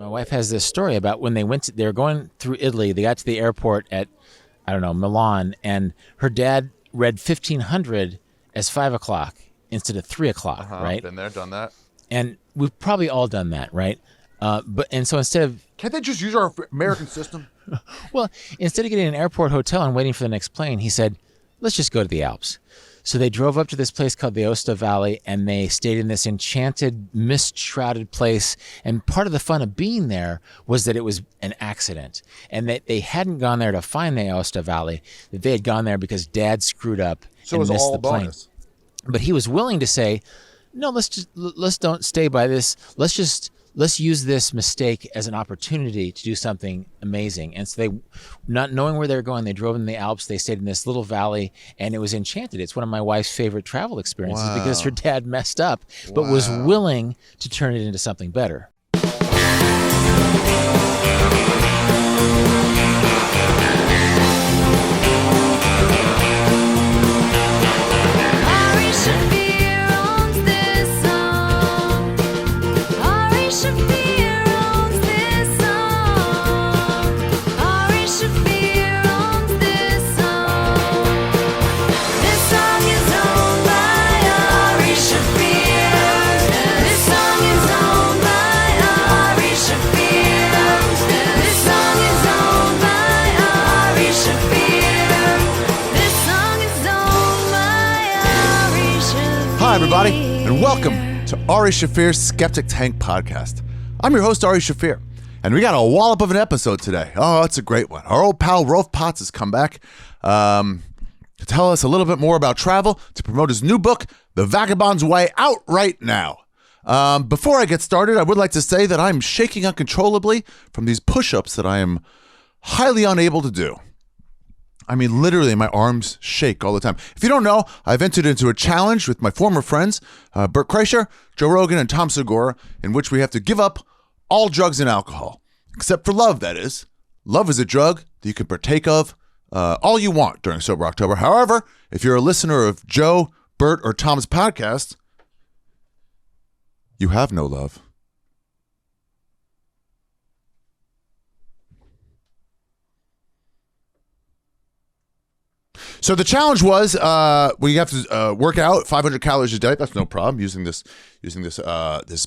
My wife has this story about when they were going through Italy. They got to the airport at, I don't know, Milan, and her dad read 1500 as 5 o'clock instead of 3 o'clock, right? Been there, done that. And we've probably all done that, right? So instead of... Can't they just use our American system? Well, instead of getting an airport hotel and waiting for the next plane, he said, let's just go to the Alps. So they drove up to this place called the Aosta Valley, and they stayed in this enchanted, mist-shrouded place. And part of the fun of being there was that it was an accident, and that they hadn't gone there to find the Aosta Valley, that they had gone there because Dad screwed up and missed the plane. Bonus. But he was willing to say, no, let's don't stay by this. Let's use this mistake as an opportunity to do something amazing. And so they, not knowing where they were going, they drove in the Alps. They stayed in this little valley, and it was enchanted. It's one of my wife's favorite travel experiences because her dad messed up, but was willing to turn it into something better. Hi, everybody, and welcome to Ari Shaffir's Skeptic Tank podcast. I'm your host, Ari Shaffir, and we got a wallop of an episode today. Oh, it's a great one. Our old pal Rolf Potts has come back to tell us a little bit more about travel, to promote his new book, The Vagabond's Way, out right now. Before I get started, I would like to say that I'm shaking uncontrollably from these push-ups that I am highly unable to do. I mean, literally, my arms shake all the time. If you don't know, I've entered into a challenge with my former friends, Bert Kreischer, Joe Rogan, and Tom Segura, in which we have to give up all drugs and alcohol. Except for love, that is. Love is a drug that you can partake of all you want during Sober October. However, if you're a listener of Joe, Bert, or Tom's podcast, you have no love. So the challenge was we have to work out 500 calories a day. That's no problem using this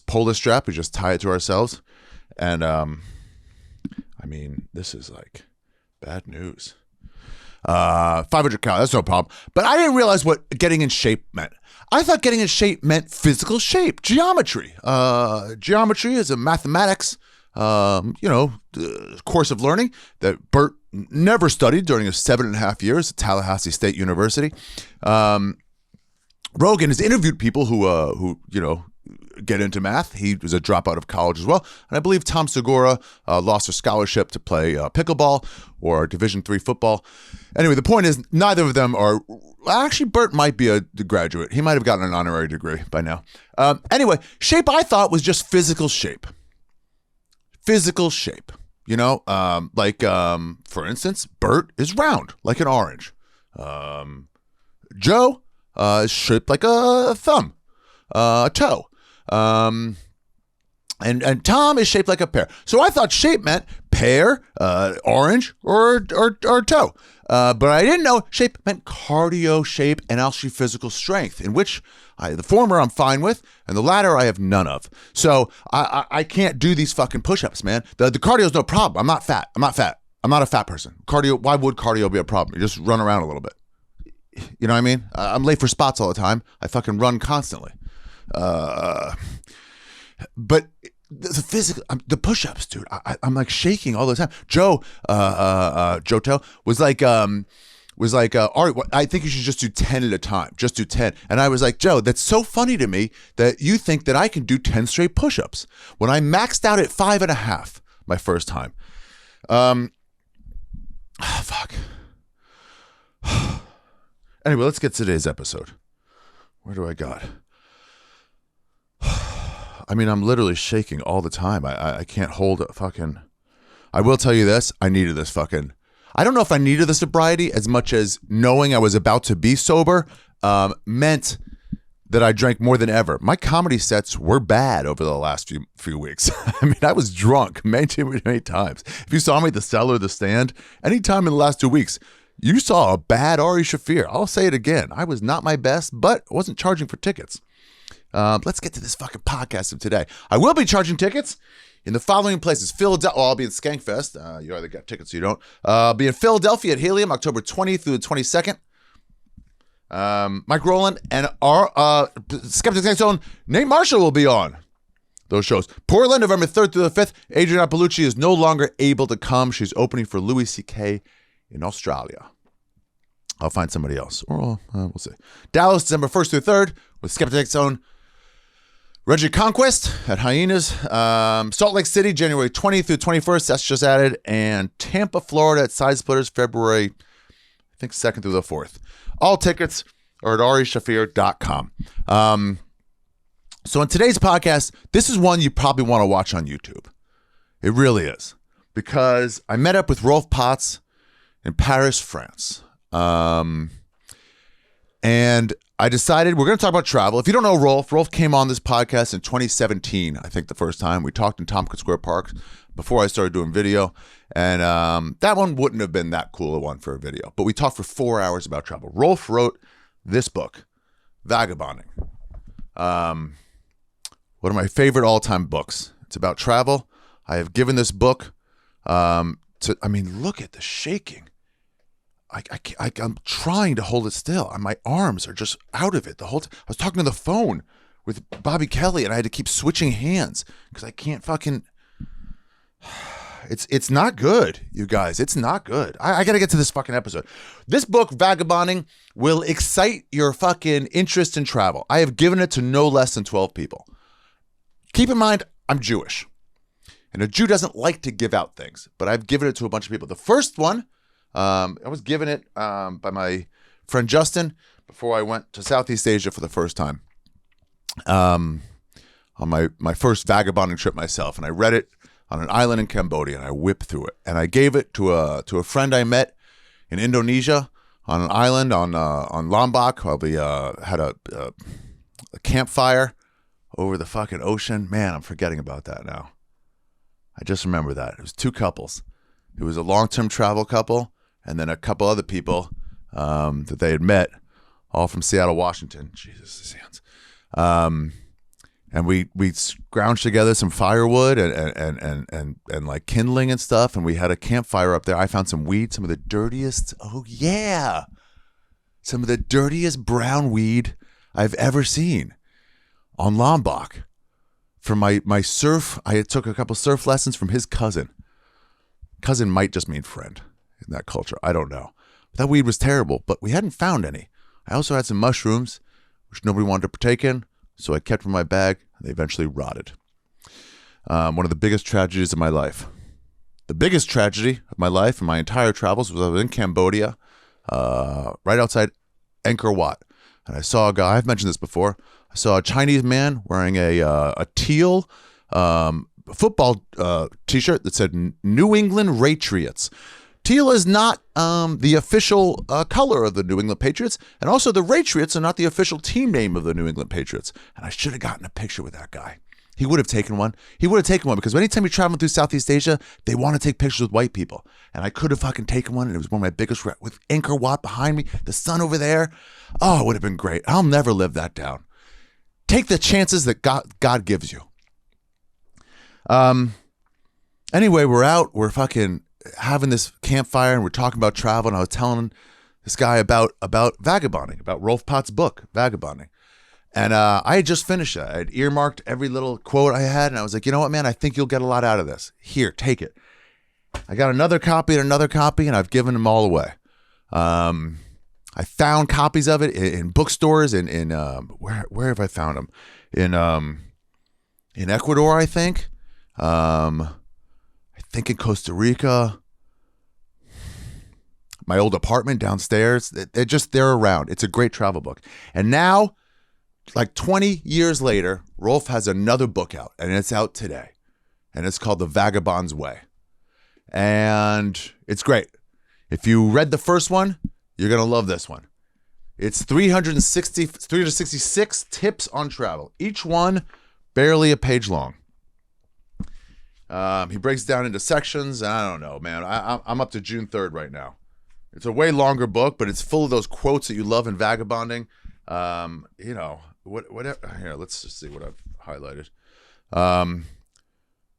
pull strap. We just tie it to ourselves, and I mean, this is like bad news. 500 calories. That's no problem. But I didn't realize what getting in shape meant. I thought getting in shape meant physical shape, geometry. Geometry is a mathematics, course of learning that Bert never studied during his 7.5 years at Tallahassee State University. Rogan has interviewed people who get into math. He was a dropout of college as well. And I believe Tom Segura lost a scholarship to play pickleball or Division III football. Anyway, the point is neither of them are... Actually, Bert might be a graduate. He might have gotten an honorary degree by now. Anyway, shape I thought was just physical shape. Physical shape. For instance, Bert is round, like an orange. Joe is shaped like a thumb, a toe. And Tom is shaped like a pear. So I thought shape meant pear, orange, or toe. But I didn't know shape meant cardio shape and actually physical strength, in which the former I'm fine with, and the latter I have none of. So I can't do these fucking push-ups, man. The cardio is no problem. I'm not fat. I'm not a fat person. Cardio, why would cardio be a problem? You just run around a little bit. You know what I mean? I'm late for spots all the time. I fucking run constantly. But the physical, the push-ups, dude, I'm like shaking all the time. Joe was like, Ari, I think you should just do 10 at a time. Just do 10. And I was like, Joe, that's so funny to me that you think that I can do 10 straight push-ups when I maxed out at 5.5 my first time. Fuck. Anyway, let's get to today's episode. Where do I got? I mean, I'm literally shaking all the time. I can't hold a fucking... I will tell you this. I needed this fucking... I don't know if I needed the sobriety as much as knowing I was about to be sober meant that I drank more than ever. My comedy sets were bad over the last few weeks. I mean, I was drunk many times. If you saw me at the Cellar, the Stand, anytime in the last 2 weeks, you saw a bad Ari Shaffir. I'll say it again. I was not my best, but I wasn't charging for tickets. Let's get to this fucking podcast of today. I will be charging tickets in the following places. Philadelphia. I'll be in Skankfest. You either got tickets or you don't. I'll be in Philadelphia at Helium, October 20th through the 22nd. Mike Rowland and our Skeptic Tank's own Nate Marshall will be on those shows. Portland, November 3rd through the 5th. Adriana Bellucci is no longer able to come. She's opening for Louis C.K. in Australia. I'll find somebody else, or we'll see. Dallas, December 1st through 3rd with Skeptic Tank's own Reggie Conquest at Hyenas. Salt Lake City, January 20th through 21st. That's just added. And Tampa, Florida at Side Splitters, February, I think, 2nd through the 4th. All tickets are at arishafir.com. So in today's podcast, this is one you probably want to watch on YouTube. It really is. Because I met up with Rolf Potts in Paris, France. And I decided we're going to talk about travel. If you don't know Rolf came on this podcast in 2017, I think the first time. We talked in Tompkins Square Park before I started doing video. And that one wouldn't have been that cool a one for a video. But we talked for 4 hours about travel. Rolf wrote this book, Vagabonding. One of my favorite all-time books. It's about travel. I have given this book look at the shaking. I'm trying to hold it still. My arms are just out of it the whole time. I was talking on the phone with Bobby Kelly, and I had to keep switching hands because I can't fucking... It's not good, you guys. It's not good. I got to get to this fucking episode. This book, Vagabonding, will excite your fucking interest in travel. I have given it to no less than 12 people. Keep in mind, I'm Jewish. And a Jew doesn't like to give out things, but I've given it to a bunch of people. The first one, I was given it by my friend Justin before I went to Southeast Asia for the first time. On my first vagabonding trip myself. And I read it on an island in Cambodia, and I whipped through it. And I gave it to a friend I met in Indonesia on an island on Lombok. While we had a campfire over the fucking ocean. Man, I'm forgetting about that now. I just remember that. It was 2 couples. It was a long-term travel couple, and then a couple other people that they had met, all from Seattle, Washington. Jesus, his hands. And we scrounged together some firewood and like kindling and stuff, and we had a campfire up there. I found some weed, some of the dirtiest, some of the dirtiest brown weed I've ever seen on Lombok. For my surf, I took a couple surf lessons from his cousin. Cousin might just mean friend in that culture. I don't know. But that weed was terrible, but we hadn't found any. I also had some mushrooms, which nobody wanted to partake in. So I kept them in my bag, and they eventually rotted. One of the biggest tragedies of my life. The biggest tragedy of my life and my entire travels was I was in Cambodia, right outside Angkor Wat. And I saw a guy, I've mentioned this before, I saw a Chinese man wearing a teal football t-shirt that said New England Patriots. Teal is not the official color of the New England Patriots, and also the Patriots are not the official team name of the New England Patriots. And I should have gotten a picture with that guy. He would have taken one. He would have taken one because anytime you're traveling through Southeast Asia, they want to take pictures with white people. And I could have fucking taken one, and it was one of my biggest regrets. With Angkor Wat behind me, the sun over there. Oh, it would have been great. I'll never live that down. Take the chances that God gives you. Anyway, we're out. We're fucking having this campfire, and we're talking about travel, and I was telling this guy about vagabonding, about Rolf Potts' book, Vagabonding. And I had just finished it. I had earmarked every little quote I had, and I was like, you know what, man? I think you'll get a lot out of this. Here, take it. I got another copy, and I've given them all away. I found copies of it in bookstores, in where have I found them? In Ecuador, I think. I think in Costa Rica. My old apartment downstairs. They're around. It's a great travel book. And now, like 20 years later, Rolf has another book out, and it's out today. And it's called The Vagabond's Way. And it's great. If you read the first one, you're going to love this one. It's 366 tips on travel. Each one barely a page long. He breaks down into sections. I don't know, man. I'm up to June 3rd right now. It's a way longer book, but it's full of those quotes that you love in vagabonding. Whatever. Here, let's just see what I've highlighted.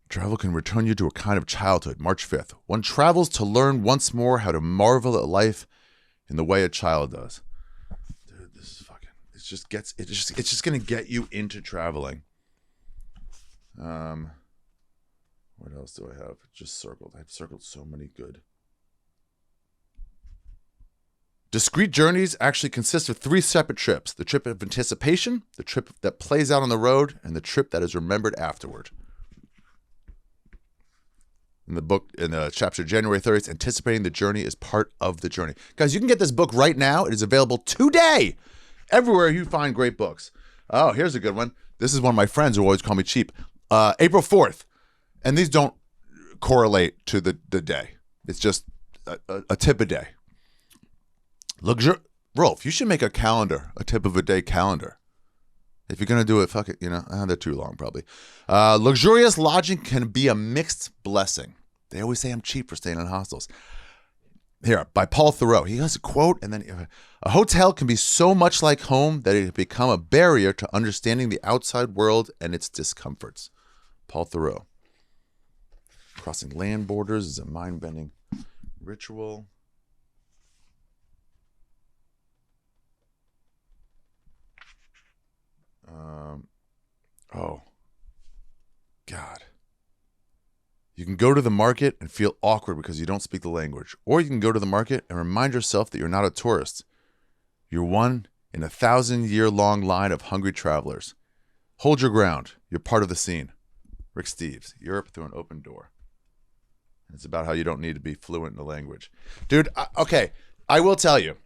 Travel can return you to a kind of childhood. March 5th. One travels to learn once more how to marvel at life in the way a child does. Dude, this is fucking. It's just gonna get you into traveling. What else do I have? Just circled. I've circled so many good. Discrete journeys actually consist of 3 separate trips: the trip of anticipation, the trip that plays out on the road, and the trip that is remembered afterward. In the book, in the chapter January 30th, anticipating the journey is part of the journey. Guys, you can get this book right now. It is available today everywhere you find great books. Oh, here's a good one. This is one of my friends who always call me cheap. April 4th. And these don't correlate to the day. It's just a tip a day. Rolf, you should make a calendar, a tip of a day calendar. If you're going to do it, fuck it, they're too long probably. Luxurious lodging can be a mixed blessing. They always say I'm cheap for staying in hostels. Here, by Paul Thoreau. He has a quote, and then a hotel can be so much like home that it can become a barrier to understanding the outside world and its discomforts. Paul Thoreau. Crossing land borders is a mind-bending ritual. Oh, God. You can go to the market and feel awkward because you don't speak the language. Or you can go to the market and remind yourself that you're not a tourist. You're one in a 1,000-year-long line of hungry travelers. Hold your ground. You're part of the scene. Rick Steves, Europe Through an Open Door. It's about how you don't need to be fluent in the language. Dude, okay, I will tell you,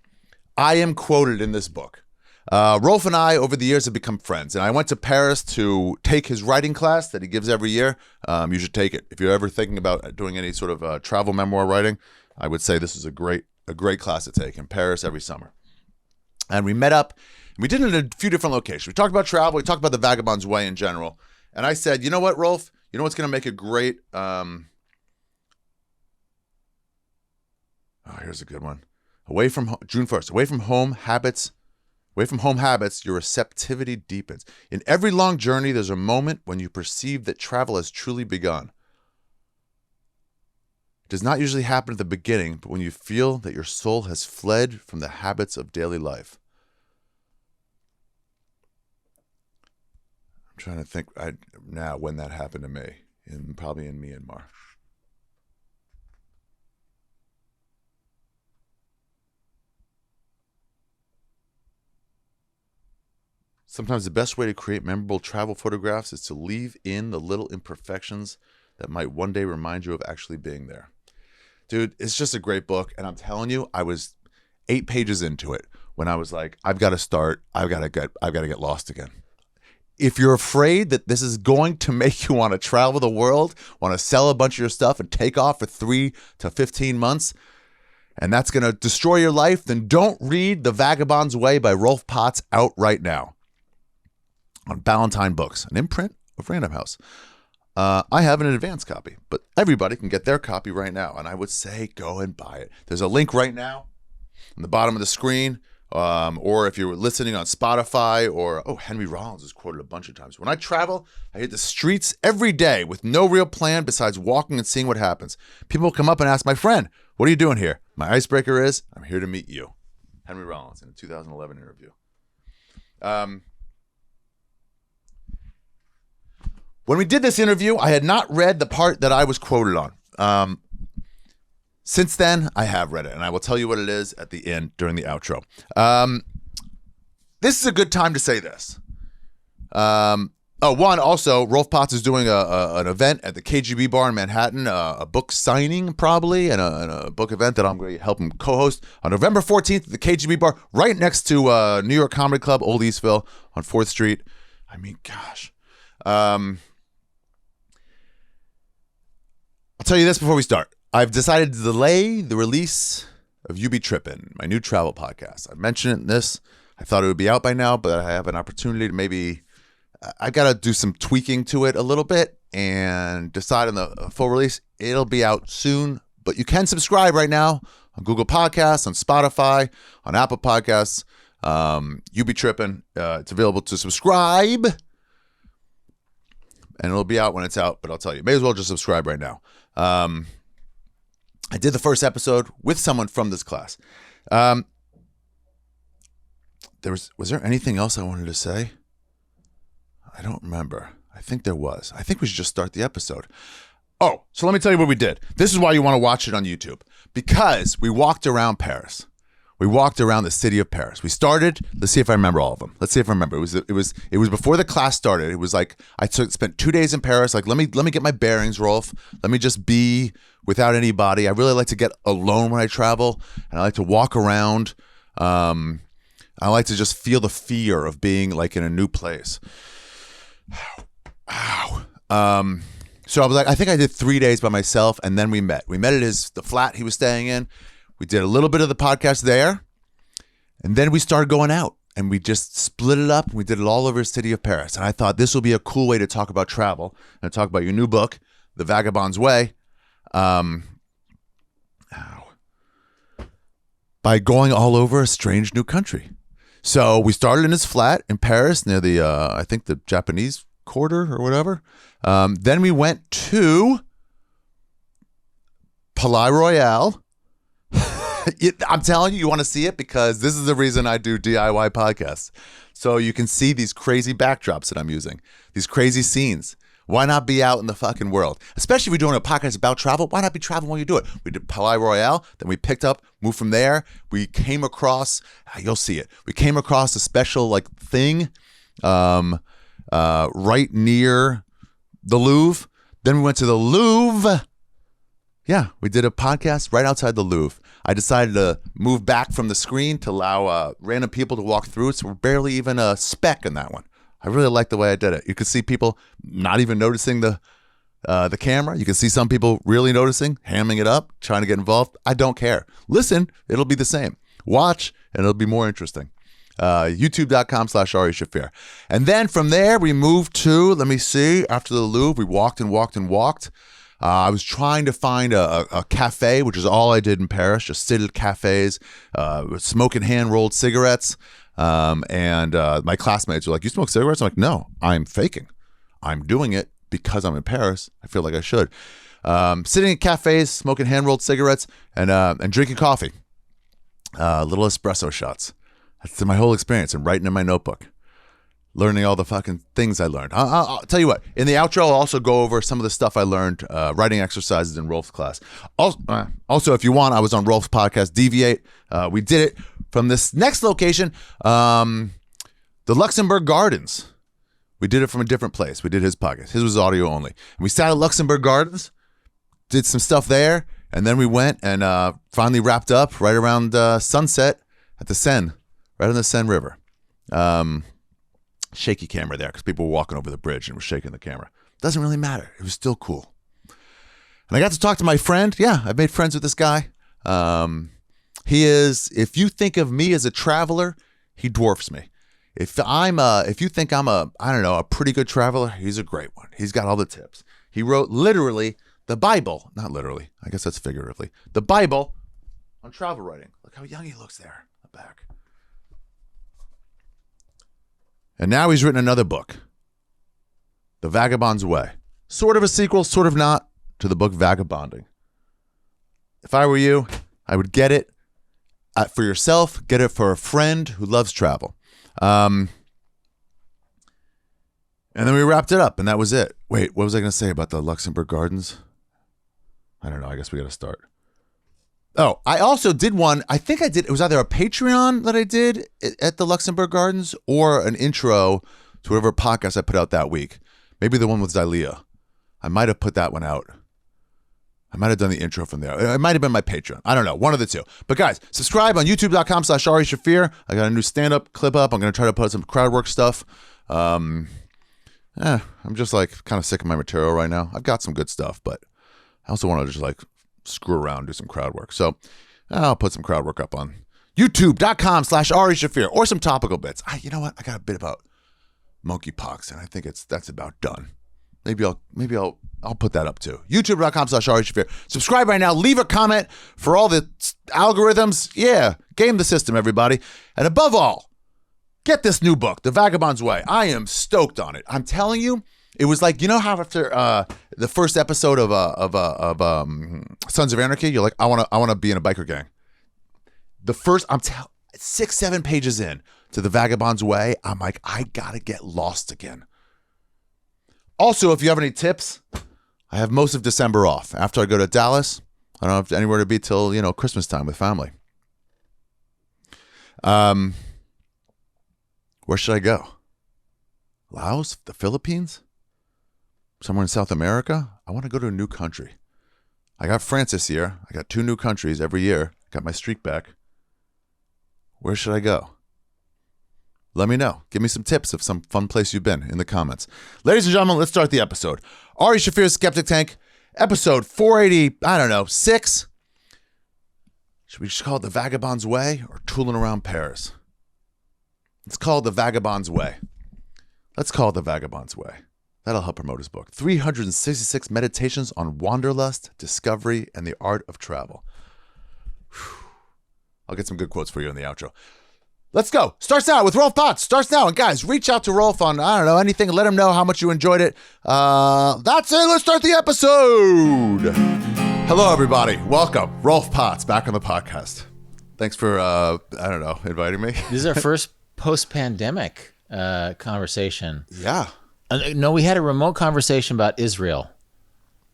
I am quoted in this book. Rolf and I, over the years, have become friends. And I went to Paris to take his writing class that he gives every year. You should take it. If you're ever thinking about doing any sort of travel memoir writing, I would say this is a great class to take in Paris every summer. And we met up. And we did it in a few different locations. We talked about travel. We talked about the Vagabond's Way in general. And I said, you know what, Rolf? You know what's going to make a great... here's a good one. June 1st. Away from home habits, your receptivity deepens. In every long journey, there's a moment when you perceive that travel has truly begun. It does not usually happen at the beginning, but when you feel that your soul has fled from the habits of daily life. I'm trying to think now when that happened to me, probably in Myanmar. Sometimes the best way to create memorable travel photographs is to leave in the little imperfections that might one day remind you of actually being there. Dude, it's just a great book. And I'm telling you, I was 8 pages into it when I was like, I've got to start. I've got to get lost again. If you're afraid that this is going to make you want to travel the world, want to sell a bunch of your stuff and take off for 3 to 15 months, and that's going to destroy your life, then don't read The Vagabond's Way by Rolf Potts out right now. On Ballantine Books, an imprint of Random House. I have an advance copy, but everybody can get their copy right now. And I would say go and buy it. There's a link right now on the bottom of the screen. Or if you're listening on Spotify Henry Rollins is quoted a bunch of times. When I travel, I hit the streets every day with no real plan besides walking and seeing what happens. People come up and ask my friend, what are you doing here? My icebreaker is, I'm here to meet you. Henry Rollins in a 2011 interview. When we did this interview, I had not read the part that I was quoted on. Since then, I have read it, and I will tell you what it is at the end during the outro. This is a good time to say this. Also, Rolf Potts is doing an event at the KGB bar in Manhattan, a book signing probably, and a book event that I'm going to help him co-host on November 14th at the KGB bar, right next to New York Comedy Club, Old Eastville on 4th Street. I mean, gosh. I'll tell you this before we start. I've decided to delay the release of You Be Trippin', my new travel podcast. I mentioned it in this. I thought it would be out by now, but I have an opportunity to maybe, I got to do some tweaking to it a little bit and decide on the full release. It'll be out soon, but you can subscribe right now on Google Podcasts, on Spotify, on Apple Podcasts. You Be Trippin'. It's available to subscribe, and it'll be out when it's out, but I'll tell you, may as well just subscribe right now. I did the first episode with someone from this class. Was there anything else I wanted to say? I don't remember. I think there was. I think we should just start the episode. Oh, so let me tell you what we did. This is why you want to watch it on YouTube. Because we walked around Paris. We walked around the city of Paris. We started, let's see if I remember all of them. Let's see if I remember. It was before the class started. It was like spent 2 days in Paris. Like, let me get my bearings, Rolf. Let me just be without anybody. I really like to get alone when I travel, and I like to walk around. I like to just feel the fear of being like in a new place. Ow. So I was like, I think I did 3 days by myself, and then we met. We met at the flat he was staying in. We did a little bit of the podcast there, and then we started going out, and we just split it up. We did it all over the city of Paris, and I thought this will be a cool way to talk about travel and talk about your new book, The Vagabond's Way, by going all over a strange new country. So we started in his flat in Paris near the, I think the Japanese Quarter or whatever. Then we went to Palais-Royal. I'm telling you, you want to see it because this is the reason I do DIY podcasts. So you can see these crazy backdrops that I'm using, these crazy scenes. Why not be out in the fucking world? Especially if you're doing a podcast about travel, why not be traveling while you do it? We did Palais-Royal, then we picked up, moved from there. We came across, you'll see it. We came across a special like thing right near the Louvre. Then we went to the Louvre. Yeah, we did a podcast right outside the Louvre. I decided to move back from the screen to allow random people to walk through it, so we're barely even a speck in that one. I really like the way I did it. You could see people not even noticing the camera. You can see some people really noticing, hamming it up, trying to get involved. I don't care. Listen, it'll be the same. Watch, and it'll be more interesting. YouTube.com/Ari Shaffir. And then from there, we moved to, let me see, after the Louvre, we walked and walked and walked. I was trying to find a cafe, which is all I did in Paris, just sit at cafes, smoking hand-rolled cigarettes. And my classmates were like, you smoke cigarettes? I'm like, no, I'm faking. I'm doing it because I'm in Paris. I feel like I should. Sitting in cafes, smoking hand-rolled cigarettes, and drinking coffee. Little espresso shots. That's my whole experience, and writing in my notebook. Learning all the fucking things I learned. I'll tell you what, in the outro, I'll also go over some of the stuff I learned, writing exercises in Rolf's class. Also, if you want, I was on Rolf's podcast, Deviate. We did it from this next location, the Luxembourg Gardens. We did it from a different place. We did his podcast. His was audio only. And we sat at Luxembourg Gardens, did some stuff there, and then we went and finally wrapped up right around sunset at the Seine, right on the Seine River. Shaky camera there because people were walking over the bridge and were shaking the camera. Doesn't really matter. It was still cool. And I got to talk to my friend. Yeah, I've made friends with this guy. He is, if you think of me as a traveler, he dwarfs me. If you think I'm a pretty good traveler, he's a great one. He's got all the tips. He wrote literally the Bible, not literally, I guess that's figuratively, the Bible on travel writing. Look how young he looks there in the back. And now he's written another book, The Vagabond's Way. Sort of a sequel, sort of not, to the book Vagabonding. If I were you, I would get it for yourself, get it for a friend who loves travel. And then we wrapped it up, and that was it. Wait, what was I going to say about the Luxembourg Gardens? I don't know. I guess we got to start. Oh, I also did one. I think I did. It was either a Patreon that I did at the Luxembourg Gardens or an intro to whatever podcast I put out that week. Maybe the one with Xylea. I might have put that one out. I might have done the intro from there. It might have been my Patreon. I don't know. One of the two. But guys, subscribe on youtube.com/Ari Shaffir. I got a new stand-up clip up. I'm going to try to put some crowd work stuff. I'm just like kind of sick of my material right now. I've got some good stuff, but I also want to just like screw around, do some crowd work. So I'll put some crowd work up on youtube.com/Ari Shaffir or some topical bits. You know what? I got a bit about monkeypox, and I think that's about done. Maybe I'll put that up too. youtube.com/Ari Shaffir. Subscribe right now. Leave a comment for all the algorithms. Yeah, game the system, everybody. And above all, get this new book, The Vagabond's Way. I am stoked on it. I'm telling you, it was like, you know how after the first episode of Sons of Anarchy, you're like, I want to be in a biker gang. The first, 6-7 pages in to The Vagabond's Way, I'm like, I gotta get lost again. Also, if you have any tips, I have most of December off. After I go to Dallas, I don't have anywhere to be till, Christmas time with family. Where should I go? Laos? The Philippines? Somewhere in South America? I want to go to a new country. I got France this year. I got 2 new countries every year. Got my streak back. Where should I go? Let me know. Give me some tips of some fun place you've been in the comments. Ladies and gentlemen, let's start the episode. Ari Shaffir's Skeptic Tank, episode 486. Should we just call it The Vagabond's Way or Tooling Around Paris? Let's call it The Vagabond's Way. Let's call it The Vagabond's Way. That'll help promote his book. 366 meditations on wanderlust, discovery, and the art of travel. Whew. I'll get some good quotes for you in the outro. Let's go. Starts out with Rolf Potts. Starts now. And guys, reach out to Rolf on, anything. Let him know how much you enjoyed it. That's it. Let's start the episode. Hello, everybody. Welcome. Rolf Potts back on the podcast. Thanks for, inviting me. This is our first post-pandemic conversation. Yeah. No, we had a remote conversation about Israel.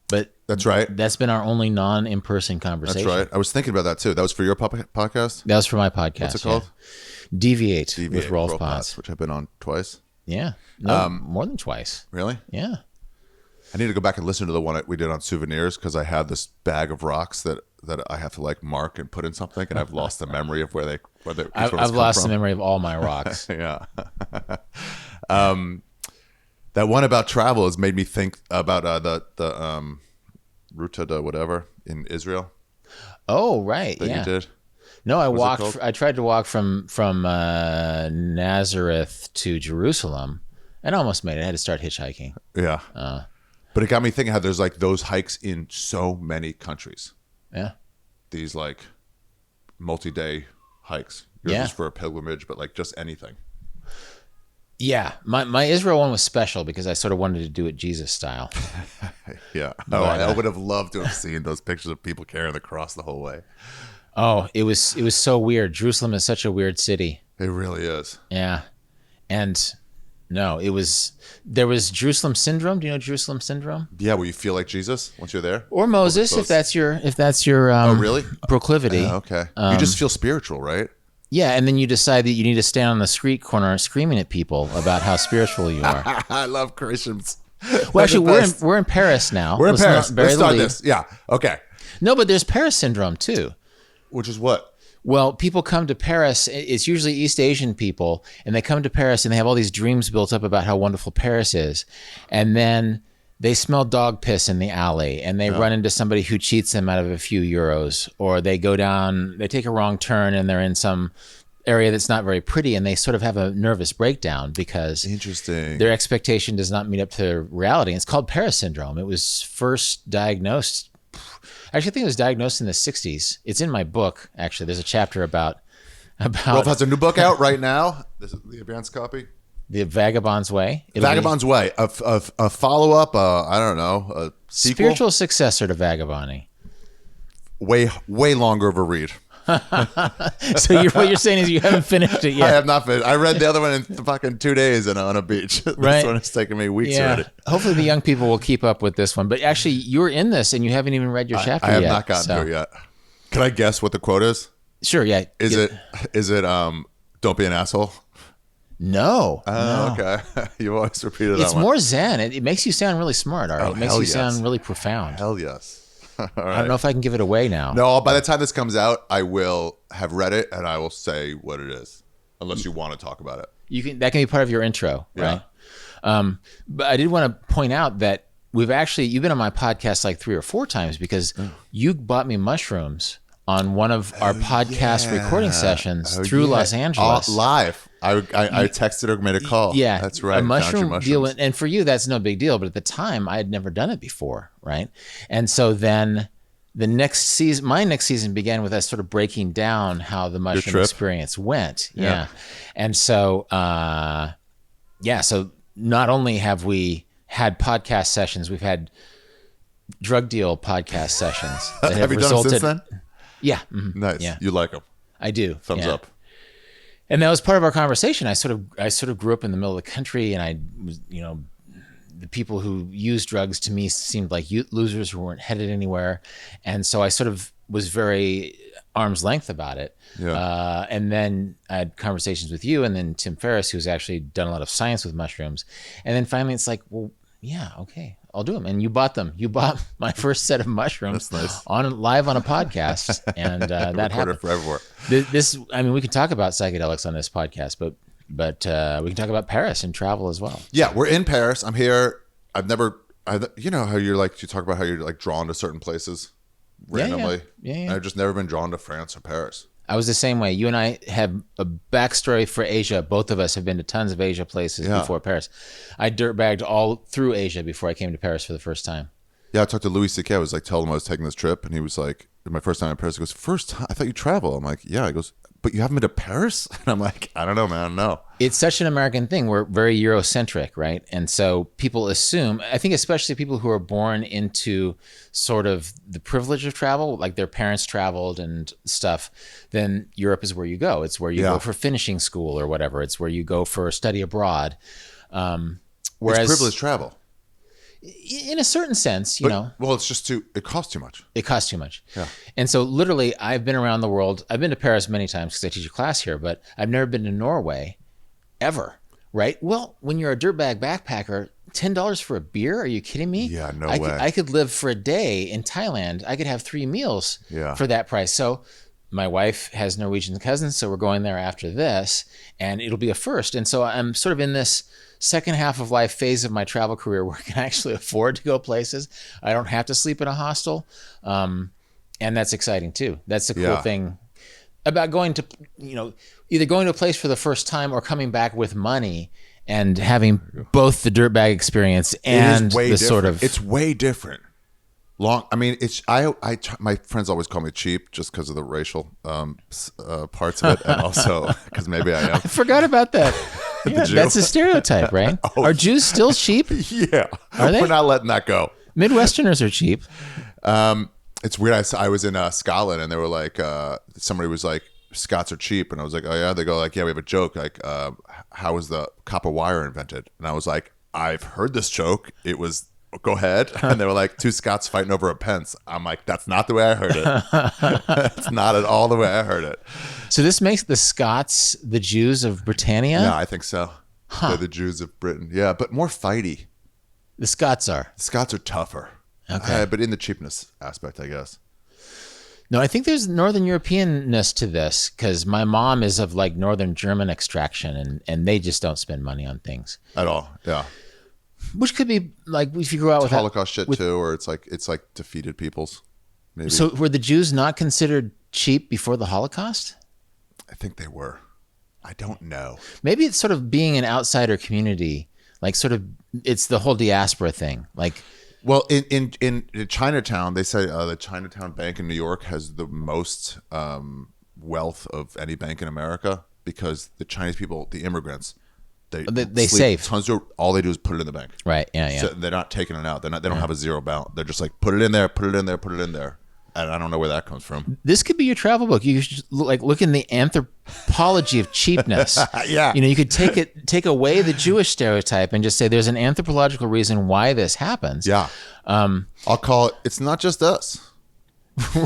But that's right. That's been our only non-in-person conversation. That's right. I was thinking about that too. That was for your podcast? That was for my podcast. What's it called? Yeah. Deviate with Rolf Potts. Which I've been on twice. Yeah. No, more than twice. Really? Yeah. I need to go back and listen to the one we did on souvenirs because I have this bag of rocks that I have to mark and put in something, and I've lost the memory of where I've lost the memory of all my rocks. Yeah. That one about travel has made me think about the Ruta de whatever in Israel. Oh, right. That you did. No, I tried to walk from Nazareth to Jerusalem, and almost made it. I had to start hitchhiking. Yeah. But it got me thinking how there's those hikes in so many countries. Yeah. These multi-day hikes. Yours is for a pilgrimage, but just anything. Yeah, my Israel one was special because I sort of wanted to do it Jesus style. Yeah. I would have loved to have seen those pictures of people carrying the cross the whole way. Oh, it was so weird. Jerusalem is such a weird city. It really is. Yeah. And no, there was Jerusalem syndrome. Do you know Jerusalem syndrome? Yeah, where you feel like Jesus once you're there? Or Moses, if that's your oh, really? proclivity. Okay. You just feel spiritual, right? Yeah, and then you decide that you need to stand on the street corner screaming at people about how spiritual you are. I love Christians. Well, actually, we're in Paris now. We're in Paris. Let's start this. Yeah. Okay. No, but there's Paris syndrome too. Which is what? Well, people come to Paris. It's usually East Asian people, and they come to Paris and they have all these dreams built up about how wonderful Paris is, and then they smell dog piss in the alley, and they run into somebody who cheats them out of a few euros, or they take a wrong turn and they're in some area that's not very pretty, and they sort of have a nervous breakdown because their expectation does not meet up to reality. And it's called Paris syndrome. It was first diagnosed. Actually, I think it was diagnosed in the 60s. It's in my book, actually. There's a chapter about Rolf has a new book out right now. This is the advanced copy. The Vagabond's Way. Vagabond's Way. A follow-up, I don't know, a sequel? Spiritual successor to Vagabonding. Way longer of a read. So what you're saying is you haven't finished it yet. I have not finished. I read the other one in fucking 2 days on a beach. This one has taken me weeks already. Hopefully the young people will keep up with this one. But actually, you're in this and you haven't even read your chapter yet. I have not gotten through yet. Can I guess what the quote is? Sure, yeah. Is it don't be an asshole? No. No. Okay. You always repeat it. It's more zen. It makes you sound really smart, Ari. It makes you sound really profound. Hell yes. All right. I don't know if I can give it away now. No, by the time this comes out, I will have read it and I will say what it is, unless you want to talk about it. That can be part of your intro, right? But I did want to point out that you've been on my podcast 3 or 4 times because you bought me mushrooms on one of our podcast recording sessions through Los Angeles. Live. I texted her, made a call. Yeah. That's right. A mushroom Found deal. your And for you, that's no big deal. But at the time, I had never done it before. Right. And so then the next season, my next season began with us sort of breaking down how the mushroom experience went. Yeah. And so, so not only have we had podcast sessions, we've had drug deal podcast sessions. That have you done them since then? Yeah. Mm-hmm. Nice. Yeah. You like them? I do. Thumbs up. And that was part of our conversation. I sort of grew up in the middle of the country, and I was, the people who used drugs to me seemed like losers who weren't headed anywhere. And so I sort of was very arm's length about it. Yeah. And then I had conversations with you and then Tim Ferriss, who's actually done a lot of science with mushrooms. And then finally it's like, well, yeah, okay, I'll do them. And you bought them. You bought my first set of mushrooms. That's nice. live on a podcast. And that happened. Forever. We can talk about psychedelics on this podcast, but we can talk about Paris and travel as well. Yeah, we're in Paris. I'm here. You know how you talk about how you're like drawn to certain places randomly. Yeah. I've just never been drawn to France or Paris. I was the same way. You and I have a backstory for Asia. Both of us have been to tons of Asia places before Paris. I dirtbagged all through Asia before I came to Paris for the first time. Yeah, I talked to Louis C.K. I was like, telling him I was taking this trip, and he was like, my first time in Paris. He goes, first time? I thought you travel. I'm like, yeah. He goes, but you haven't been to Paris? And I'm like, I don't know, man. No. It's such an American thing. We're very Eurocentric, right? And so people assume, I think especially people who are born into sort of the privilege of travel, like their parents traveled and stuff, then Europe is where you go. It's where you go for finishing school or whatever. It's where you go for study abroad. Whereas it's privileged travel. In a certain sense, you know. Well, it's just it costs too much. It costs too much. Yeah. And so literally I've been around the world. I've been to Paris many times because I teach a class here, but I've never been to Norway ever, right? Well, when you're a dirtbag backpacker, $10 for a beer? Are you kidding me? Yeah, no way. I could live for a day in Thailand. I could have 3 meals for that price. So my wife has Norwegian cousins, so we're going there after this, and it'll be a first. And so I'm sort of in this second half of life phase of my travel career where I can actually afford to go places. I don't have to sleep in a hostel. And that's exciting too. That's the cool thing about going to, either going to a place for the first time or coming back with money and having both the dirtbag experience and the sort of... It's way different. My friends always call me cheap just because of the racial parts of it, and also because maybe I am. I forgot about that. Yeah, that's a stereotype, right? Are Jews still cheap? Yeah. Are they? We're not letting that go. Midwesterners are cheap. It's weird. I was in Scotland, and they were like, somebody was like, Scots are cheap, and I was like, oh yeah. They go like, yeah, we have a joke like, how was the copper wire invented? And I was like, I've heard this joke. It was... Go ahead. And they were like, 2 Scots fighting over a pence. I'm like, that's not the way I heard it. That's not at all the way I heard it. So this makes the Scots the Jews of Britannia? Yeah, I think so. They're the Jews of Britain. Yeah, but more fighty. The Scots are. The Scots are tougher. Okay. But in the cheapness aspect, I guess. No, I think there's Northern Europeanness to this because my mom is of like Northern German extraction and they just don't spend money on things. At all, yeah. Which could be like if you grew out with Holocaust shit too, or it's like defeated peoples. Maybe. So were the Jews not considered cheap before the Holocaust? I think they were. I don't know. Maybe it's sort of being an outsider community, like sort of it's the whole diaspora thing. Like, well, in Chinatown, they say the Chinatown Bank in New York has the most wealth of any bank in America because the Chinese people, the immigrants. They save tons of. All they do is put it in the bank. Right. Yeah. So they're not taking it out. They don't have a zero balance. They're just like put it in there, put it in there, put it in there. And I don't know where that comes from. This could be your travel book. You should look in the anthropology of cheapness. Yeah. You could take away the Jewish stereotype and just say there's an anthropological reason why this happens. Yeah. I'll call it. It's not just us.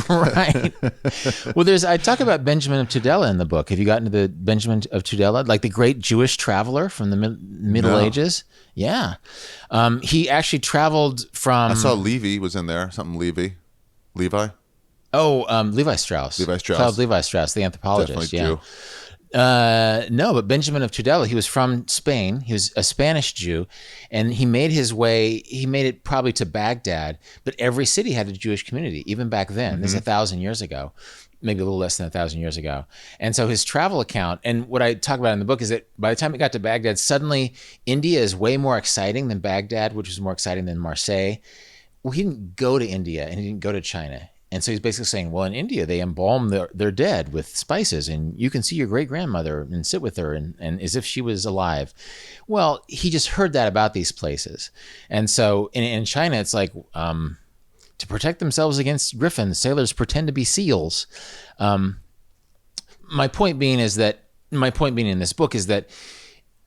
Right. Well, I talk about Benjamin of Tudela in the book. Have you gotten to the Benjamin of Tudela, like the great Jewish traveler from the Middle Ages? Yeah. He actually traveled from... I saw Levi was in there. Something Levi. Oh, Levi Strauss. Cloud Levi Strauss, the anthropologist. Definitely Jew. No, but Benjamin of Tudela, he was from Spain. He was a Spanish Jew, and he made it probably to Baghdad, but every city had a Jewish community, even back then. This is 1,000 years ago. maybe a little less than 1,000 years ago. And so his travel account, and what I talk about in the book, is that by the time it got to Baghdad, suddenly India is way more exciting than Baghdad, which was more exciting than Marseille. Well, he didn't go to India and he didn't go to China. And so he's basically saying, well, in India, they embalm their dead with spices, and you can see your great-grandmother and sit with her and as if she was alive. Well, he just heard that about these places. And so in China, it's like, to protect themselves against griffins, sailors pretend to be seals. My point being in this book is that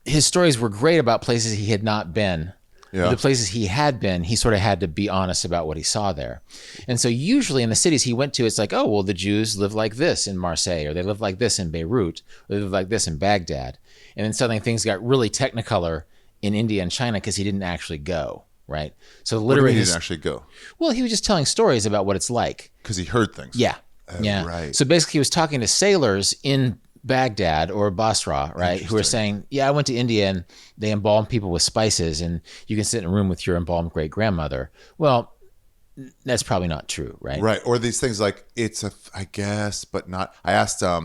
his stories were great about places he had not been. Yeah. The places he had been, he sort of had to be honest about what he saw there. And so usually in the cities he went to, it's like, oh, well, the Jews live like this in Marseille, or they live like this in Beirut, or they live like this in Baghdad. And then suddenly things got really technicolor in India and China because he didn't actually go, right? So literally, he didn't actually go. Well, he was just telling stories about what it's like. Because he heard things. Yeah. Yeah. Right. So basically he was talking to sailors in Baghdad or Basra, right, who are saying, yeah, I went to India and they embalm people with spices and you can sit in a room with your embalmed great-grandmother. Well, that's probably not true, right? Right. Or these things like, I guess, but not. I asked, I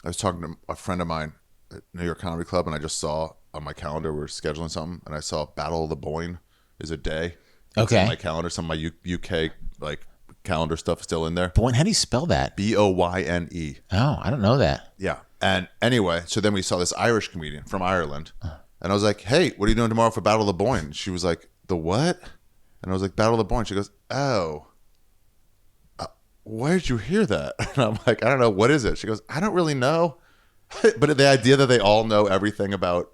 was talking to a friend of mine at New York Comedy Club, and I just saw on my calendar, we were scheduling something, and I saw Battle of the Boyne is a day. It's okay. On my calendar, some of my UK like calendar stuff is still in there. Boyne, how do you spell that? Boyne. Oh, I don't know that. Yeah. And anyway, so then we saw this Irish comedian from Ireland. And I was like, hey, what are you doing tomorrow for Battle of the Boyne? She was like, the what? And I was like, Battle of the Boyne. She goes, oh, where did you hear that? And I'm like, I don't know. What is it? She goes, I don't really know. But the idea that they all know everything about,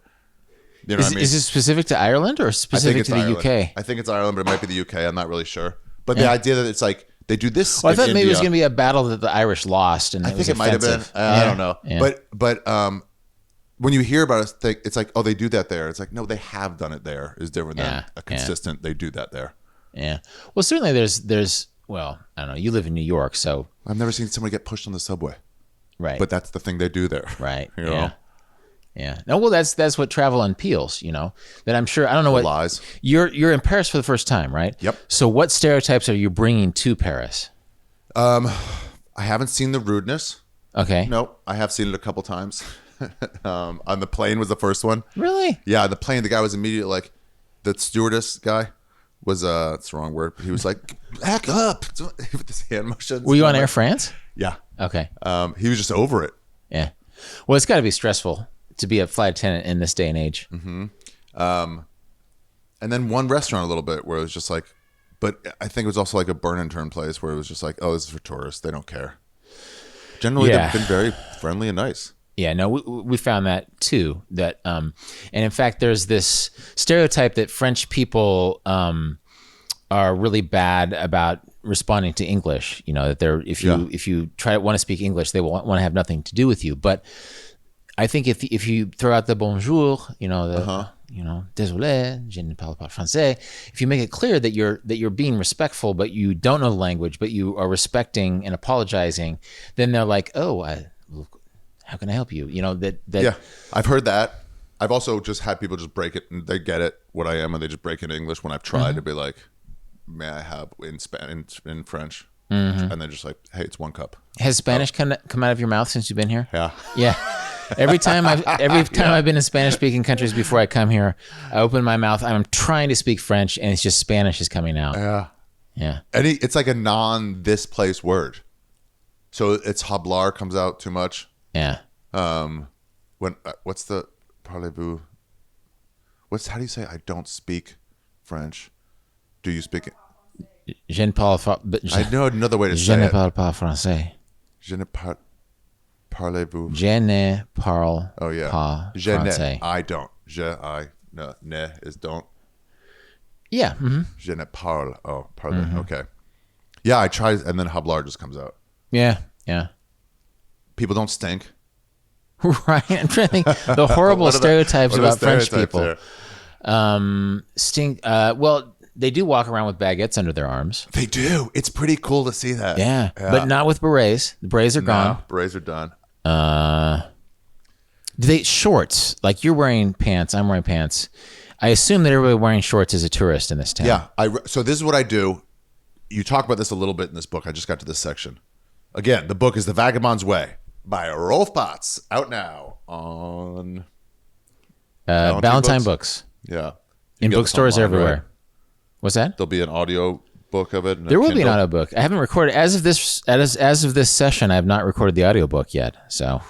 you know what I mean? Is this specific to Ireland or specific to the Ireland. UK? I think it's Ireland, but it might be the UK. I'm not really sure. But the idea that it's like, they do this. Well, I thought maybe it was going to be a battle that the Irish lost, and I think it might have been. I don't know. Yeah. But when you hear about it, it's like, oh, they do that there. It's like, no, they have done it there. Is different than a consistent. They do that there. Yeah. Well, certainly there's. Well, I don't know. You live in New York, so I've never seen somebody get pushed on the subway. Right. But that's the thing they do there. Right. You know? Yeah. No, well, that's what travel unpeels, you know, that I'm sure, I don't know what. Lies. You're in Paris for the first time, right? Yep. So what stereotypes are you bringing to Paris? I haven't seen the rudeness. Okay. Nope. I have seen it a couple times. On the plane was the first one. Really? Yeah. The plane, the guy was immediately like, the stewardess guy was, it's the wrong word. He was like, back up with his hand motions. Were you on Air France? Yeah. Okay. He was just over it. Yeah. Well, it's got to be stressful to be a flight attendant in this day and age. Mm-hmm. And then one restaurant a little bit where it was just like, but I think it was also like a burn and turn place where it was just like, oh, this is for tourists. They don't care. Generally, they've been very friendly and nice. Yeah, no, we found that too. That and in fact, there's this stereotype that French people are really bad about responding to English. You know, that they're if you want to speak English, they will want to have nothing to do with you. But I think if you throw out the bonjour, you know, désolé, je ne parle pas français. If you make it clear that you're being respectful, but you don't know the language, but you are respecting and apologizing, then they're like, oh, how can I help you? You know that. Yeah, I've heard that. I've also just had people just break it and they get it what I am and they just break it in English when I've tried to be like, may I have in French, and they're just like, hey, it's 1 cup. Has Spanish come out of your mouth since you've been here? Yeah. Yeah. Every time I've been in Spanish-speaking countries before I come here, I open my mouth. I'm trying to speak French, and it's just Spanish is coming out. Yeah, yeah. It's like a non-this place word, so it's hablar comes out too much. Yeah. What's the parlez-vous? How do you say I don't speak French? Do you speak it? Je ne parle pas. I know another way to say it. Je ne parle pas français. Je ne parle. Parlez-vous? Je ne parle pas je français. Ne, I don't. No, ne is don't. Yeah. Mm-hmm. Je ne parle. Oh, parle. Mm-hmm. Okay. Yeah, I tried, and then hablar just comes out. Yeah, yeah. People don't stink. Right. I'm trying to think the horrible stereotypes about French people. Stink. Well, they do walk around with baguettes under their arms. They do. It's pretty cool to see that. Yeah. But not with berets. The berets are gone. No, berets are done. Do they shorts? Like you're wearing pants, I'm wearing pants. I assume that everybody wearing shorts is a tourist in this town. Yeah. So this is what I do. You talk about this a little bit in this book. I just got to this section. Again, the book is The Vagabond's Way by Rolf Potts, out now on Valentine Books. Yeah. In bookstores everywhere. Right? What's that? There'll be an audio book of it. There will be an audio book. I haven't recorded as of this session. I have not recorded the audio book yet. So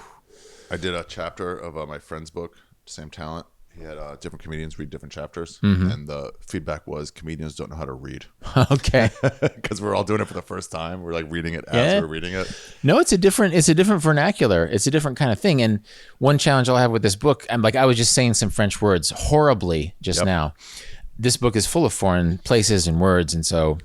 I did a chapter of my friend's book, Same Talent. He had different comedians read different chapters, and the feedback was comedians don't know how to read. Okay, because we're all doing it for the first time. We're like reading it as we're reading it. No, it's a different vernacular. It's a different kind of thing. And one challenge I'll have with this book, I was just saying some French words horribly just now. This book is full of foreign places and words, and so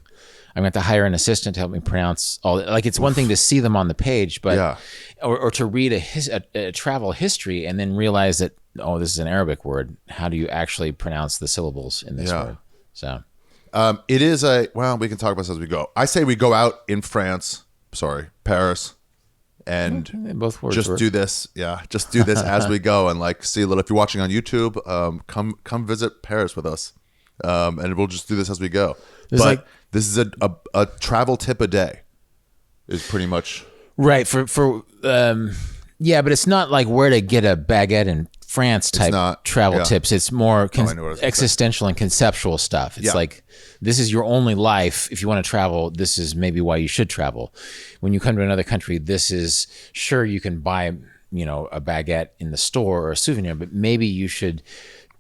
I'm going to have to hire an assistant to help me pronounce all. Like it's one thing to see them on the page, but or to read a travel history and then realize that this is an Arabic word. How do you actually pronounce the syllables in this word? So it is we can talk about this as we go. I say we go out in Paris, and both words just do this. Yeah, just do this as we go, and like see a little. If you're watching on YouTube, come visit Paris with us, and we'll just do this as we go. This is a travel tip a day, is pretty much right but it's not like where to get a baguette in France type travel tips. It's more existential and conceptual stuff. It's like, this is your only life. If you want to travel, this is maybe why you should travel. When you come to another country, this is, sure, you can buy, a baguette in the store or a souvenir, but maybe you should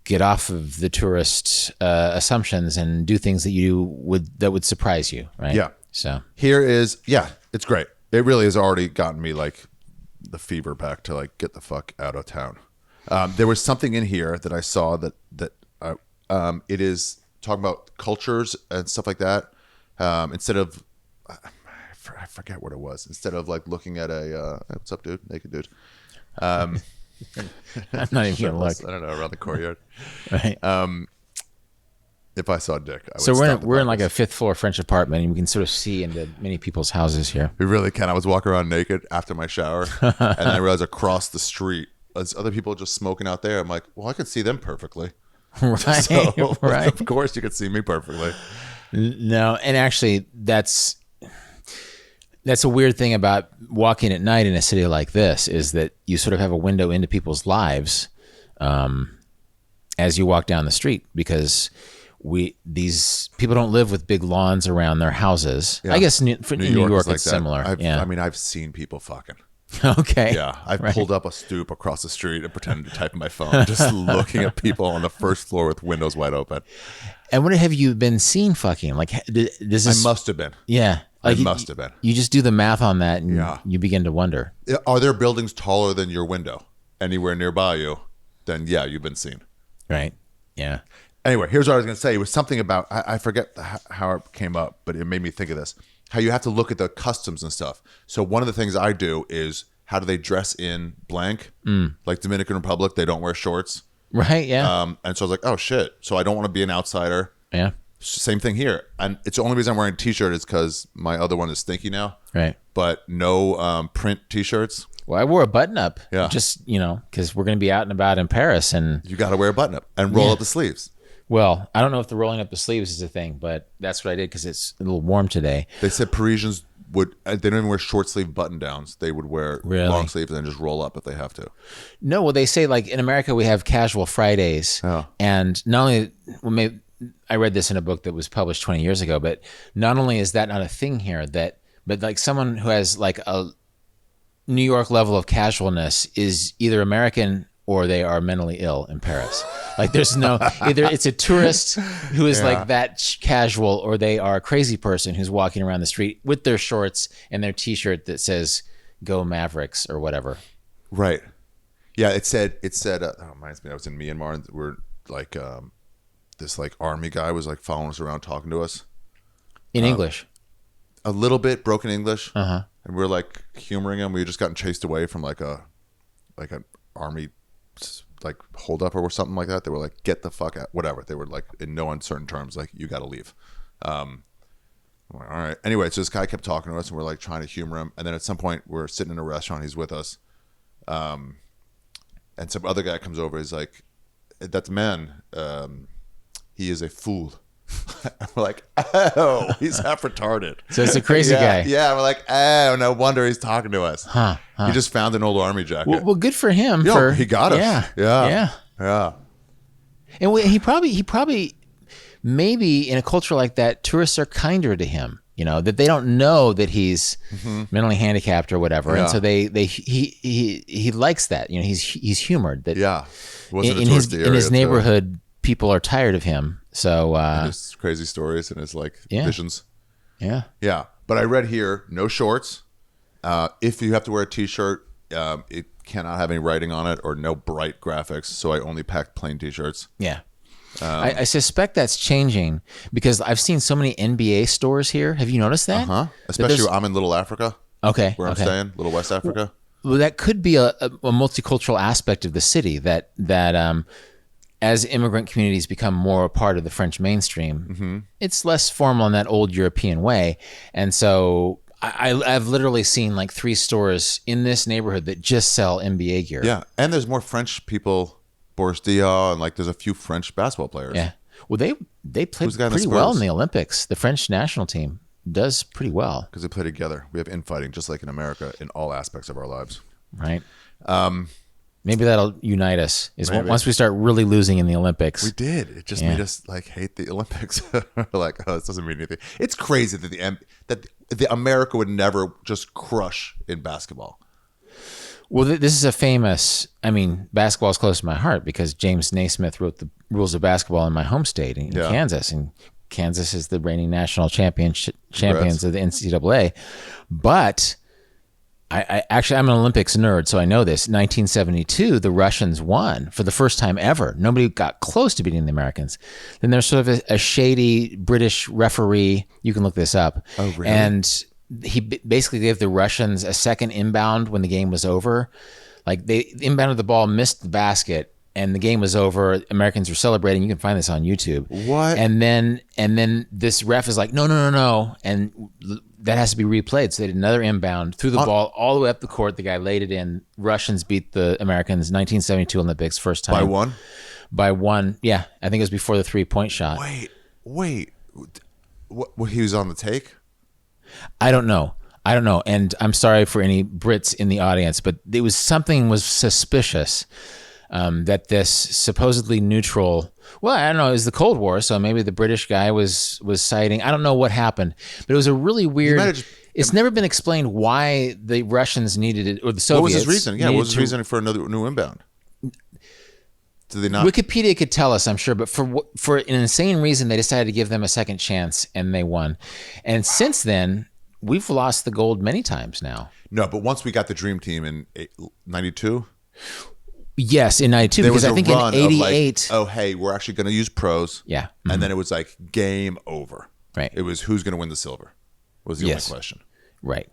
get off of the tourist assumptions and do things that would surprise you, right? Yeah. So here is, it's great. It really has already gotten me like the fever back to like get the fuck out of town. There was something in here that I saw that it is talking about cultures and stuff like that. Instead of, I forget what it was. Instead of like looking at what's up, dude? Naked dude. I'm not even gonna look. I don't know, around the courtyard. Right. If I saw Dick, I would. So we're in like a 5th floor French apartment, and we can sort of see into many people's houses here. We really can. I was walking around naked after my shower, and I realized across the street there's other people just smoking out there. I'm like, well, I could see them perfectly. Right. So, right. Of course, you could see me perfectly. No, and actually, that's a weird thing about walking at night in a city like this, is that you sort of have a window into people's lives as you walk down the street, because these people don't live with big lawns around their houses. Yeah. I guess in New York it's similar. I've seen people fucking. Okay. Yeah, I've pulled up a stoop across the street and pretended to type on my phone, just looking at people on the first floor with windows wide open. And what have you been seen fucking? Like, I must have been. Yeah. Like, I must have been. You just do the math on that, and you begin to wonder. Are there buildings taller than your window anywhere nearby you? Then you've been seen. Right. Yeah. Anyway, here's what I was going to say. It was something about, I forget how it came up, but it made me think of this. How you have to look at the customs and stuff. So one of the things I do is, how do they dress in blank? Like Dominican Republic, they don't wear shorts. Right, yeah. And so I was like, oh, shit. So I don't want to be an outsider. Yeah. Same thing here. And it's the only reason I'm wearing a T-shirt is because my other one is stinky now. Right. But no print T-shirts. Well, I wore a button-up. Yeah. Just, because we're going to be out and about in Paris. And you got to wear a button-up and roll up the sleeves. Well, I don't know if the rolling up the sleeves is a thing, but that's what I did because it's a little warm today. They said Parisians they don't even wear short sleeve button downs. They would wear long sleeves and then just roll up if they have to. No, well, they say like in America we have casual Fridays. Oh. And not only, I read this in a book that was published 20 years ago, but not only is that not a thing here, but like someone who has like a New York level of casualness is either American or they are mentally ill in Paris. Like there's no, either it's a tourist who is like that casual, or they are a crazy person who's walking around the street with their shorts and their T-shirt that says "Go Mavericks" or whatever. Right. Yeah. It said. It reminds me. I was in Myanmar, and we're like, this like army guy was like following us around, talking to us in English, a little bit broken English, and we were like humoring him. We had just gotten chased away from like an army like hold up or something like that. They were like, get the fuck out, whatever. They were like, in no uncertain terms, like, you got to leave. I'm like, all right. Anyway, so this guy kept talking to us, and we're like trying to humor him. And then at some point we're sitting in a restaurant, he's with us. And some other guy comes over. He's like, that man, he is a fool. We're like, oh, he's half retarded. So it's a crazy guy. Yeah, we're like, oh, no wonder he's talking to us. He just found an old army jacket. Well, good for him. He got us. Yeah. And he probably, maybe in a culture like that, tourists are kinder to him. That they don't know that he's mentally handicapped or whatever, and so he likes that. He's humored that. Yeah, in his neighborhood, people are tired of him. So his crazy stories and his visions. Yeah. But I read here, no shorts. If you have to wear a t-shirt, it cannot have any writing on it or no bright graphics. So I only packed plain t-shirts. Yeah. I suspect that's changing because I've seen so many NBA stores here. Have you noticed that? Especially where I'm in Little Africa. Okay. Where I'm staying, Little West Africa. Well, that could be a multicultural aspect of the city that as immigrant communities become more a part of the French mainstream, it's less formal in that old European way. And so I've literally seen 3 stores in this neighborhood that just sell NBA gear. Yeah. And there's more French people. Boris Diaw, and there's a few French basketball players. Yeah. Well, they played pretty well in the Olympics. The French national team does pretty well. Because they play together. We have infighting just like in America in all aspects of our lives. Right. Maybe that'll unite us. Once we start really losing in the Olympics. We did. It just made us hate the Olympics. This doesn't mean anything. It's crazy that the America would never just crush in basketball. Well, this is a famous, basketball is close to my heart because James Naismith wrote the rules of basketball in my home state in Kansas. And Kansas is the reigning national champions of the NCAA. But I'm an Olympics nerd, so I know this. 1972, the Russians won for the first time ever. Nobody got close to beating the Americans. Then there's sort of a shady British referee. You can look this up. Oh, really? And he basically gave the Russians a second inbound when the game was over. They inbounded the ball, missed the basket, and the game was over. Americans were celebrating. You can find this on YouTube. What? And then this ref is like, no. And that has to be replayed. So they did another inbound, threw the ball all the way up the court. The guy laid it in. Russians beat the Americans 1972 Olympics, first time. By one? By one. Yeah. I think it was before the 3-point shot. Wait. What, he was on the take? I don't know. And I'm sorry for any Brits in the audience, but something was suspicious that this supposedly neutral, well, I don't know, it was the Cold War, so maybe the British guy was citing, I don't know what happened, but it was a really weird, it's never been explained why the Russians needed it, or the Soviets. What was his reason? Yeah, what was his reason for another new inbound? Did they not? Wikipedia could tell us, I'm sure, but for an insane reason, they decided to give them a second chance, and they won. And since then, we've lost the gold many times now. No, but once we got the Dream Team in 92? Yes, in 92, because I think in 88... hey, we're actually going to use pros. Yeah. Mm-hmm. And then it was game over. Right. It was who's going to win the silver was the only question. Right.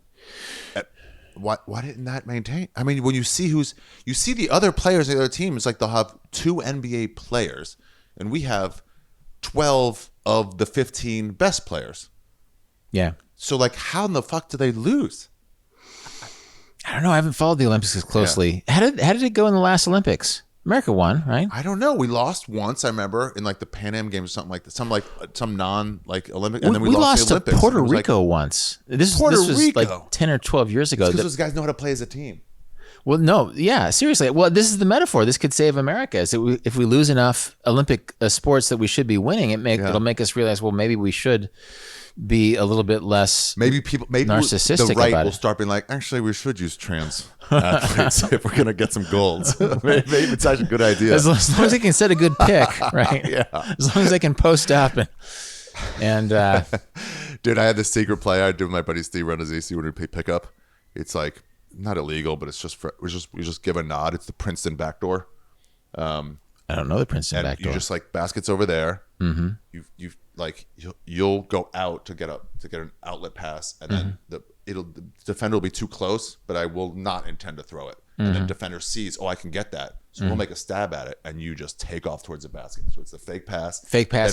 Why didn't that maintain? When you see the other players of the other team, it's they'll have 2 NBA players, and we have 12 of the 15 best players. Yeah. So how in the fuck do they lose? I don't know. I haven't followed the Olympics as closely. Yeah. How did it go in the last Olympics? America won, right? I don't know. We lost once, I remember, in the Pan Am Games or something like that. Some non Olympic, and then we lost the Olympics. To Puerto Rico once. This was 10 or 12 years ago. Because those guys know how to play as a team. Well, no, yeah, seriously. Well, this is the metaphor. This could save America. Is that if we lose enough Olympic sports that we should be winning, it'll make us realize, well, maybe we should be a little bit less narcissistic the right about will start being actually we should use trans athletes if we're gonna get some golds. maybe it's actually a good idea as long as they can set a good pick, right? Yeah, as long as they can post up and dude, I had this secret play I did with my buddy Steve Renazisi when we play pickup. It's not illegal, but it's just we just give a nod. It's the Princeton backdoor. I don't know the Princeton backdoor. You just baskets over there. Mm-hmm. You'll go out to get an outlet pass, and then the defender will be too close, but I will not intend to throw it. And then defender sees, I can get that, so we'll make a stab at it, and you just take off towards the basket. So it's the fake pass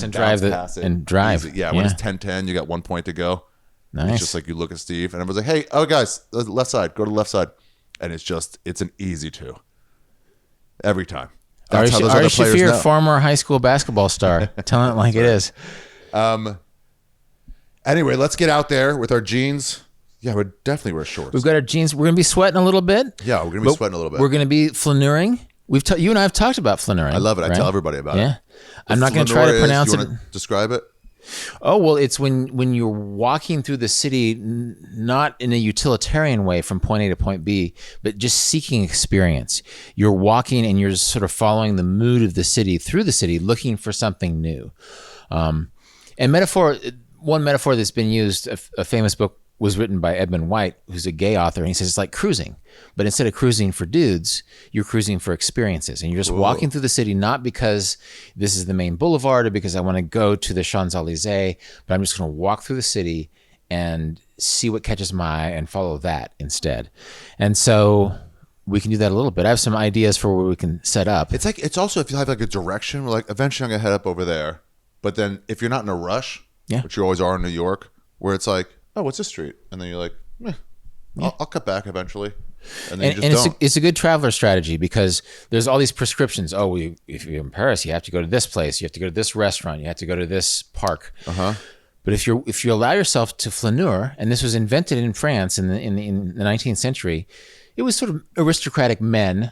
and drive Easy. Yeah, when it's 10-10, you got 1 point to go. Nice. It's just you look at Steve, and everyone's hey, guys, left side, go to the left side, and it's an easy 2 every time. Ari Shaffir, former high school basketball star, telling it like it is. Anyway, let's get out there with our jeans. Yeah, we'd definitely wear shorts. We've got our jeans. We're going to be sweating a little bit. Yeah, we're going to be sweating a little bit. We're going to be flaneuring. You and I have talked about flaneuring. I love it. I right? tell everybody about it. Yeah. I'm not going to try to pronounce it. Describe it? Oh, well, it's when you're walking through the city, not in a utilitarian way from point A to point B, but just seeking experience. You're walking and you're just sort of following the mood of the city through the city, looking for something new. And one metaphor that's been used, a famous book was written by Edmund White, who's a gay author, and he says it's like cruising. But instead of cruising for dudes, you're cruising for experiences. And you're just walking through the city, not because this is the main boulevard or because I want to go to the Champs-Élysées, but I'm just going to walk through the city and see what catches my eye and follow that instead. And so we can do that a little bit. I have some ideas for where we can set up. It's also if you have like a direction, we're like, eventually I'm going to head up over there. But then if you're not in a rush, which you always are in New York, where it's like, oh, what's this street? And then you're like, I'll cut back eventually. And then you just don't. It's a good traveler strategy because there's all these prescriptions. Oh, if you're in Paris, you have to go to this place. You have to go to this restaurant. You have to go to this park. But if you allow yourself to flaneur, and this was invented in France in the 19th century, it was sort of aristocratic men,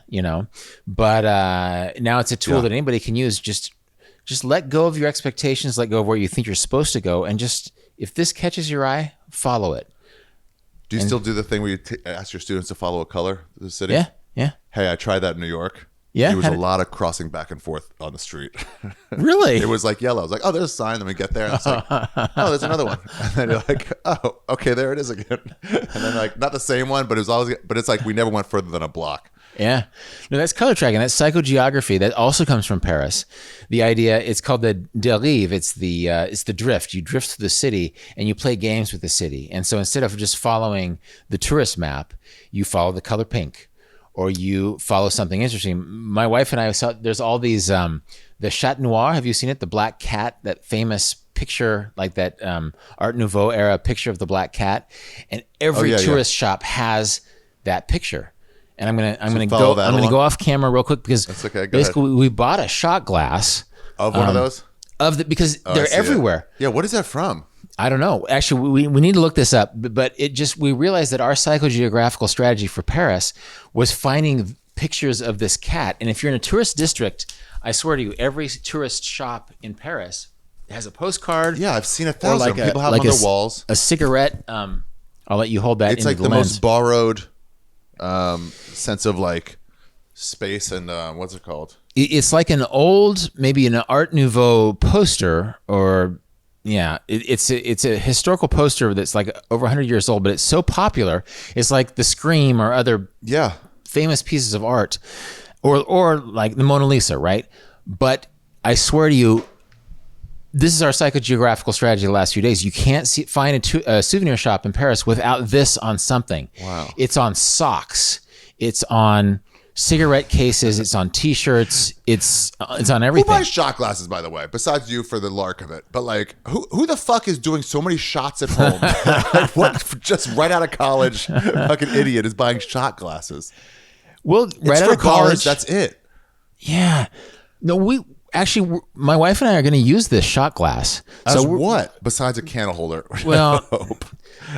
but now it's a tool that anybody can use. Just let go of your expectations, let go of where you think you're supposed to go, and just, if this catches your eye, follow it. Do you still do the thing where you ask your students to follow a color of the city? Yeah. Hey, I tried that in New York. Yeah. There was a lot of crossing back and forth on the street. Really? It was like yellow. I was like, oh, there's a sign. Then we get there and it's like, oh, there's another one. And then you're like, oh, okay, there it is again. And then like, not the same one, but it's like we never went further than a block. Yeah. No, that's color tracking. That's psychogeography. That also comes from Paris. The idea, it's called the dérive. It's the drift. You drift through the city and you play games with the city. And so instead of just following the tourist map, you follow the color pink or you follow something interesting. My wife and I saw, there's all these, the Chat Noir. Have you seen it? The black cat, that famous picture, like that Art Nouveau era picture of the black cat. And every tourist shop has that picture. And I'm gonna go off camera real quick because basically we bought a shot glass of one of those because they're everywhere. Yeah, what is that from? I don't know. Actually, we need to look this up. But we realized that our psychogeographical strategy for Paris was finding pictures of this cat. And if you're in a tourist district, I swear to you, every tourist shop in Paris has a postcard. Yeah, I've seen 1,000. People have them on their walls. A cigarette. I'll let you hold that. It's like the most borrowed sense of like space and what's it called? It's like an old, maybe an Art Nouveau poster, or it's a historical poster that's like over 100 years old, but it's so popular. It's like the Scream or other famous pieces of art, or like the Mona Lisa, right? But I swear to you, this is our psychogeographical strategy the last few days. You can't find a souvenir shop in Paris without this on something. Wow. It's on socks. It's on cigarette cases. It's on T-shirts. It's on everything. Who buys shot glasses, by the way, besides you for the lark of it? But like, who the fuck is doing so many shots at home? Like, what? Just right out of college, fucking idiot is buying shot glasses. Well, right out of college, that's it. Yeah. No, Actually, my wife and I are going to use this shot glass. As what? Besides a candle holder? Well,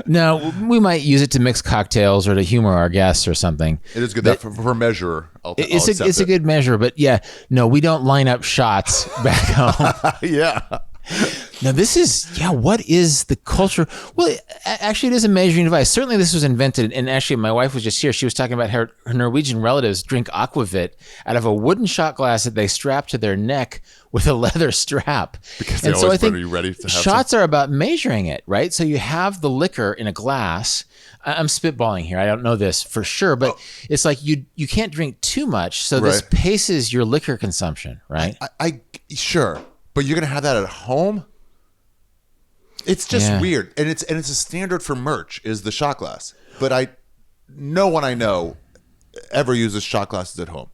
no, we might use it to mix cocktails or to humor our guests or something. It is good that for measure. It's a good measure, but no, we don't line up shots back home. Yeah. Now what is the culture? Well, actually it is a measuring device. Certainly this was invented, and actually my wife was just here. She was talking about her Norwegian relatives drink aquavit out of a wooden shot glass that they strap to their neck with a leather strap. Because they always want to be ready to have shots are about measuring it, right? So you have the liquor in a glass. I'm spitballing here. I don't know this for sure, but it's like you can't drink too much, so this paces your liquor consumption, right? I sure. But you're gonna have that at home? It's just weird, and it's a standard for merch is the shot glass. But no one I know ever uses shot glasses at home.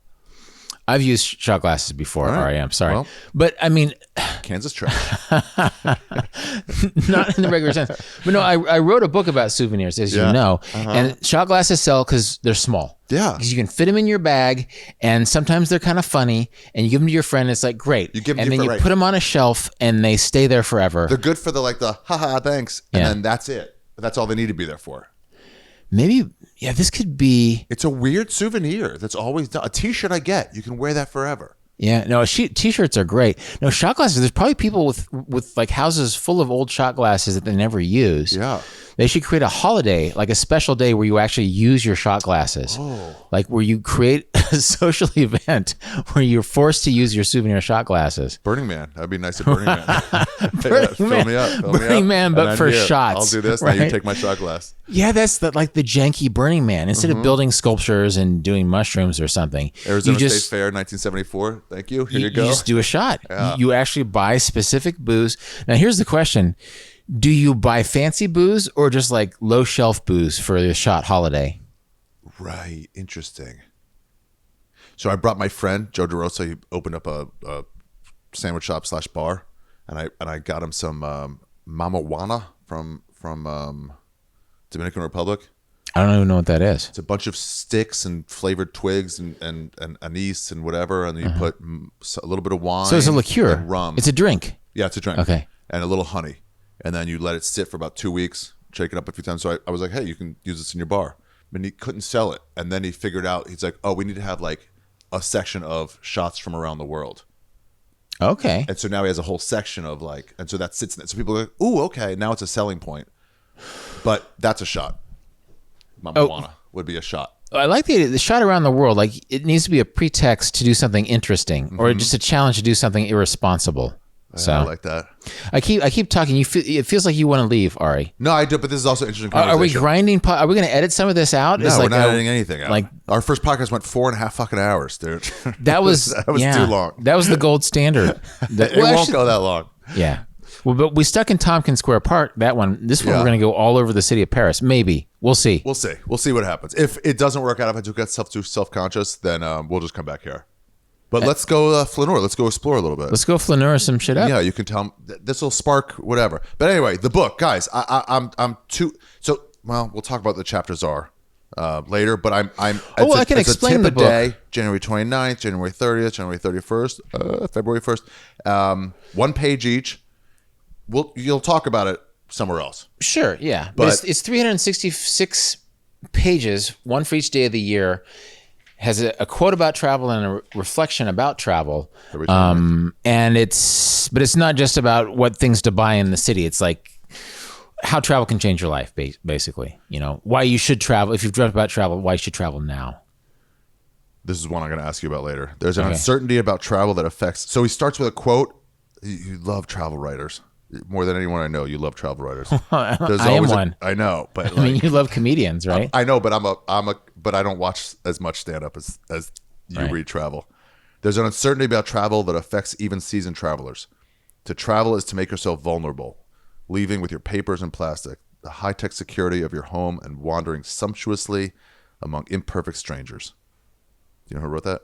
I've used shot glasses before, All right. Ari, I'm sorry. Well. But I mean, Kansas trash. not in the regular sense. But no, I wrote a book about souvenirs, as you know. And shot glasses sell because they're small. Yeah. Because you can fit them in your bag, and sometimes they're kind of funny, and you give them to your friend, and it's like, great. You give them and to then your you friend. put them on a shelf, and they stay there forever. They're good for the haha, thanks. And then that's it. That's all they need to be there for. Maybe, this could be. It's a weird souvenir that's always done. A t-shirt I get. You can wear that forever. Yeah, no, t-shirts are great. No, shot glasses, there's probably people with like houses full of old shot glasses that they never use. Yeah. They should create a holiday, like a special day where you actually use your shot glasses. Oh. Like where you create a social event where you're forced to use your souvenir shot glasses. Burning Man. That'd be nice at Burning Man. Burning Man. Fill me up. Burning Man, but And for here, shots. I'll do this. Right? Now you take my shot glass. Yeah, that's like the janky Burning Man. Instead of building sculptures and doing mushrooms or something, Arizona you State Fair, 1974. Thank you. Here you go. You just do a shot. Yeah. You actually buy specific booze. Now, here's the question. Do you buy fancy booze or just like low shelf booze for the shot holiday? Right. Interesting. So I brought my friend, Joe DeRosa. He opened up a sandwich shop / bar. And I got him some Mama Juana from Dominican Republic. I don't even know what that is. It's a bunch of sticks and flavored twigs and anise and whatever. And then you put a little bit of wine. So it's a liqueur. And rum. It's a drink. Yeah, it's a drink. Okay. And a little honey. And then you let it sit for about 2 weeks, shake it up a few times. So I was like, hey, you can use this in your bar. And he couldn't sell it. And then he figured out, he's like, oh, we need to have like a section of shots from around the world. Okay. And so now he has a whole section of like, and so that sits in it. So people are like, ooh, okay, now it's a selling point. But that's a shot. Mama Juana would be a shot. I like the shot around the world. Like it needs to be a pretext to do something interesting or just a challenge to do something irresponsible. So I like that. I keep talking. It feels like you want to leave, Ari. No, I do, but this is also interesting Are we conversation. grinding? Are we going to edit some of this out? No, It's we're like not editing anything out. like- our first podcast went 4.5 fucking hours, dude. That was too long. That was the gold standard. It won't go that long. Yeah. Well, but we stuck in Tompkins Square Park. That one. This one, Yeah. we're going to go all over the city of Paris. Maybe. We'll see. We'll see. We'll see what happens. If it doesn't work out, if I do get too self-conscious, then we'll just come back here. But let's go flaneur. Let's go explore a little bit. Let's go flaneur some shit up. Yeah, you can tell this will spark whatever. But anyway, the book, guys. I'm too. So well, we'll talk about the chapters are later. But I'm. I can explain it's a tip the a book. day. January 29th, January 30th, January 31st, February 1st. 1 page each. You'll talk about it somewhere else. Sure. Yeah. But- it's 366 pages, one for each day of the year. Has a quote about travel and a reflection about travel. And but it's not just about what things to buy in the city. It's like how travel can change your life, basically. You know, why you should travel. If you've dreamt about travel, why you should travel now. This is one I'm going to ask you about later. There's an uncertainty about travel that affects. So he starts with a quote. You love travel writers more than anyone I know. You love travel writers. I am one. I know, but I mean, you love comedians, right? I know, but but I don't watch as much stand up as you read travel. There's an uncertainty about travel that affects even seasoned travelers. To travel is to make yourself vulnerable, leaving with your papers and plastic, the high-tech security of your home, and wandering sumptuously among imperfect strangers. You know who wrote that?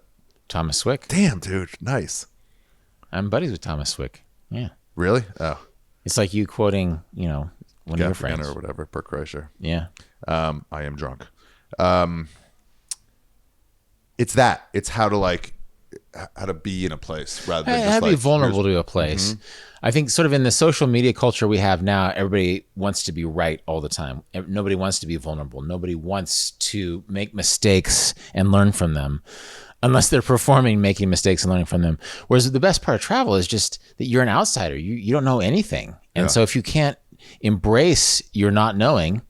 Thomas Swick. Damn, dude, nice. I'm buddies with Thomas Swick. Yeah. Really? Oh, It's like you quoting, one of your friends. or whatever. Per Kreischer. Yeah. I am drunk. It's that. It's how to be in a place rather than just How to be like, vulnerable to a place. I think sort of in the social media culture we have now, everybody wants to be right all the time. Nobody wants to be vulnerable. Nobody wants to make mistakes and learn from them unless they're performing, making mistakes and learning from them. Whereas the best part of travel is just that you're an outsider. You don't know anything. And so if you can't embrace your not knowing,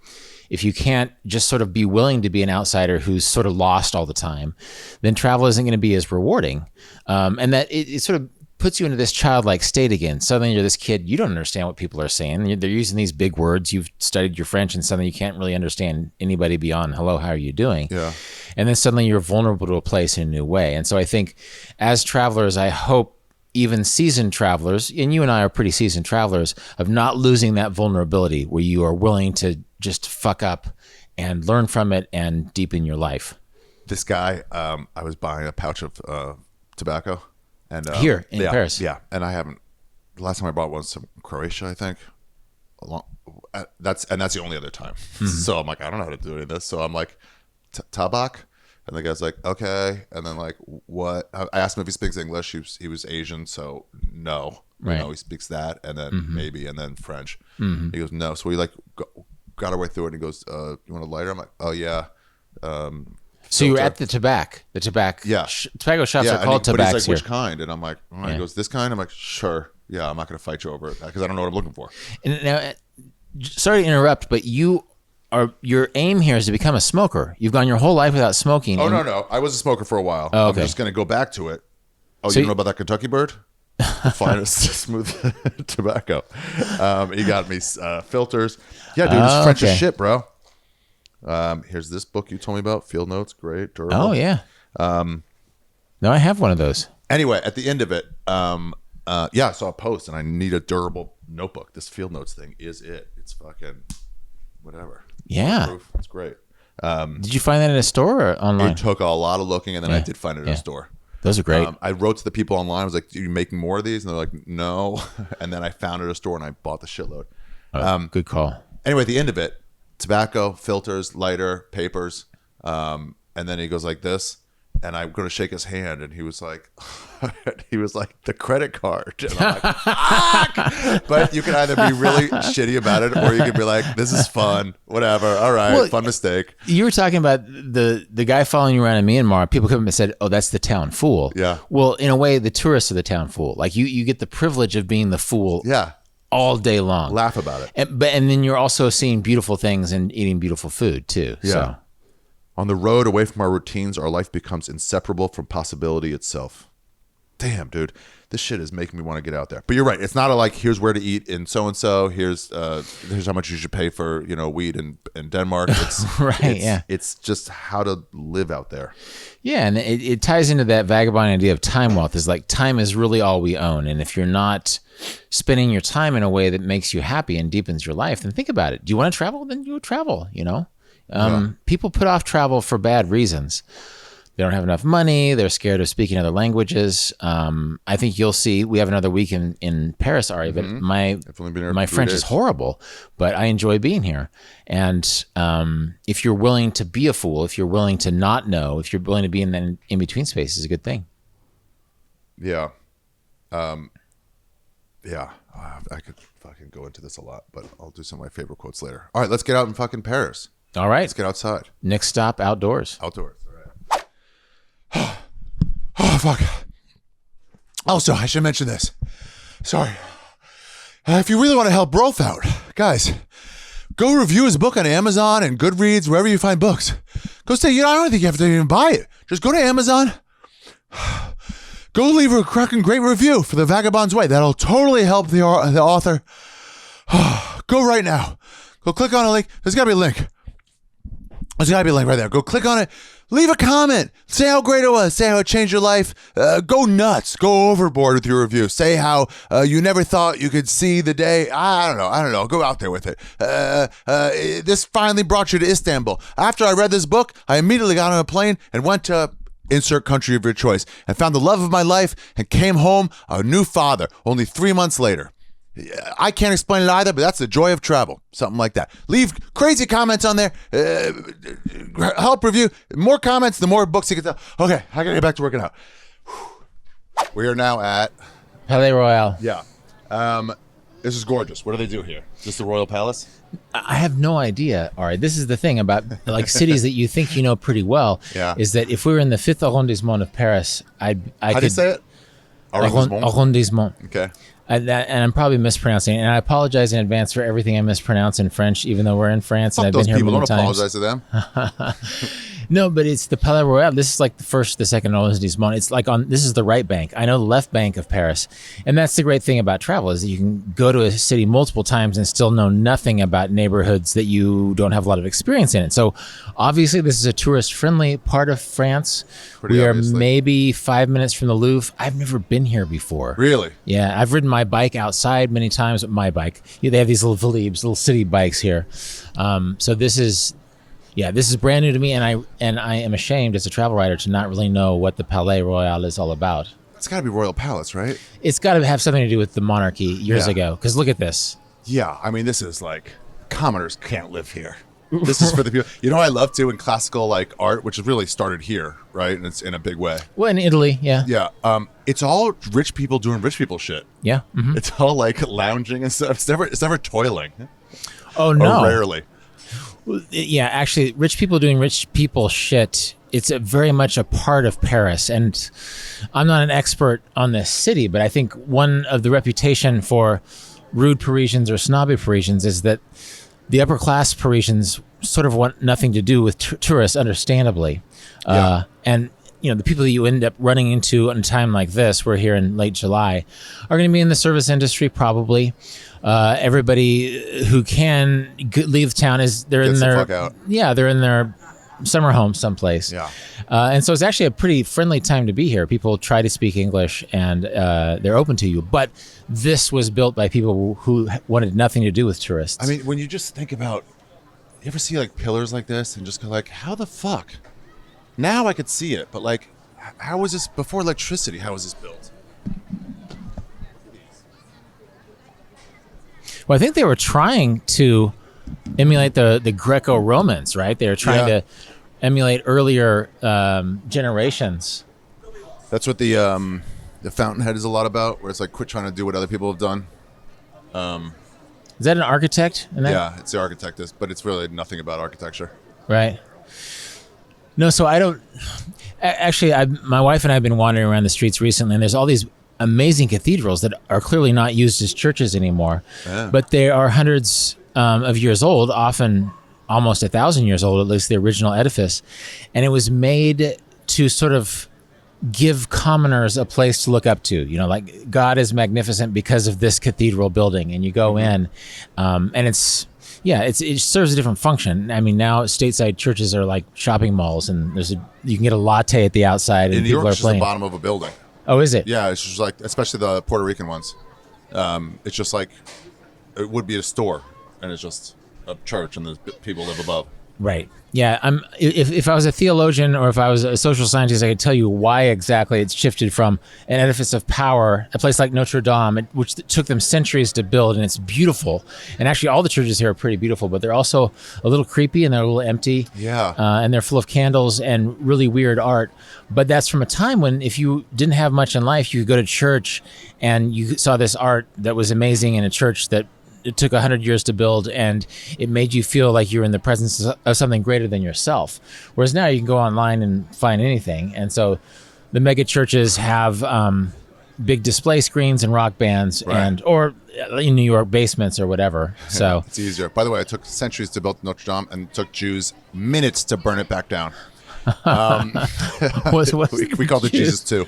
if you can't just sort of be willing to be an outsider who's sort of lost all the time, then travel isn't going to be as rewarding. And that it sort of puts you into this childlike state again. Suddenly you're this kid, you don't understand what people are saying. They're using these big words. You've studied your French and suddenly you can't really understand anybody beyond, hello, how are you doing? Yeah. And then suddenly you're vulnerable to a place in a new way. And so I think as travelers, I hope even seasoned travelers, and you and I are pretty seasoned travelers, of not losing that vulnerability where you are willing to just fuck up and learn from it and deepen your life. This guy, I was buying a pouch of tobacco. And Here in Paris. Yeah, and I haven't. The last time I bought one was from Croatia, I think. That's the only other time. So I'm like, I don't know how to do any of this. So I'm like, tabak, and the guy's like, okay, and then like, what? I asked him if he speaks English. He was Asian, so no, right. he speaks that, and then maybe, and then French. He goes, no. So we like got our way through it, and he goes, you want a lighter? I'm like, oh yeah. So you were at the tobacco. The tobacco. Yeah. Tobacco shops are called tobacco. But he's like, here. which kind? And I'm like, He goes, this kind? I'm like, sure. Yeah, I'm not going to fight you over it because I don't know what I'm looking for. And now, sorry to interrupt, but your aim here is to become a smoker. You've gone your whole life without smoking. Oh, no. I was a smoker for a while. Oh, okay. I'm just going to go back to it. Oh, So you know about that Kentucky bird? The finest smooth tobacco. He got me filters. Yeah, dude, it's French as shit, bro. Here's this book you told me about. Field notes, great, durable. Oh yeah. No, I have one of those. Anyway, at the end of it, I saw a post, and I need a durable notebook. This field notes thing is it. It's fucking whatever. Yeah, it's great. Did you find that in a store or online? It took a lot of looking, and then I did find it in a store. Those are great. I wrote to the people online. I was like, "Are you making more of these?" And they're like, "No." And then I found it at a store, and I bought the shitload. Good call. Anyway, at the end of it, tobacco, filters, lighter, papers, and then he goes like this, and I'm going to shake his hand, and he was like, the credit card. And I'm like, fuck! But you can either be really shitty about it, or you can be like, this is fun, whatever, all right, fun mistake. You were talking about the guy following you around in Myanmar. People come up and said, oh, that's the town fool. Yeah. Well, in a way, the tourists are the town fool. Like you get the privilege of being the fool. Yeah. All day long. Laugh about it. And then you're also seeing beautiful things and eating beautiful food too. Yeah. So. On the road away from our routines, our life becomes inseparable from possibility itself. Damn, dude. This shit is making me want to get out there. But you're right. It's not like, here's where to eat in so-and-so. Here's how much you should pay for, weed in Denmark. It's just how to live out there. Yeah, and it ties into that vagabond idea of time wealth. Is like time is really all we own. And if you're not spending your time in a way that makes you happy and deepens your life, then think about it. Do you want to travel? Then you would travel, People put off travel for bad reasons. They don't have enough money. They're scared of speaking other languages. I think you'll see, we have another week in Paris, Ari, but my French is horrible, but I enjoy being here. And if you're willing to be a fool, if you're willing to not know, if you're willing to be in that in-between space, is a good thing. Yeah. I could fucking go into this a lot, but I'll do some of my favorite quotes later. All right, let's get out in fucking Paris. All right. Let's get outside. Next stop, outdoors. Outdoors. Oh, fuck. Also, I should mention this. Sorry. If you really want to help Rolf out, guys, go review his book on Amazon and Goodreads, wherever you find books. Go say, I don't think you have to even buy it. Just go to Amazon. Go leave a cracking great review for The Vagabond's Way. That'll totally help the author. Go right now. Go click on a link. There's got to be a link. There's got to be a link right there. Go click on it. Leave a comment. Say how great it was. Say how it changed your life. Go nuts. Go overboard with your review. Say how you never thought you could see the day. I don't know. Go out there with it. This finally brought you to Istanbul. After I read this book, I immediately got on a plane and went to insert country of your choice and found the love of my life and came home a new father only 3 months later. I can't explain it either, but that's the joy of travel. Something like that. Leave crazy comments on there. Help review. More comments, the more books you can tell. Okay, I gotta get back to working out. We are now at Palais-Royal. Yeah. This is gorgeous. What do they do here? Is this the Royal Palace? I have no idea. All right, this is the thing about like cities that you think you know pretty well. Yeah. Is that if we were in the 5th arrondissement of Paris, I How do you say it? Arrondissement. Okay. And I'm probably mispronouncing it, and I apologize in advance for everything I mispronounce in French, even though we're in France and I've been here many times. Don't apologize to them. No, but it's the Palais-Royal. This is like the second arrondissement. It's like this is the right bank. I know the left bank of Paris. And that's the great thing about travel is that you can go to a city multiple times and still know nothing about neighborhoods that you don't have a lot of experience in it. So obviously this is a tourist-friendly part of France. We are maybe 5 minutes from the Louvre. I've never been here before. Really? Yeah, I've ridden my bike outside many times with my bike. They have these little Vélib', little city bikes here. So this is... Yeah, this is brand new to me, and I am ashamed as a travel writer to not really know what the Palais-Royal is all about. It's got to be Royal Palace, right? It's got to have something to do with the monarchy years ago. Because look at this. Yeah, I mean, this is like commoners can't live here. This is for the people. You know what I love too in classical like art, which has really started here, right? And it's in a big way. Well, in Italy, yeah. Yeah. It's all rich people doing rich people shit. Yeah. Mm-hmm. It's all like lounging and stuff. It's never toiling. Oh, no. Or rarely. Yeah, actually, rich people doing rich people shit, it's very much a part of Paris. And I'm not an expert on this city, but I think one of the reputation for rude Parisians or snobby Parisians is that the upper class Parisians sort of want nothing to do with tourists, understandably. Yeah. And the people that you end up running into in a time like this, we're here in late July, are going to be in the service industry probably. Everybody who can leave town they're in their fuck out. Yeah, they're in their summer home someplace. Yeah. And so it's actually a pretty friendly time to be here. People try to speak English and they're open to you. But this was built by people who wanted nothing to do with tourists. I mean, when you just think about, you ever see like pillars like this and just go like, how the fuck? Now I could see it, but like, how was this before electricity? How was this built? Well, I think they were trying to emulate the Greco-Romans, right? They were trying to emulate earlier generations. That's what the Fountainhead is a lot about, where it's like quit trying to do what other people have done. Is that an architect? Yeah, it's the architect, but it's really nothing about architecture. Right. No, so I don't. Actually, my wife and I have been wandering around the streets recently, and there's all these amazing cathedrals that are clearly not used as churches anymore, but they are hundreds of years old, often almost 1,000 years old, at least the original edifice, and it was made to sort of give commoners a place to look up to. Like God is magnificent because of this cathedral building, and you go in, and it serves a different function. I mean, now stateside churches are like shopping malls, and you can get a latte at the outside, and in New people York, are it's just playing. the bottom of a building. Oh, is it? Yeah, it's just like, especially the Puerto Rican ones. It's just like it would be a store, and it's just a church, and the people live above. Right. Yeah. If I was a theologian or if I was a social scientist, I could tell you why exactly it's shifted from an edifice of power, a place like Notre Dame, which took them centuries to build, and it's beautiful. And actually, all the churches here are pretty beautiful, but they're also a little creepy and they're a little empty. Yeah. And they're full of candles and really weird art. But that's from a time when if you didn't have much in life, you could go to church and you saw this art that was amazing in a church that it took 100 years to build, and it made you feel like you're in the presence of something greater than yourself. Whereas now you can go online and find anything. And so the mega churches have big display screens and rock bands, right. or in New York, basements or whatever. So it's easier. By the way, it took centuries to build Notre Dame, and it took Jews minutes to burn it back down. We called it Jesus too.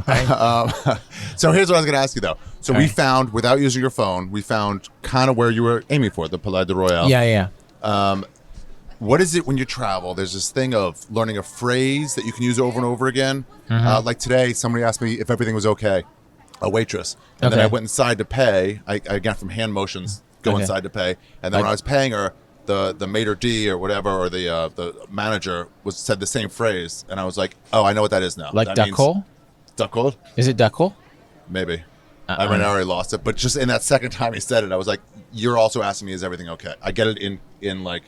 Right. So here's what I was going to ask you though. So we found, without using your phone, we found kind of where you were aiming for, the Palais-Royal. Yeah. What is it when you travel? There's this thing of learning a phrase that you can use over and over again. Mm-hmm. Like today, somebody asked me if everything was okay, a waitress. And then I went inside to pay. I got from hand motions, go inside to pay. And then when I was paying her, the maitre d' or whatever, or the manager said the same phrase. And I was like, oh, I know what that is now. Like duck hole? Duck hole? Is it duck hole? Maybe. I already lost it. But just in that second time he said it, I was like, you're also asking me, is everything okay? I get it in like,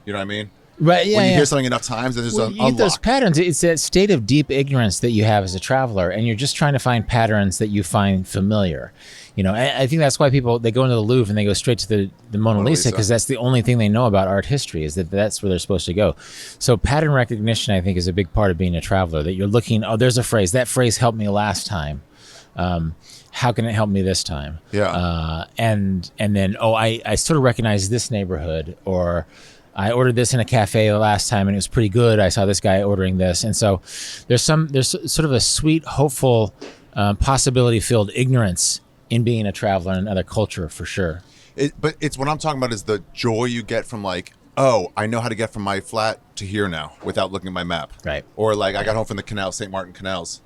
you know what I mean? Right, yeah. When you hear something enough times, then there's you get those patterns. It's that state of deep ignorance that you have as a traveler, and you're just trying to find patterns that you find familiar. I think that's why people, they go into the Louvre and they go straight to the Mona Lisa, because that's the only thing they know about art history, is that's where they're supposed to go. So pattern recognition, I think, is a big part of being a traveler, that you're looking, oh, there's a phrase. That phrase helped me last time. How can it help me this time? Yeah. And then, I sort of recognize this neighborhood, or I ordered this in a cafe the last time and it was pretty good. I saw this guy ordering this. And so there's sort of a sweet, hopeful, possibility-filled ignorance in being a traveler in another culture, for sure. But it's what I'm talking about is the joy you get from like, oh, I know how to get from my flat to here now without looking at my map. Right. Or like I got home from the canal, St. Martin Canals.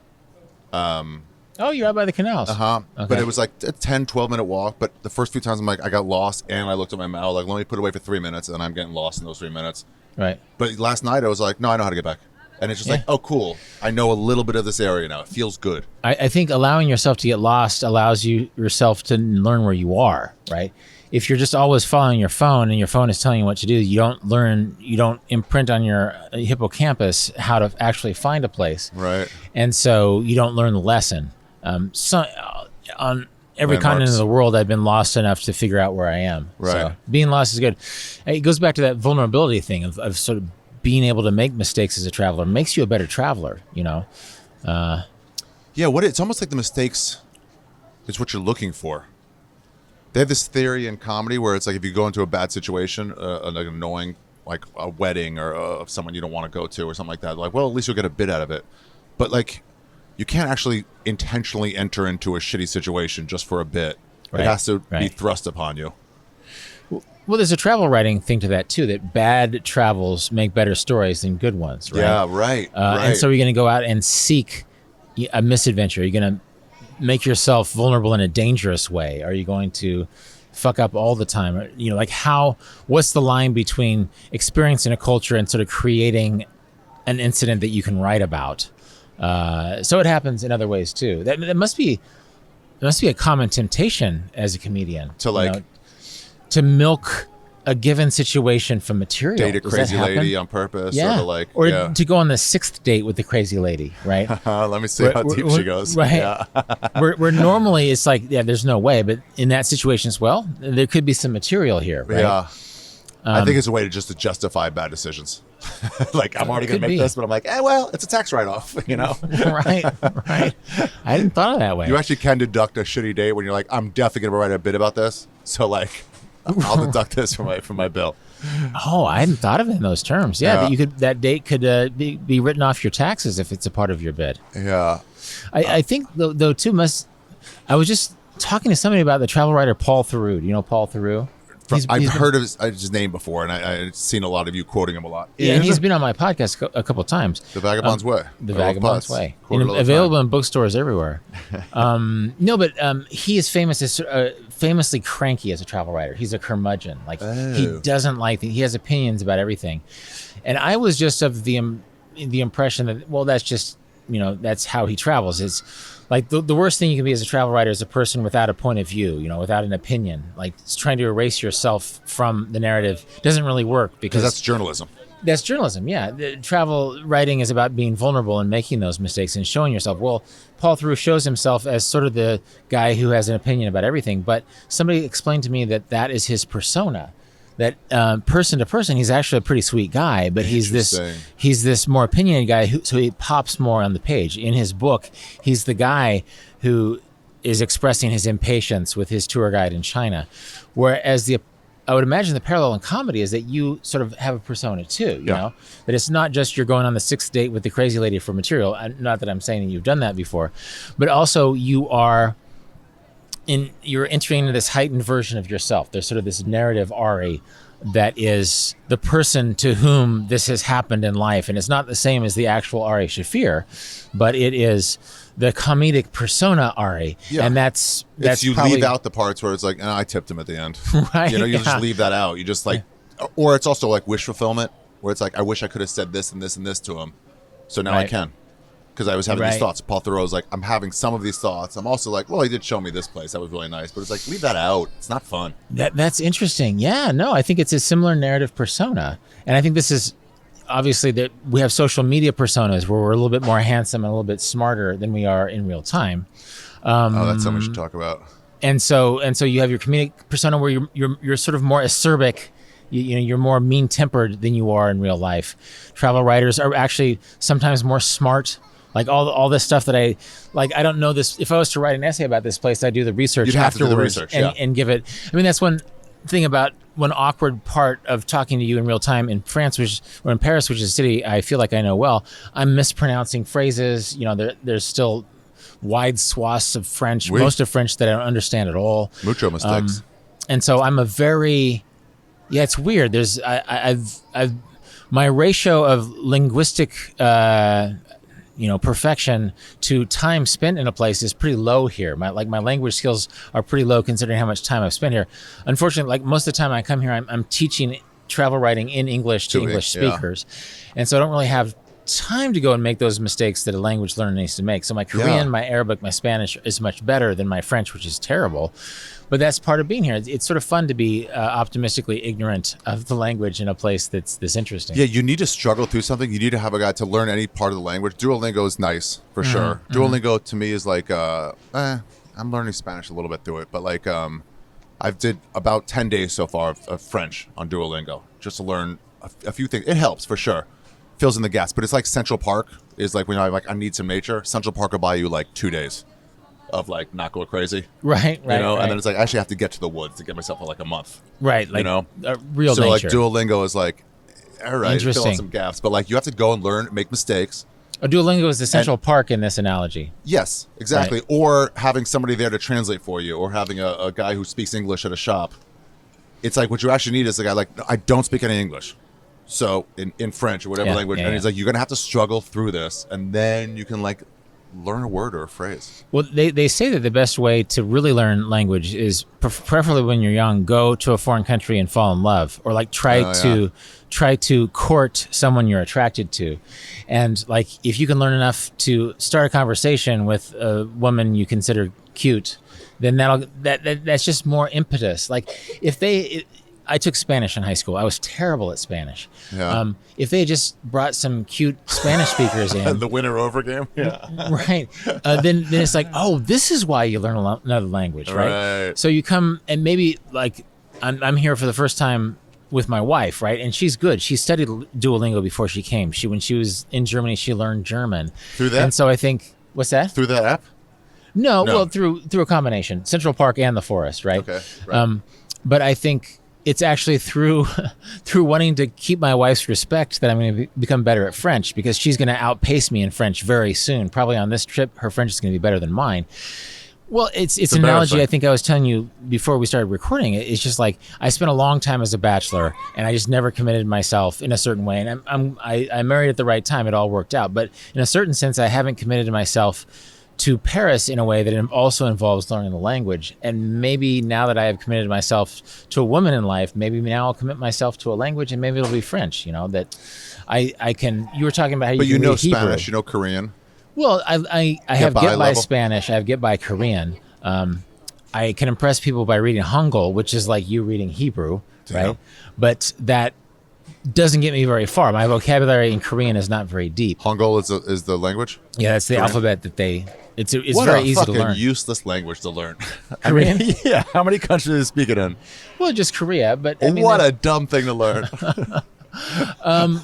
Oh, you're out by the canals. Uh-huh. Okay. But it was like a 10, 12-minute walk. But the first few times I'm like, I got lost and I looked at my map. Like, let me put it away for 3 minutes, and then I'm getting lost in those 3 minutes. Right. But last night I was like, no, I know how to get back. And it's just like, oh, cool. I know a little bit of this area now. It feels good. I think allowing yourself to get lost allows yourself to learn where you are, right? If you're just always following your phone and your phone is telling you what to do, you don't imprint on your hippocampus how to actually find a place. Right. And so you don't learn the lesson. On every Landmarks. continent of the world, I've been lost enough to figure out where I am. Right. So being lost is good. It goes back to that vulnerability thing of sort of being able to make mistakes as a traveler. It makes you a better traveler, you know? Yeah, it's almost like the mistakes is what you're looking for. They have this theory in comedy where it's like if you go into a bad situation, like annoying, like a wedding or of someone you don't want to go to or something like that, like, well, at least you'll get a bit out of it. But like, you can't actually intentionally enter into a shitty situation just for a bit. Right. It has to be Right. thrust upon you. Well, there's a travel writing thing to that too, that bad travels make better stories than good ones, right? Yeah, right. And so you're going to go out and seek a misadventure. You're going to make yourself vulnerable in a dangerous way. Are you going to fuck up all the time? You know, like what's the line between experiencing a culture and sort of creating an incident that you can write about? So it happens in other ways too. That must be a common temptation as a comedian to milk a given situation from material. Date a Does that crazy happen? lady on purpose. Yeah. Or To go on the 6th date with the crazy lady, right? let me see how deep she goes. Right. Yeah. where normally it's like, yeah, there's no way. But in that situation as well, there could be some material here, right? Yeah. I think it's a way to justify bad decisions. Like, I'm already going to make this, but I'm like, well, it's a tax write-off, you know? Right. I hadn't thought of that way. You actually can deduct a shitty date when you're like, I'm definitely going to write a bit about this. So, like, I'll deduct this from my bill. Oh, I hadn't thought of it in those terms. Yeah, that date could be written off your taxes if it's a part of your bid. Yeah. I think, though, too, I was just talking to somebody about the travel writer Paul Theroux. Do you know Paul Theroux? I've heard of his name before, and I've seen a lot of you quoting him a lot. Yeah, and he's been on my podcast a couple of times. The Vagabond's Way. The Vagabond's Way. Available in bookstores everywhere. He is famously cranky as a travel writer. He's a curmudgeon. Like, he doesn't like he has opinions about everything. And I was just of the impression that, well, that's just, that's how he travels. It's like the worst thing you can be as a travel writer is a person without a point of view, without an opinion. Like, it's trying to erase yourself from the narrative doesn't really work because that's journalism. That's journalism, yeah. The travel writing is about being vulnerable and making those mistakes and showing yourself. Well, Paul Theroux shows himself as sort of the guy who has an opinion about everything, but somebody explained to me that is his persona. That person to person, he's actually a pretty sweet guy, but he's this more opinionated guy, so he pops more on the page. In his book, he's the guy who is expressing his impatience with his tour guide in China, whereas I would imagine the parallel in comedy is that you sort of have a persona too, you know? That it's not just you're going on the 6th date with the crazy lady for material, not that I'm saying that you've done that before, but also you're entering into this heightened version of yourself. There's sort of this narrative Ari that is the person to whom this has happened in life. And it's not the same as the actual Ari Shaffir, but it is the comedic persona Ari. Yeah. And that's you probably, leave out the parts where it's like, I tipped him at the end. Right. You just leave that out. You just like, or it's also like wish fulfillment where it's like, I wish I could have said this and this and this to him. So now I can. Because I was having these thoughts. Paul Theroux's like, I'm having some of these thoughts. I'm also like, well, he did show me this place. That was really nice. But it's like, leave that out. It's not fun. That's interesting. Yeah, no, I think it's a similar narrative persona. And I think this is obviously that we have social media personas where we're a little bit more handsome and a little bit smarter than we are in real time. That's something we should talk about. And so you have your comedic persona where you're sort of more acerbic. You're more mean-tempered than you are in real life. Travel writers are actually sometimes more smart. Like all this stuff that I don't know this. If I was to write an essay about this place, I'd do the research You'd have afterwards to do the research, and give it. I mean, that's one thing about one awkward part of talking to you in real time in France, or in Paris, which is a city I feel like I know well. I'm mispronouncing phrases. There's still wide swaths of French, most of French that I don't understand at all. Mucho mistakes. And so I'm it's weird. There's my ratio of linguistic perfection to time spent in a place is pretty low here. My language skills are pretty low considering how much time I've spent here. Unfortunately, like most of the time I come here, I'm teaching travel writing in English to English speakers. And so I don't really have time to go and make those mistakes that a language learner needs to make. So my Korean, my Arabic, my Spanish is much better than my French, which is terrible. But that's part of being here. It's sort of fun to be optimistically ignorant of the language in a place that's this interesting. Yeah, you need to struggle through something. You need to have a guy to learn any part of the language. Duolingo is nice, for sure. Duolingo to me is like, I'm learning Spanish a little bit through it. But like, I've did about 10 days so far of French on Duolingo just to learn a few things. It helps, for sure. Fills in the gaps. But it's like Central Park is like when you're like, I need some nature. Central Park will buy you like 2 days of like not going crazy, right? You know, and then it's like I actually have to get to the woods to get myself like a month, right? Like, you know, real so nature. like Duolingo is like, all right, fill Interesting. in some gaps, but like you have to go and learn, make mistakes. Duolingo is the Central Park in this analogy. Yes, exactly. Right. Or having somebody there to translate for you, or having a guy who speaks English at a shop. It's like what you actually need is a guy like, I don't speak any English, so in French or whatever language, and he's like, you're gonna have to struggle through this, and then you can like learn a word or a phrase. Well, they say that the best way to really learn language is preferably when you're young, go to a foreign country and fall in love, or like try to court someone you're attracted to. And like, if you can learn enough to start a conversation with a woman you consider cute, then that's just more impetus. Like I took Spanish in high school. I was terrible at Spanish. Yeah. If they had just brought some cute Spanish speakers in, the winner over game, right? Then it's like, oh, this is why you learn another language, right? So you come and maybe like I'm here for the first time with my wife, right? And she's good. She studied Duolingo before she came. When she was in Germany, she learned German through that. And so I think, what's that? Through that app? No, well, through a combination, Central Park and the forest, right? Okay. Right. But I think it's actually through wanting to keep my wife's respect that I'm going to become better at French, because she's going to outpace me in French very soon. Probably on this trip, her French is going to be better than mine. Well, it's an analogy I think I was telling you before we started recording it. It's just like I spent a long time as a bachelor, and I just never committed myself in a certain way. And I married at the right time. It all worked out. But in a certain sense, I haven't committed myself to Paris in a way that also involves learning the language. And maybe now that I have committed myself to a woman in life, maybe now I'll commit myself to a language, and maybe it'll be French, you know, that I can, you were talking about how you can read Hebrew. Spanish, you know Korean. Well, I have get by Spanish, I have get by Korean. I can impress people by reading Hangul, which is like you reading Hebrew, right? But that doesn't get me very far. My vocabulary in Korean is not very deep. Hangul is the language? Yeah, that's the alphabet that it's what very easy to learn. What a fucking useless language to learn. Korean? Yeah, how many countries do you speak it in? Well, just Korea, but I mean, what a dumb thing to learn.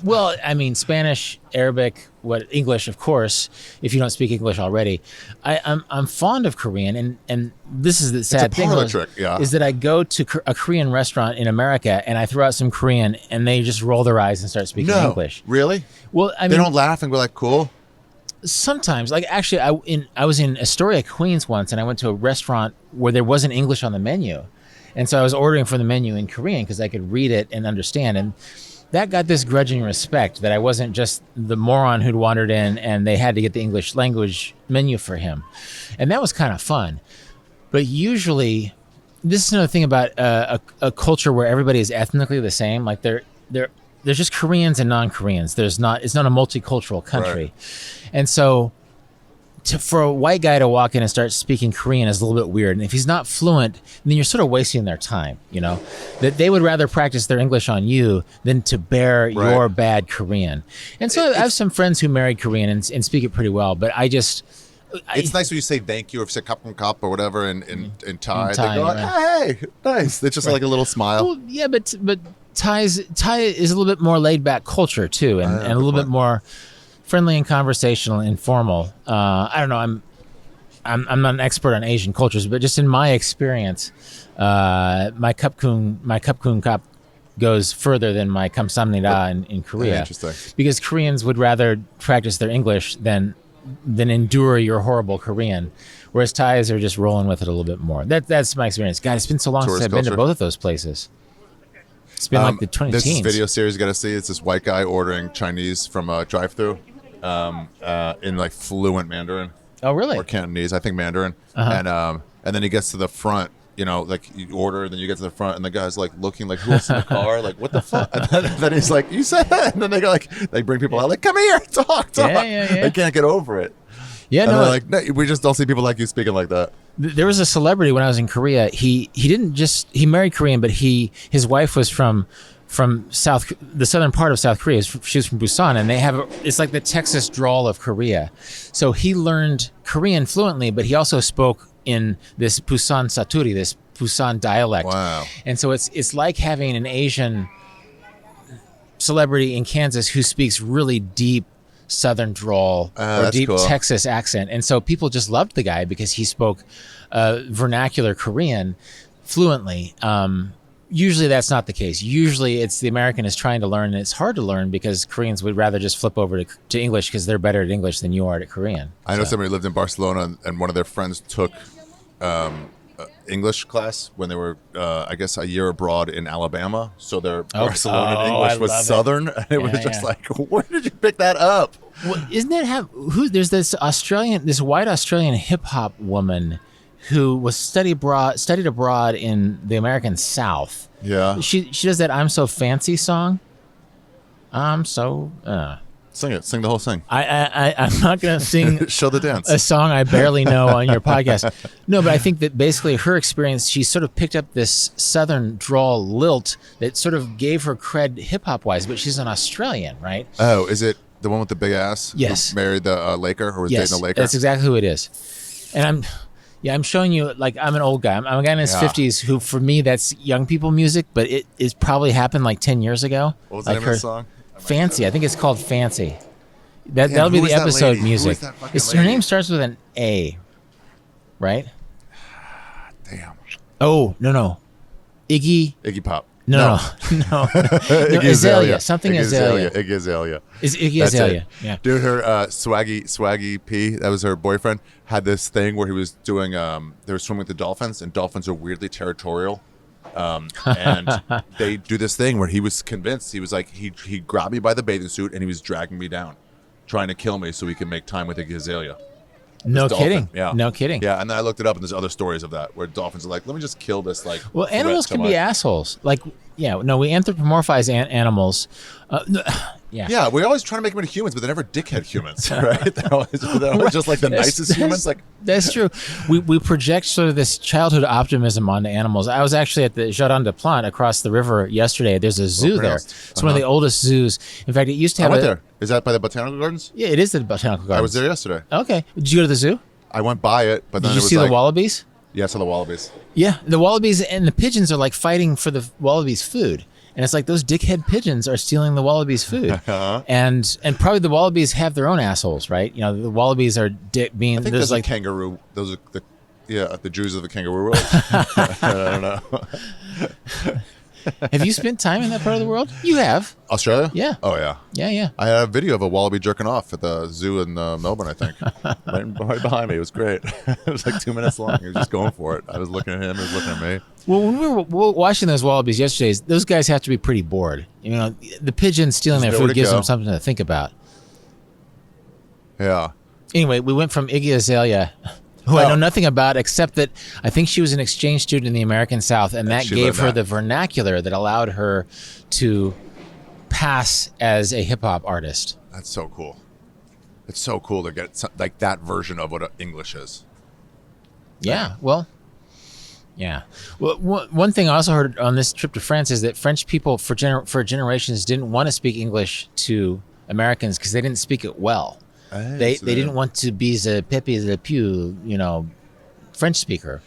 Well, I mean, Spanish, Arabic, English, of course, if you don't speak English already. I'm fond of Korean, and this is the sad thing is that I go to a Korean restaurant in America and I throw out some Korean and they just roll their eyes and start speaking English. Really? Well, I mean, they don't laugh and go like, cool? Sometimes. Like, actually, I was in Astoria, Queens once, and I went to a restaurant where there wasn't English on the menu. And so I was ordering from the menu in Korean because I could read it and understand. And that got this grudging respect that I wasn't just the moron who'd wandered in and they had to get the English language menu for him. And that was kind of fun. But usually, this is another thing about a culture where everybody is ethnically the same. Like there's just Koreans and non-Koreans. It's not a multicultural country. Right. And so for a white guy to walk in and start speaking Korean is a little bit weird. And if he's not fluent, then you're sort of wasting their time, you know, that they would rather practice their English on you than to bear your bad Korean. And so I have some friends who married Korean and speak it pretty well, but it's nice when you say thank you or say cup and cup or whatever in Thai. They go like, hey, nice. It's just like a little smile. Well, yeah, but Thai is a little bit more laid back culture too, and a little bit more friendly and conversational, informal. I don't know. I'm not an expert on Asian cultures, but just in my experience, my Kapkun Kap goes further than my Kamsamnida in Korea. Interesting. Because Koreans would rather practice their English than endure your horrible Korean, whereas Thais are just rolling with it a little bit more. That's my experience. God, it's been so long since I've been to both of those places. It's been like the 20 There's teens. This video series you got to see. It's this white guy ordering Chinese from a drive-thru in like fluent Mandarin. Oh, really? Or Cantonese, I think Mandarin. And then he gets to the front like you order, and then you get to the front, and the guy's like looking like, who else in the car? Like, what the fuck? And then he's like, you said that? And then they go like, they bring people out like, come here, talk. Yeah. They can't get over it. Yeah, And no, they're like, no, we just don't see people like you speaking like that. there was a celebrity when I was in Korea. He married Korean, but his wife was from the southern part of South Korea. She was from Busan, and it's like the Texas drawl of Korea. So he learned Korean fluently, but he also spoke in this Busan Saturi, this Busan dialect. Wow. And so it's like having an Asian celebrity in Kansas who speaks really deep Southern drawl or deep cool. Texas accent. And so people just loved the guy because he spoke vernacular Korean fluently. Usually that's not the case. Usually it's the American is trying to learn, and it's hard to learn because Koreans would rather just flip over to English because they're better at English than you are at Korean. I know somebody lived in Barcelona, and one of their friends took English class when they were, I guess, a year abroad in Alabama. So their Barcelona English was Southern. And it was just like, where did you pick that up? Well, isn't it there's this white Australian hip hop woman who was studied abroad in the American South. Yeah. She does that "I'm So Fancy" song. I'm so. Sing it. Sing the whole thing. I'm not going to sing. Show the dance. A song I barely know on your podcast. No, but I think that basically her experience, she sort of picked up this Southern drawl lilt that sort of gave her cred hip hop wise. But she's an Australian, right? Oh, is it the one with the big ass? Yes. Who married the Laker, or was dating a Laker? That's exactly who it is. And I'm showing you, like, I'm an old guy. I'm a guy in his 50s who, for me, that's young people music, but it probably happened like 10 years ago. What was the name of the song? Fancy. I think it's called Fancy. That'll be the episode music. Her name starts with an A, right? Damn. Oh, no. Iggy Pop. No. Iggy Azalea. Something Azalea. Iggy Azalea. Is Iggy Azalea. Yeah. Dude, her Swaggy P, that was her boyfriend, had this thing where he was doing, they were swimming with the dolphins, and dolphins are weirdly territorial. And they do this thing where he was convinced, he was like, he grabbed me by the bathing suit and he was dragging me down, trying to kill me so he could make time with Iggy Azalea. No kidding. Yeah. No kidding. Yeah, and then I looked it up, and there's other stories of that where dolphins are like, let me just kill this. Like, well, animals can be assholes. Like, yeah, no, we anthropomorphize animals. Yeah, we're always trying to make them into humans, but they're never dickhead humans, right? They're always just like the nicest humans. Like, that's true. We project sort of this childhood optimism onto animals. I was actually at the Jardin du Luxembourg across the river yesterday. There's a zoo there. It's one of the oldest zoos. In fact, it used to have. I went there. Is that by the botanical gardens? Yeah, it is the botanical gardens. I was there yesterday. Okay. Did you go to the zoo? I went by it, but then Did you it was see like, the wallabies? Yeah, I saw the wallabies. Yeah, the wallabies and the pigeons are like fighting for the wallabies' food. And it's like those dickhead pigeons are stealing the wallabies' food. And probably the wallabies have their own assholes, right? You know, the wallabies are I think there's like kangaroo. Those are the Jews of the kangaroo world. I don't know. Have you spent time in that part of the world? You have. Australia? Yeah. Oh, yeah. Yeah. I had a video of a wallaby jerking off at the zoo in Melbourne, I think. right behind me. It was great. It was like 2 minutes long. He was just going for it. I was looking at him. He was looking at me. Well, when we were watching those wallabies yesterday, those guys have to be pretty bored. You know, the pigeon stealing their food gives them something to think about. Yeah. Anyway, we went from Iggy Azalea, who I know nothing about, except that I think she was an exchange student in the American South, and that gave her the vernacular that allowed her to pass as a hip-hop artist. That's so cool. It's so cool to get like that version of what English is. Yeah, well, one thing I also heard on this trip to France is that French people for generations didn't want to speak English to Americans because they didn't speak it well. They didn't want to be the Pepe Le Pew, French speaker.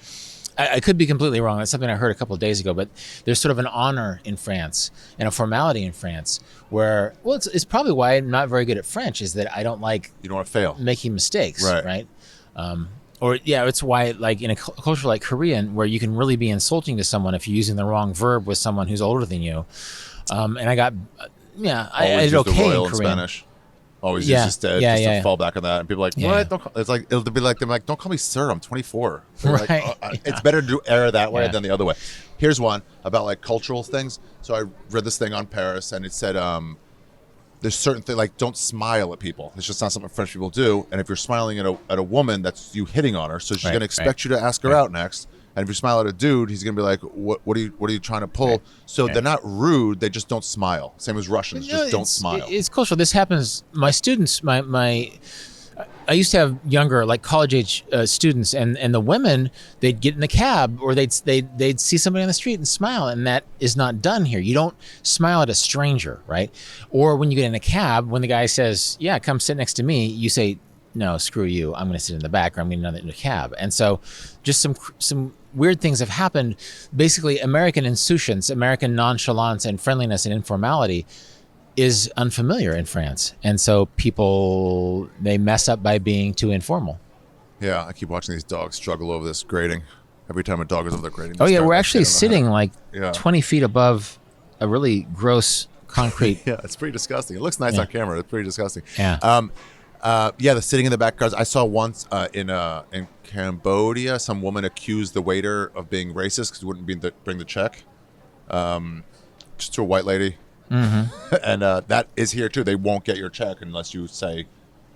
I could be completely wrong. That's something I heard a couple of days ago. But there's sort of an honor in France and a formality in France where, well, it's probably why I'm not very good at French is that I don't like you don't want to fail making mistakes, right? It's why like in a culture like Korean where you can really be insulting to someone if you're using the wrong verb with someone who's older than you. And I got, I did okay in Korean. Spanish. Always use instead just to fall back on that. And people are like, what? Yeah. It's like, it'll be like, they're like, don't call me sir, I'm 24. Right. Like, it's better to do error that way than the other way. Here's one about like cultural things. So I read this thing on Paris and it said, there's certain things like don't smile at people. It's just not something French people do. And if you're smiling at a woman, that's you hitting on her. So she's going to expect you to ask her out next. And if you smile at a dude, he's gonna be like, "What are you trying to pull?" Right. So they're not rude; they just don't smile. Same as Russians, just don't smile. It's cultural. This happens. My students, I used to have younger, like college age students, and the women, they'd get in the cab or they'd see somebody on the street and smile, and that is not done here. You don't smile at a stranger, right? Or when you get in a cab, when the guy says, "Yeah, come sit next to me," you say, "No, screw you. I'm going to sit in the back, or I'm going to get in a cab." And so, just some weird things have happened. Basically, American insouciance, American nonchalance, and friendliness and informality is unfamiliar in France, and so people, they mess up by being too informal. Yeah, I keep watching these dogs struggle over this grating. Every time a dog is over the grating. Oh yeah, we're actually sitting like Yeah. 20 feet above a really gross concrete. Yeah, it's pretty disgusting. It looks nice on camera. It's pretty disgusting. Yeah. The sitting in the back cars. I saw once in Cambodia, some woman accused the waiter of being racist because he wouldn't bring the check, just to a white lady. Mm-hmm. And that is here too. They won't get your check unless you say,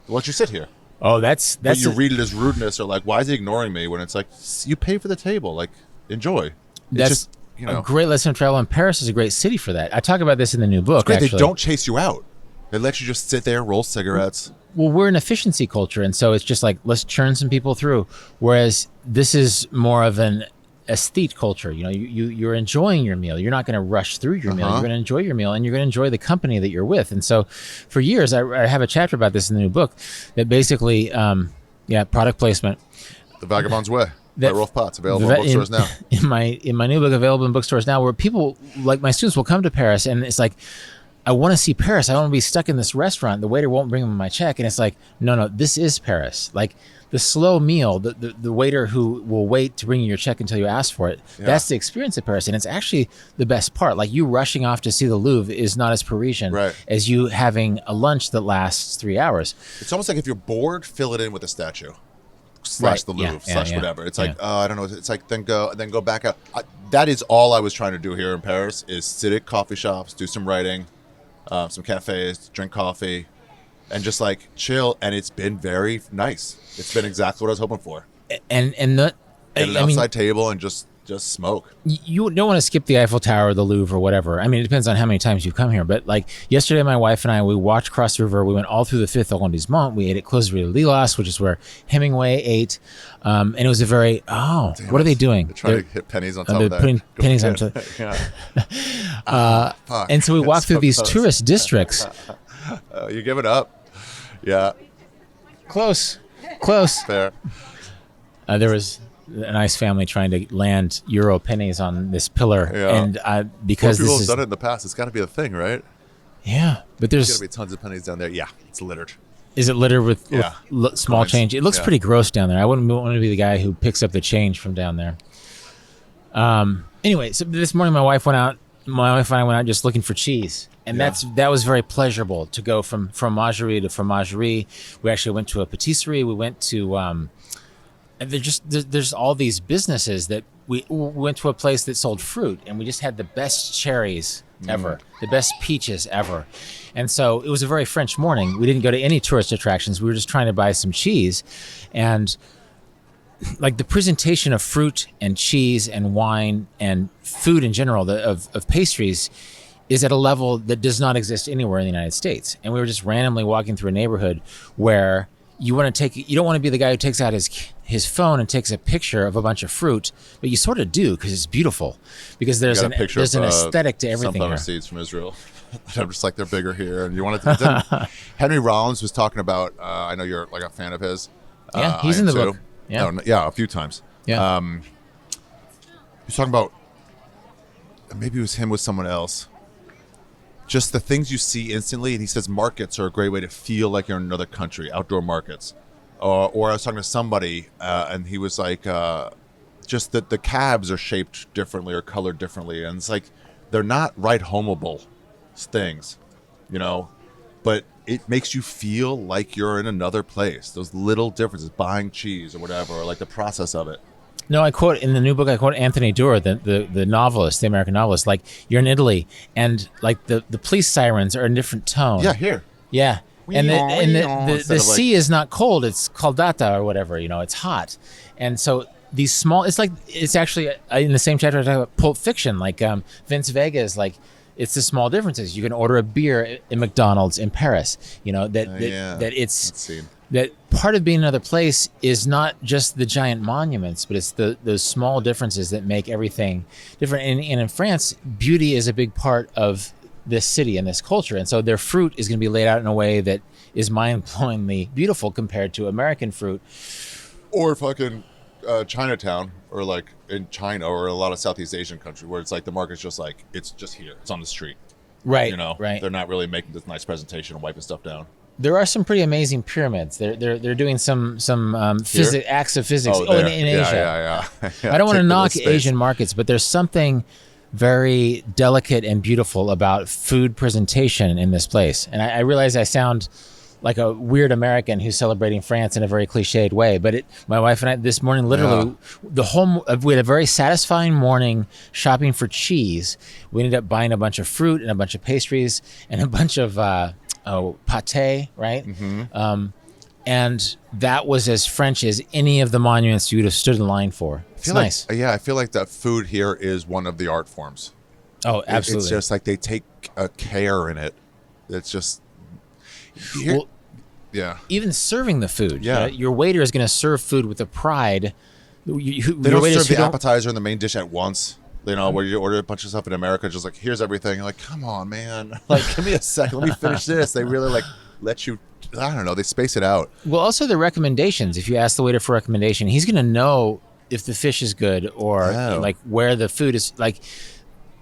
"Why don't you sit here?" Oh, that's But you read it as rudeness, or like, "Why is he ignoring me?" When it's like, you pay for the table. Like, enjoy. that's It's just, a great lesson of travel. And Paris is a great city for that. I talk about this in the new book. great. Actually, They don't chase you out. They let you just sit there, roll cigarettes. well, we're an efficiency culture, and so it's just like, let's churn some people through. Whereas this is more of an aesthete culture. You're enjoying your meal. You're not going to rush through your meal. You're going to enjoy your meal, and you're going to enjoy the company that you're with. And so, for years, I have a chapter about this in the new book that basically, product placement. The Vagabond's Way. By Rolf Potts, available in bookstores now. In my new book, available in bookstores now, where people, like my students, will come to Paris, and it's like, I want to see Paris. I don't want to be stuck in this restaurant. The waiter won't bring them my check. And it's like, no, this is Paris. Like the slow meal, the waiter who will wait to bring you your check until you ask for it. Yeah. That's the experience of Paris. And it's actually the best part. Like you rushing off to see the Louvre is not as Parisian as you having a lunch that lasts 3 hours. It's almost like if you're bored, fill it in with a statue. / the Louvre / whatever. It's like, I don't know. It's like, then go back out. That is all I was trying to do here in Paris is sit at coffee shops, do some writing, some cafes, drink coffee, and just like chill. And it's been very nice. It's been exactly what I was hoping for. And get an outside table and just smoke. You don't want to skip the Eiffel Tower or the Louvre or whatever. I mean, it depends on how many times you've come here. But like yesterday, my wife and I, we walked across the river. We went all through the 5th arrondissement. We ate at Closerie de Lilas, which is where Hemingway ate. And it was a very, what are they doing? They're trying to hit pennies on top they're of that. putting pennies on top. And so we walked through these tourist districts. You give it up. Yeah. Close. Fair. There was a nice family trying to land euro pennies on this pillar, and because people have done it in the past, it's got to be a thing, right? Yeah, but there's got to be tons of pennies down there. Yeah, it's littered. Is it littered with small Coins. change? It looks pretty gross down there. I wouldn't want to be the guy who picks up the change from down there. Anyway, so this morning my wife and I went out just looking for cheese. And that was very pleasurable to go from fromagerie to fromagerie. We actually went to a patisserie. We went to there's all these businesses that we went to a place that sold fruit, and we just had the best cherries ever, the best peaches ever. And so it was a very French morning. We didn't go to any tourist attractions. We were just trying to buy some cheese, and like the presentation of fruit and cheese and wine and food in general, of pastries, is at a level that does not exist anywhere in the United States. And we were just randomly walking through a neighborhood where you don't want to be the guy who takes out his phone and takes a picture of a bunch of fruit, but you sort of do because it's beautiful. Because there's an aesthetic to everything sunflower here. Seeds from Israel. I'm just like, they're bigger here. And you want to Henry Rollins was talking about, I know you're like a fan of his. Yeah, he's in the book. Yeah. No, a few times. Yeah. He was talking about, maybe it was him with someone else, just the things you see instantly. And he says markets are a great way to feel like you're in another country, outdoor markets. Or I was talking to somebody and he was like, just that the cabs are shaped differently or colored differently. And it's like, they're not right-homeable things, but it makes you feel like you're in another place. Those little differences, buying cheese or whatever, or like the process of it. No, I quote in the new book. I quote Anthony Doerr, the novelist, the American novelist. Like, you're in Italy, and like the police sirens are in a different tone. Yeah, here. Yeah, and the sea is not cold; it's caldata or whatever. It's hot, and so these small. It's actually in the same chapter I talk about Pulp Fiction. Like Vince Vega is like. It's the small differences. You can order a beer in McDonald's in Paris. That part of being another place is not just the giant monuments, but it's those small differences that make everything different. And in France, beauty is a big part of this city and this culture. And so their fruit is going to be laid out in a way that is mind-blowingly beautiful compared to American fruit. Or fucking Chinatown, or like in China or a lot of Southeast Asian country where it's like the market's just like, it's just here. It's on the street. Right. Right. They're not really making this nice presentation and wiping stuff down. There are some pretty amazing pyramids. They're doing some acts of physics. In Asia. Yeah. I don't want to knock Asian markets, but there's something very delicate and beautiful about food presentation in this place. And I realize I sound like a weird American who's celebrating France in a very cliched way. But my wife and I this morning, literally, we had a very satisfying morning shopping for cheese. We ended up buying a bunch of fruit and a bunch of pastries and a bunch of pâté, right? Mm-hmm. And that was as French as any of the monuments you would have stood in line for. It's nice. I feel like that food here is one of the art forms. Oh, absolutely. It's just like they take a care in it. It's just... Here, even serving the food. Your waiter is going to serve food with a pride. They don't serve the appetizer and the main dish at once. Where you order a bunch of stuff in America, just like, here's everything. You're like, come on, man. Like, give me a second. Let me finish this. They really let you, I don't know, they space it out. Well, also the recommendations. If you ask the waiter for a recommendation, he's going to know if the fish is good or like where the food is. Like,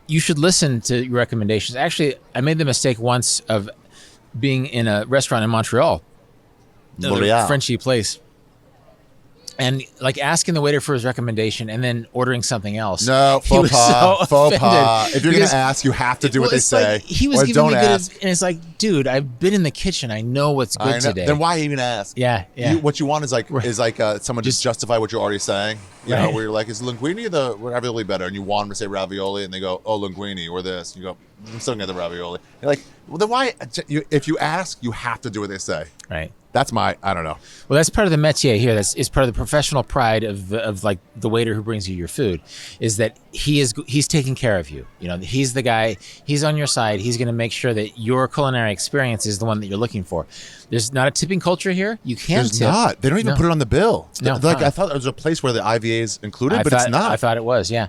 you should listen to your recommendations. Actually, I made the mistake once of being in a restaurant in Montreal. Another Frenchy place, and like asking the waiter for his recommendation and then ordering something else. No, faux pas. If you're going to ask, you have to do what they say. Like, he was giving me good, and it's like, dude, I've been in the kitchen. I know what's good today. Then why even ask? Yeah. What you want is like someone just justify what you're already saying. You know, where you're like, is linguine or the ravioli better? And you want them to say ravioli, and they go, oh, linguine or this. And you go, I'm still gonna get the ravioli. You're like, well, then why? If you ask, you have to do what they say. Right. That's I don't know. Well, that's part of the métier here. Is part of the professional pride of like the waiter who brings you your food, is that he's taking care of you. He's the guy. He's on your side. He's going to make sure that your culinary experience is the one that you're looking for. There's not a tipping culture here. You can't tip. There's not. They don't even put it on the bill. No, I thought there was a place where the IVA is included, but it's not. I thought it was, yeah.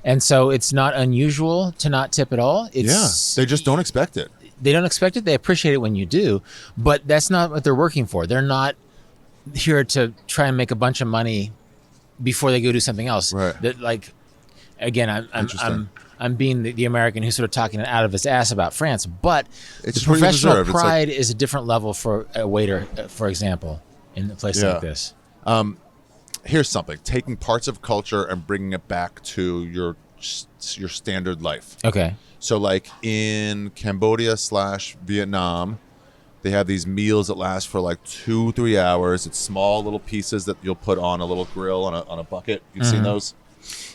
And so it's not unusual to not tip at all. They just don't expect it. They don't expect it. They appreciate it when you do, but that's not what they're working for. They're not here to try and make a bunch of money before they go do something else. Right. That, like, again, I'm being the American who's sort of talking out of his ass about France, but the professional pride is a different level for a waiter, for example, in a place like this. Here's something: taking parts of culture and bringing it back to your standard life. Okay. So like in Cambodia / Vietnam, they have these meals that last for like 2-3 hours. It's small little pieces that you'll put on a little grill on a bucket. You've seen those?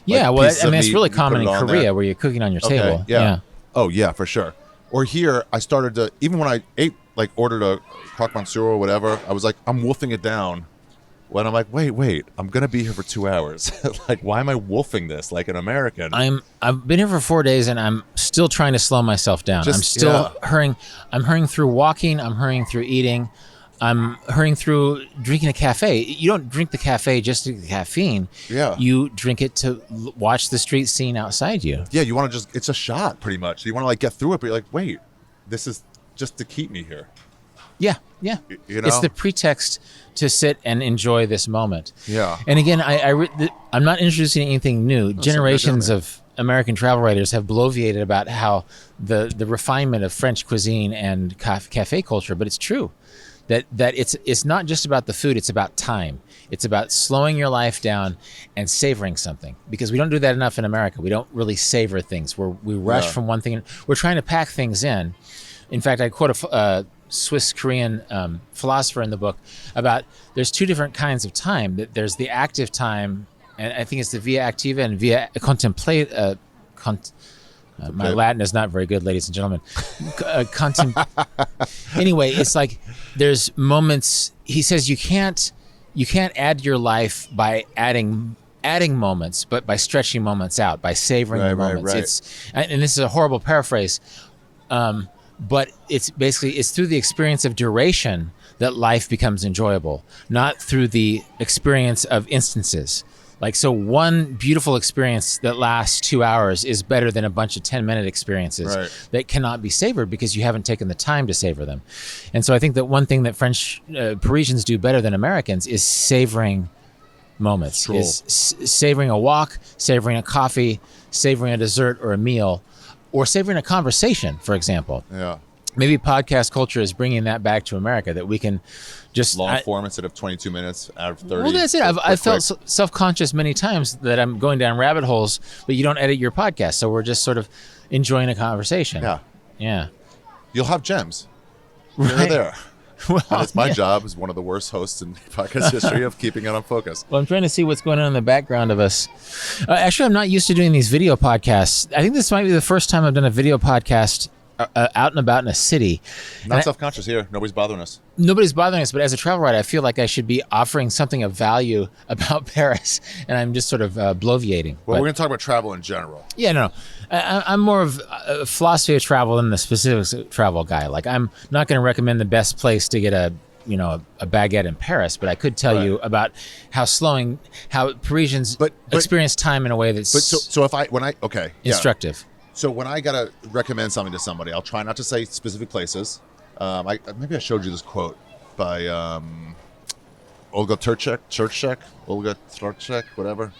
Yeah, it's really common in Korea where you're cooking on your table. Yeah. Oh yeah, for sure. Or here, I started to, even when I ordered a croque monsieur or whatever, I was like, I'm wolfing it down. When I'm like, wait, I'm gonna be here for 2 hours. Like, why am I wolfing this like an American? I've been here for 4 days and I'm still trying to slow myself down. I'm still hurrying. I'm hurrying through walking. I'm hurrying through eating. I'm hurrying through drinking a cafe. You don't drink the cafe just to get the caffeine. Yeah. You drink it to watch the street scene outside you. Yeah, you want to it's a shot pretty much. You want to like get through it, but you're like, wait, this is just to keep me here. Yeah. It's the pretext to sit and enjoy this moment. Yeah. And again, I'm not introducing anything new. Generations of American travel writers have bloviated about how the refinement of French cuisine and cafe culture, but it's true that it's not just about the food. It's about time. It's about slowing your life down and savoring something, because we don't do that enough in America. We don't really savor things. We rush from one thing. We're trying to pack things in. In fact, I quote a Swiss-Korean philosopher in the book about there's two different kinds of time. There's the active time, and I think it's the via activa and via contemplate. My Latin is not very good, ladies and gentlemen. Anyway, it's like there's moments. He says you can't add to your life by adding adding moments, but by stretching moments out, by savoring the moments. And this is a horrible paraphrase, but it's through the experience of duration that life becomes enjoyable, not through the experience of instances. Like, so one beautiful experience that lasts 2 hours is better than a bunch of 10-minute experiences that cannot be savored because you haven't taken the time to savor them. And so I think that one thing that Parisians do better than Americans is savoring moments, is savoring a walk, savoring a coffee, savoring a dessert or a meal, or savoring a conversation, for example. Yeah. Maybe podcast culture is bringing that back to America, that we can just long form instead of 22 minutes out of 30. Well, that's it. I've felt self-conscious many times that I'm going down rabbit holes, but you don't edit your podcast, so we're just sort of enjoying a conversation. Yeah. You'll have gems. Right there. Well, and it's my job as one of the worst hosts in podcast history of keeping it on focus. Well, I'm trying to see what's going on in the background of us. Actually, I'm not used to doing these video podcasts. I think this might be the first time I've done a video podcast out and about in a city. Not self-conscious here. Nobody's bothering us. Nobody's bothering us, but as a travel writer, I feel like I should be offering something of value about Paris, and I'm just sort of bloviating. Well, we're going to talk about travel in general. Yeah, no. I'm more of a philosophy of travel than the specific travel guy. Like, I'm not going to recommend the best place to get a baguette in Paris, but I could tell you about how Parisians experience time in a way that's instructive. So when I gotta recommend something to somebody, I'll try not to say specific places. Maybe I showed you this quote by Olga Turchek, whatever.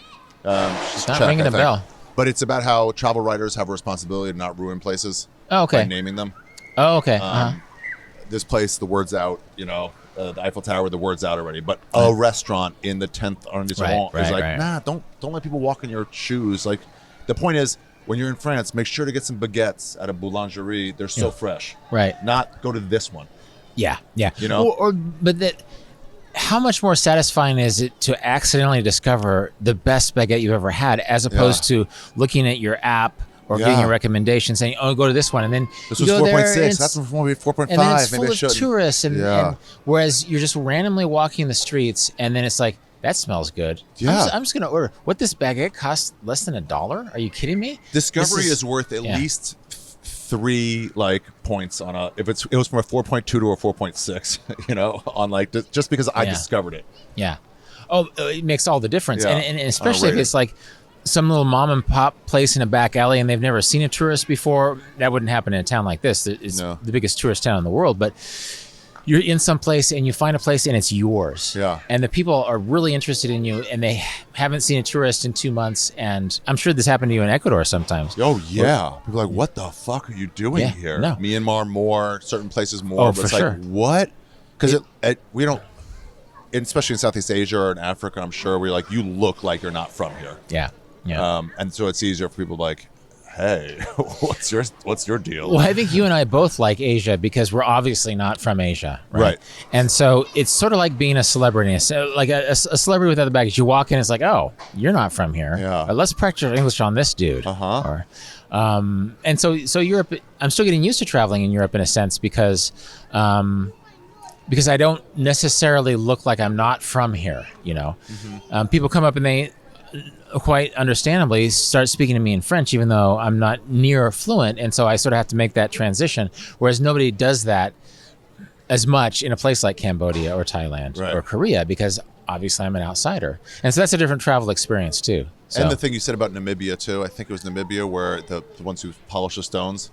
It's not ringing a bell. But it's about how travel writers have a responsibility to not ruin places. Oh, okay. By naming them. Oh, okay. This place, the word's out. The Eiffel Tower, the word's out already. But a restaurant in the 10th arrondissement is nah, don't let people walk in your shoes. Like, the point is, when you're in France, make sure to get some baguettes at a boulangerie. They're so fresh. Right. Not go to this one. Yeah. But how much more satisfying is it to accidentally discover the best baguette you've ever had, as opposed to looking at your app or getting a recommendation saying, "Oh, go to this one," and then this was 4.6. That's maybe 4.5. And then it's full maybe of tourists, and whereas you're just randomly walking the streets, and then it's like, that smells good. Yeah. I'm just going to order. What, this baguette costs less than $1? Are you kidding me? Discovery is worth at least 3 points on it was from a 4.2 to a 4.6, on just because I discovered it. Yeah. Oh, it makes all the difference. Yeah. And especially if it's like some little mom and pop place in a back alley and they've never seen a tourist before. That wouldn't happen in a town like this. It's the biggest tourist town in the world, but you're in some place and you find a place and it's yours. Yeah. And the people are really interested in you and they haven't seen a tourist in 2 months. And I'm sure this happened to you in Ecuador sometimes. Oh, yeah. People are like, what the fuck are you doing here? No. Myanmar more, certain places more. Oh, but it's for sure. Like, what? Because we don't, especially in Southeast Asia or in Africa, I'm sure we're like, you look like you're not from here. Yeah. Yeah. And so it's easier for people like, hey, what's your deal? Well, I think you and I both like Asia because we're obviously not from Asia, right? And so it's sort of like being a celebrity, like a celebrity without the baggage. You walk in, it's like, oh, you're not from here. Yeah. Let's practice English on this dude. Uh-huh. And so Europe, I'm still getting used to traveling in Europe in a sense because I don't necessarily look like I'm not from here. Mm-hmm. People come up and they, quite understandably, start speaking to me in French, even though I'm not near fluent. And so I sort of have to make that transition. Whereas nobody does that as much in a place like Cambodia or Thailand or Korea, because obviously I'm an outsider. And so that's a different travel experience too. So. And the thing you said about Namibia too, I think it was Namibia where the ones who polish the stones,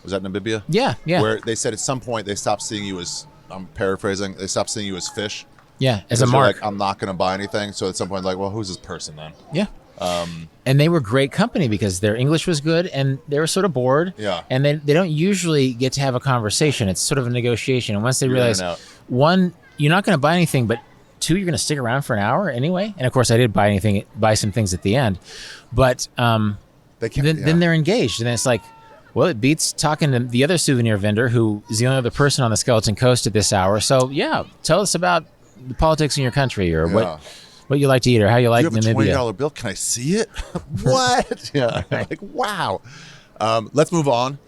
was that Namibia? Yeah. Where they said at some point they stopped seeing you as, I'm paraphrasing, they stopped seeing you as fish. Yeah, as a mark. Like, I'm not going to buy anything. So at some point, like, well, who's this person then? Yeah. And they were great company because their English was good and they were sort of bored. Yeah. And they don't usually get to have a conversation. It's sort of a negotiation. And once they realize, one, you're not going to buy anything, but 2, you're going to stick around for an hour anyway. And of course, I did buy some things at the end. But then they're engaged. And then it's like, well, it beats talking to the other souvenir vendor who is the only other person on the Skeleton Coast at this hour. So, tell us about the politics in your country or what you like to eat or how you like Namibia. Do you have a $20 bill? Can I see it? What? Like, wow. Let's move on.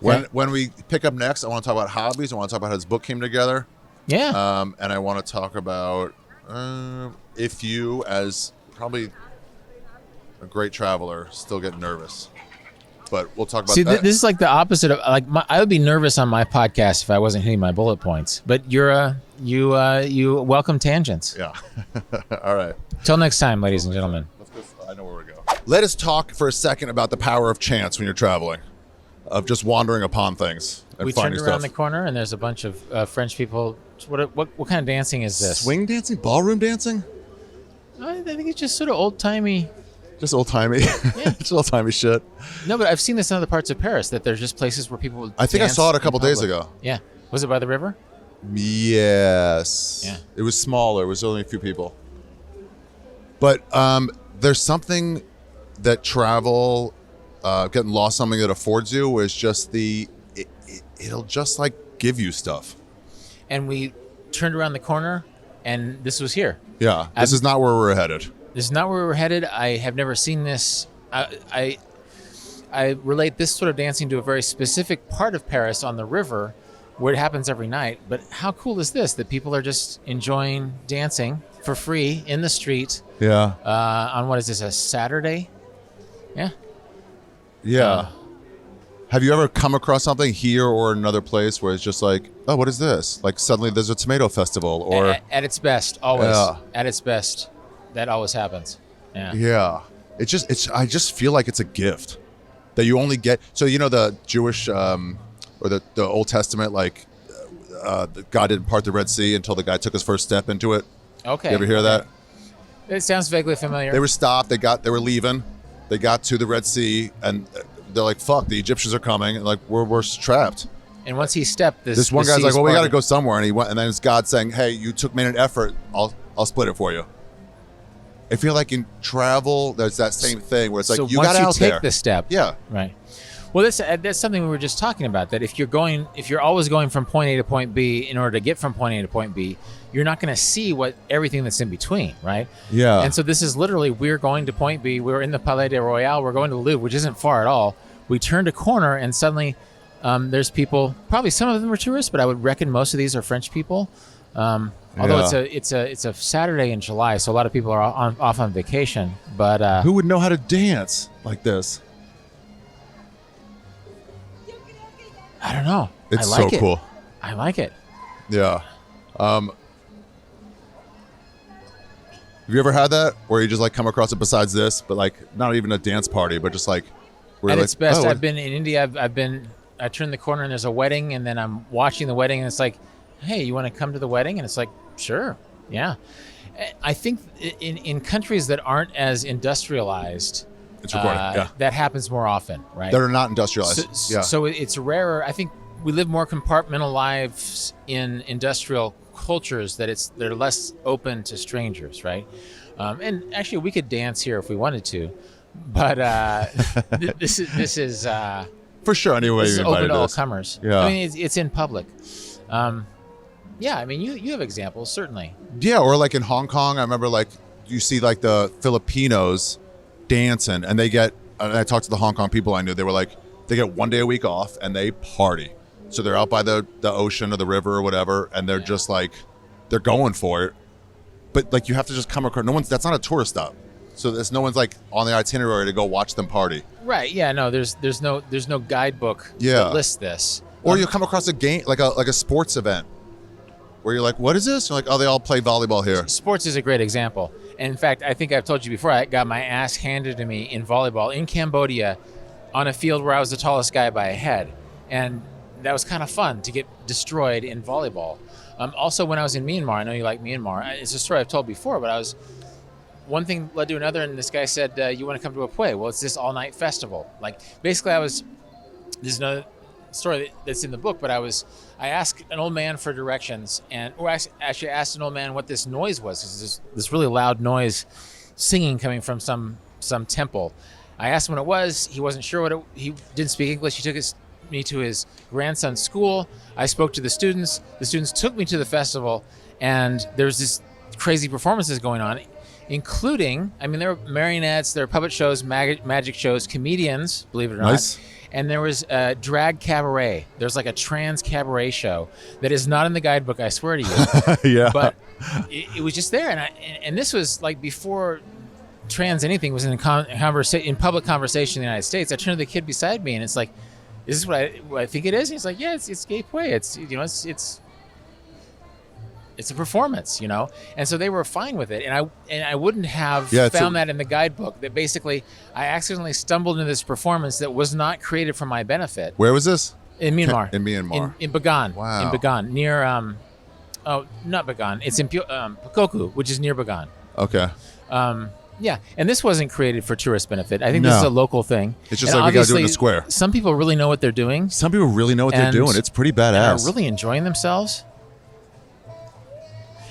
When we pick up next, I want to talk about hobbies. I want to talk about how this book came together. Yeah. And I want to talk about if you, as probably a great traveler, still get nervous. But we'll talk about See, that. this is like the opposite of I would be nervous on my podcast if I wasn't hitting my bullet points. But you welcome tangents. Yeah. All right. Till next time, ladies and gentlemen. Let's go. I know where we go. Let us talk for a second about the power of chance when you're traveling, of just wandering upon things and We finding turned around stuff. the corner and there's a bunch of French people. What kind of dancing is this? Swing dancing, ballroom dancing, I think it's just sort of old timey. just old timey, just old timey shit. No, but I've seen this in other parts of Paris that there's just places where people. I think I dance saw it a in couple days public. ago. Yeah, was it by the river? Yes. Yeah. It was smaller. It was only a few people. But there's something that travel, getting lost, something that affords you, was just it'll just like give you stuff. And we turned around the corner, and this was here. Yeah. This is not where we're headed. This is not where we were headed. I have never seen this. I relate this sort of dancing to a very specific part of Paris on the river, where it happens every night. But how cool is this? That people are just enjoying dancing for free in the street. Yeah. On what is this, a Saturday? Yeah. Yeah. Have you ever come across something here or another place where it's just like, oh, what is this? Like suddenly there's a tomato festival or At its best, always. Yeah. At its best, that always happens. Yeah. yeah. I just feel like it's a gift that you only get. So, you know, the Jewish or the Old Testament, like God didn't part the Red Sea until the guy took his first step into it. Okay. You ever hear that? It sounds vaguely familiar. They were stopped. They were leaving. They got to the Red Sea and they're like, fuck, the Egyptians are coming. And like, we're trapped. And once he stepped, This one guy's like, well, we got to go somewhere. And he went, and then it's God saying, hey, you made an effort. I'll split it for you. I feel like in travel, there's that same thing where it's like, so you once got you out take there. the step, Yeah. right. Well, that's something we were just talking about. That if you're always going from point A to point B in order to get from point A to point B, you're not going to see everything that's in between, right? Yeah. And so this is literally, we're going to point B. We're in the Palais-Royal. We're going to the Louvre, which isn't far at all. We turned a corner and suddenly there's people. Probably some of them are tourists, but I would reckon most of these are French people. Although it's a Saturday in July, so a lot of people are off on vacation. But who would know how to dance like this? I don't know. It's I like so it. cool. I like it. Yeah. Have you ever had that where you just like come across it besides this, but like not even a dance party, but just like where At you're its like, best, oh, I've been in India. I turned the corner and there's a wedding, and then I'm watching the wedding, and it's like, hey, you want to come to the wedding? And it's like, sure, yeah. I think in countries that aren't as industrialized, it's recording. Yeah. that happens more often, right? That are not industrialized. So it's rarer. I think we live more compartmental lives in industrial cultures they're less open to strangers, right? And actually, we could dance here if we wanted to, but this is For sure. Anyway, this is you open invited to all us. comers. Yeah. I mean, it's in public. Yeah, I mean, you have examples, certainly. Yeah, or like in Hong Kong, I remember like you see like the Filipinos dancing, and and I talked to the Hong Kong people I knew, they were like, they get 1 day a week off and they party. So they're out by the ocean or the river or whatever, and they're just like, they're going for it. But like you have to just come across, that's not a tourist stop. So there's no one's like on the itinerary to go watch them party. Right. Yeah. No. There's no guidebook Yeah. that lists this. Or you'll come across a game, like a sports event, where you're like, what is this? You're like, oh, they all play volleyball here. Sports is a great example. And in fact, I think I've told you before, I got my ass handed to me in volleyball in Cambodia on a field where I was the tallest guy by a head. And that was kind of fun to get destroyed in volleyball. Also, when I was in Myanmar, I know you like Myanmar. It's a story I've told before, but one thing led to another, and this guy said, you want to come to a Pue? Well, it's this all-night festival. Like, basically, this is another story that's in the book, but I asked an old man for directions, or actually asked an old man what this noise was, because this really loud noise, singing coming from some temple. I asked him what it was. He wasn't sure he didn't speak English. He took me to his grandson's school. I spoke to the students. The students took me to the festival, and there's this crazy performances going on, including, I mean, there were marionettes, there were puppet shows, magic shows, comedians, believe it or Nice. not. And there was a drag cabaret. There's like a trans cabaret show that is not in the guidebook, I swear to you. Yeah. But it was just there. And this was like before trans anything was in public conversation in the United States, I turned to the kid beside me and it's like, is this what I think it is? And he's like, yeah, it's gay play. It's it's a performance, And so they were fine with it. And I wouldn't have found that in the guidebook, that basically I accidentally stumbled into this performance that was not created for my benefit. Where was this? In Myanmar. In Myanmar. In Bagan. Wow. In Bagan, near, not Bagan. It's in Pakoku, which is near Bagan. Okay. Yeah, and this wasn't created for tourist benefit. I think this is a local thing. It's just like we got to do it in the square. Some people really know what they're doing. Some people really know what they're doing. It's pretty badass. They're really enjoying themselves.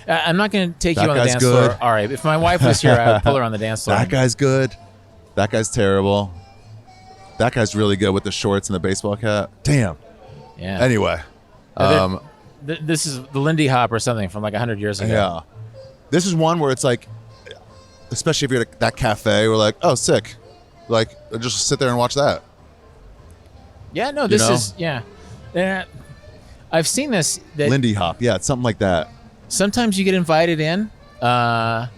I'm not going to take you on the dance floor. All right, if my wife was here, I would pull her on the dance floor. That guy's good. That guy's terrible. That guy's really good with the shorts and the baseball cap. Damn. Yeah. Anyway. This is the Lindy Hop or something from like 100 years ago. Yeah. This is one where it's like, especially if you're at that cafe, we're like, oh, sick. Like, just sit there and watch that. Yeah, no, this is, yeah. I've seen this. Lindy Hop. Yeah, it's something like that. Sometimes you get invited in, and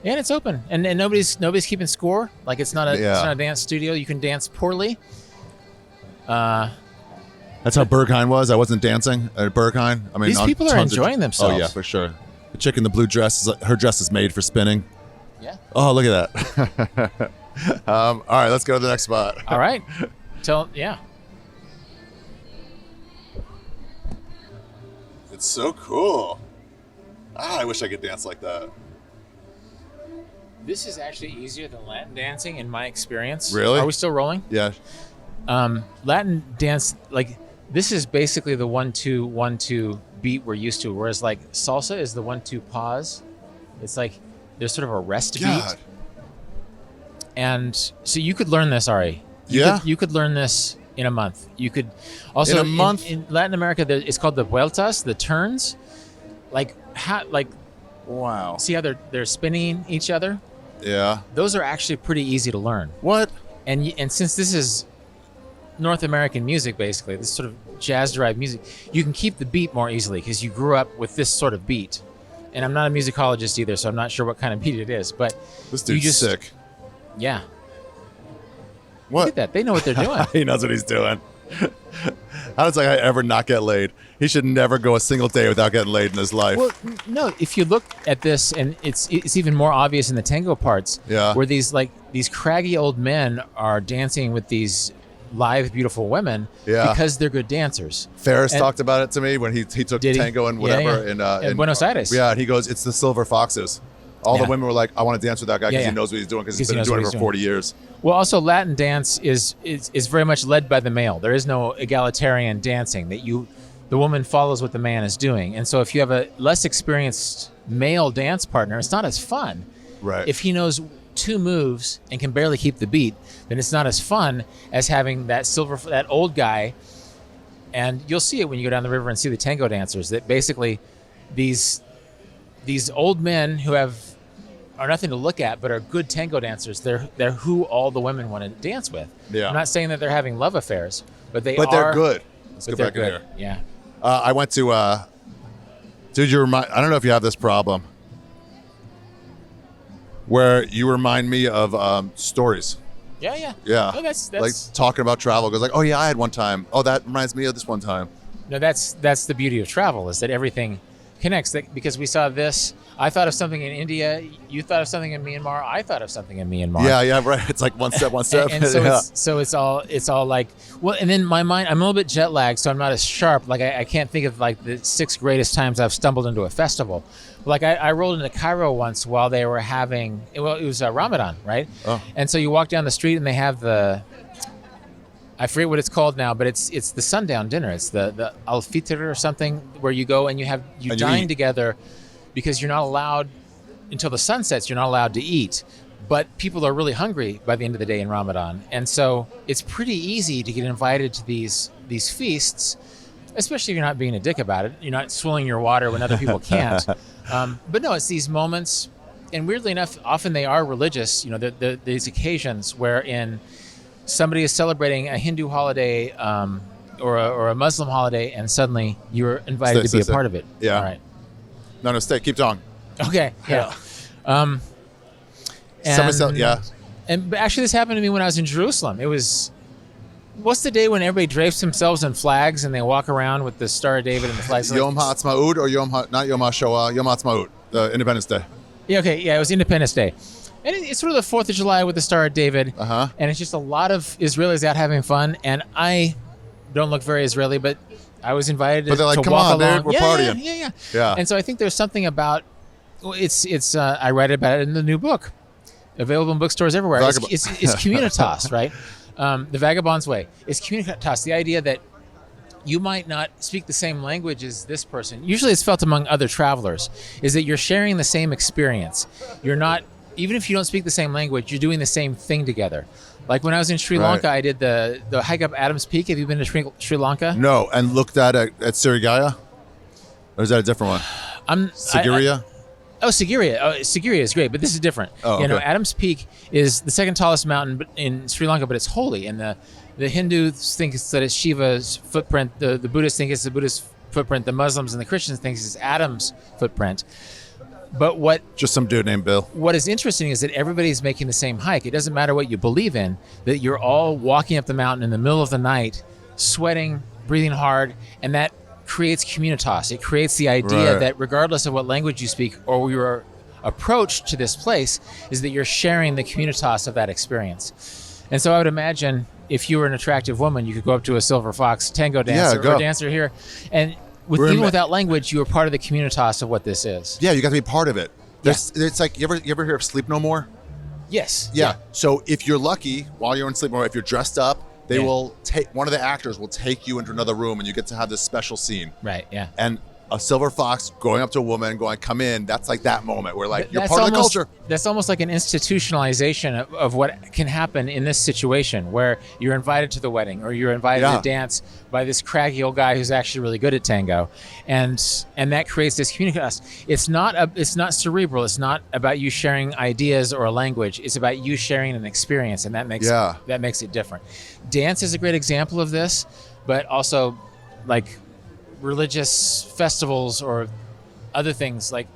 it's open, and nobody's keeping score. Like it's not a dance studio. You can dance poorly. That's how Berghain was. I wasn't dancing at Berghain. I mean, these people are enjoying themselves. Oh yeah, for sure. The chick in the blue dress, her dress is made for spinning. Yeah. Oh, look at that. All right, let's go to the next spot. All right. Yeah. It's so cool. I wish I could dance like that. This is actually easier than Latin dancing in my experience. Really? Are we still rolling? Yeah. Latin dance, like, this is basically the 1-2, 1-2 beat we're used to, whereas like salsa is the 1-2 pause. It's like there's sort of a rest beat. And so you could learn this, Ari. You could learn this in a month. You could also in a month in Latin America, it's called the vueltas, the turns. Wow. See how they're spinning each other? Yeah. Those are actually pretty easy to learn. What? And since this is North American music, basically, this sort of jazz-derived music, you can keep the beat more easily because you grew up with this sort of beat. And I'm not a musicologist either, so I'm not sure what kind of beat it is. But this dude's sick. Yeah. What? Look at that. They know what they're doing. He knows what he's doing. How does I ever not get laid? He should never go a single day without getting laid in his life. Well, no, if you look at this, and it's even more obvious in the tango parts, where these craggy old men are dancing with these lithe, beautiful women because they're good dancers. Ferris talked about it to me when he took tango and whatever in Buenos Aires. Yeah, and he goes, it's the silver foxes. All the women were like, I want to dance with that guy because he knows what he's doing because he's been doing it for 40 years. Well, also Latin dance is very much led by the male. There is no egalitarian dancing that the woman follows what the man is doing. And so if you have a less experienced male dance partner, it's not as fun. Right. If he knows 2 moves and can barely keep the beat, then it's not as fun as having that old guy. And you'll see it when you go down the river and see the tango dancers, that basically these old men who are nothing to look at but are good tango dancers, they're who all the women want to dance with. Yeah. I'm not saying that they're having love affairs, but they're good. Let's go back in here. Yeah. I went to dude, I don't know if you have this problem where you remind me of stories. Yeah. Yeah. Oh, that's like talking about travel. Goes like, oh yeah, I had one time. Oh, that reminds me of this one time. No, that's the beauty of travel, is that everything connects. Because we saw this, I thought of something in India, you thought of something in Myanmar, I thought of something in Myanmar. Yeah, right. It's like one step. and so it's all like, well, and then my mind, I'm a little bit jet lagged, so I'm not as sharp. Like I can't think of like the 6 greatest times I've stumbled into a festival. Like I rolled into Cairo once while they were having, it was Ramadan, right? Oh. And so you walk down the street and they have I forget what it's called now, but it's the sundown dinner. It's the al-fitr or something, where you go and you dine together, because you're not allowed until the sun sets. You're not allowed to eat, but people are really hungry by the end of the day in Ramadan, and so it's pretty easy to get invited to these feasts, especially if you're not being a dick about it. You're not swilling your water when other people can't. But no, it's these moments, and weirdly enough, often they are religious. These occasions wherein somebody is celebrating a Hindu holiday or a Muslim holiday, and suddenly you're invited to be a part of it. Yeah. All right. No, stay. Keep talking. Okay. Yeah. Yeah. But actually, this happened to me when I was in Jerusalem. It was, what's the day when everybody drapes themselves in flags and they walk around with the Star of David and the flags? Yom HaAtzmaut or not Yom HaShoah, Yom HaAtzmaut, the Independence Day. Yeah, okay, yeah, it was Independence Day. And it's sort of the 4th of July with the Star of David. Uh-huh. And it's just a lot of Israelis out having fun. And I don't look very Israeli, but I was invited to, but they're like, come walk on, along. dude, we're partying. Yeah. And so I think there's something about, I write about it in the new book, available in bookstores everywhere. It's communitas, right? The Vagabond's way. It's communitas, the idea that you might not speak the same language as this person. Usually it's felt among other travelers, is that you're sharing the same experience. You're not, even if you don't speak the same language, you're doing the same thing together. Like when I was in Sri Lanka, I did the hike up Adam's Peak. Have you been to Sri Lanka? No, and looked at Sirigaya? Or is that a different one? Sigiriya? Sigiriya is great, but this is different. Oh, okay. Adam's Peak is the second tallest mountain in Sri Lanka, but it's holy. And the Hindus think that it's Shiva's footprint. The Buddhists think it's the Buddhist footprint. The Muslims and the Christians think it's Adam's footprint. But just some dude named Bill. What is interesting is that everybody's making the same hike. It doesn't matter what you believe in, that you're all walking up the mountain in the middle of the night, sweating, breathing hard, and that creates communitas. It creates the idea that regardless of what language you speak or your approach to this place is that you're sharing the communitas of that experience. And so I would imagine if you were an attractive woman, you could go up to a Silver Fox tango dancer or dancer here, and even without language, you are part of the communitas of what this is. Yeah, you got to be part of it. It's like, you ever hear of Sleep No More? Yes. Yeah. So if you're lucky, while you're in Sleep No More, if you're dressed up, they will one of the actors will take you into another room and you get to have this special scene. Right, yeah. And a silver fox going up to a woman going, come in, that's like that moment where like you're part of the culture. That's almost like an institutionalization of what can happen in this situation where you're invited to the wedding or you're invited to dance by this craggy old guy who's actually really good at tango. And that creates this community. It's not cerebral. It's not about you sharing ideas or a language. It's about you sharing an experience, and that makes it different. Dance is a great example of this, but also like religious festivals or other things. Like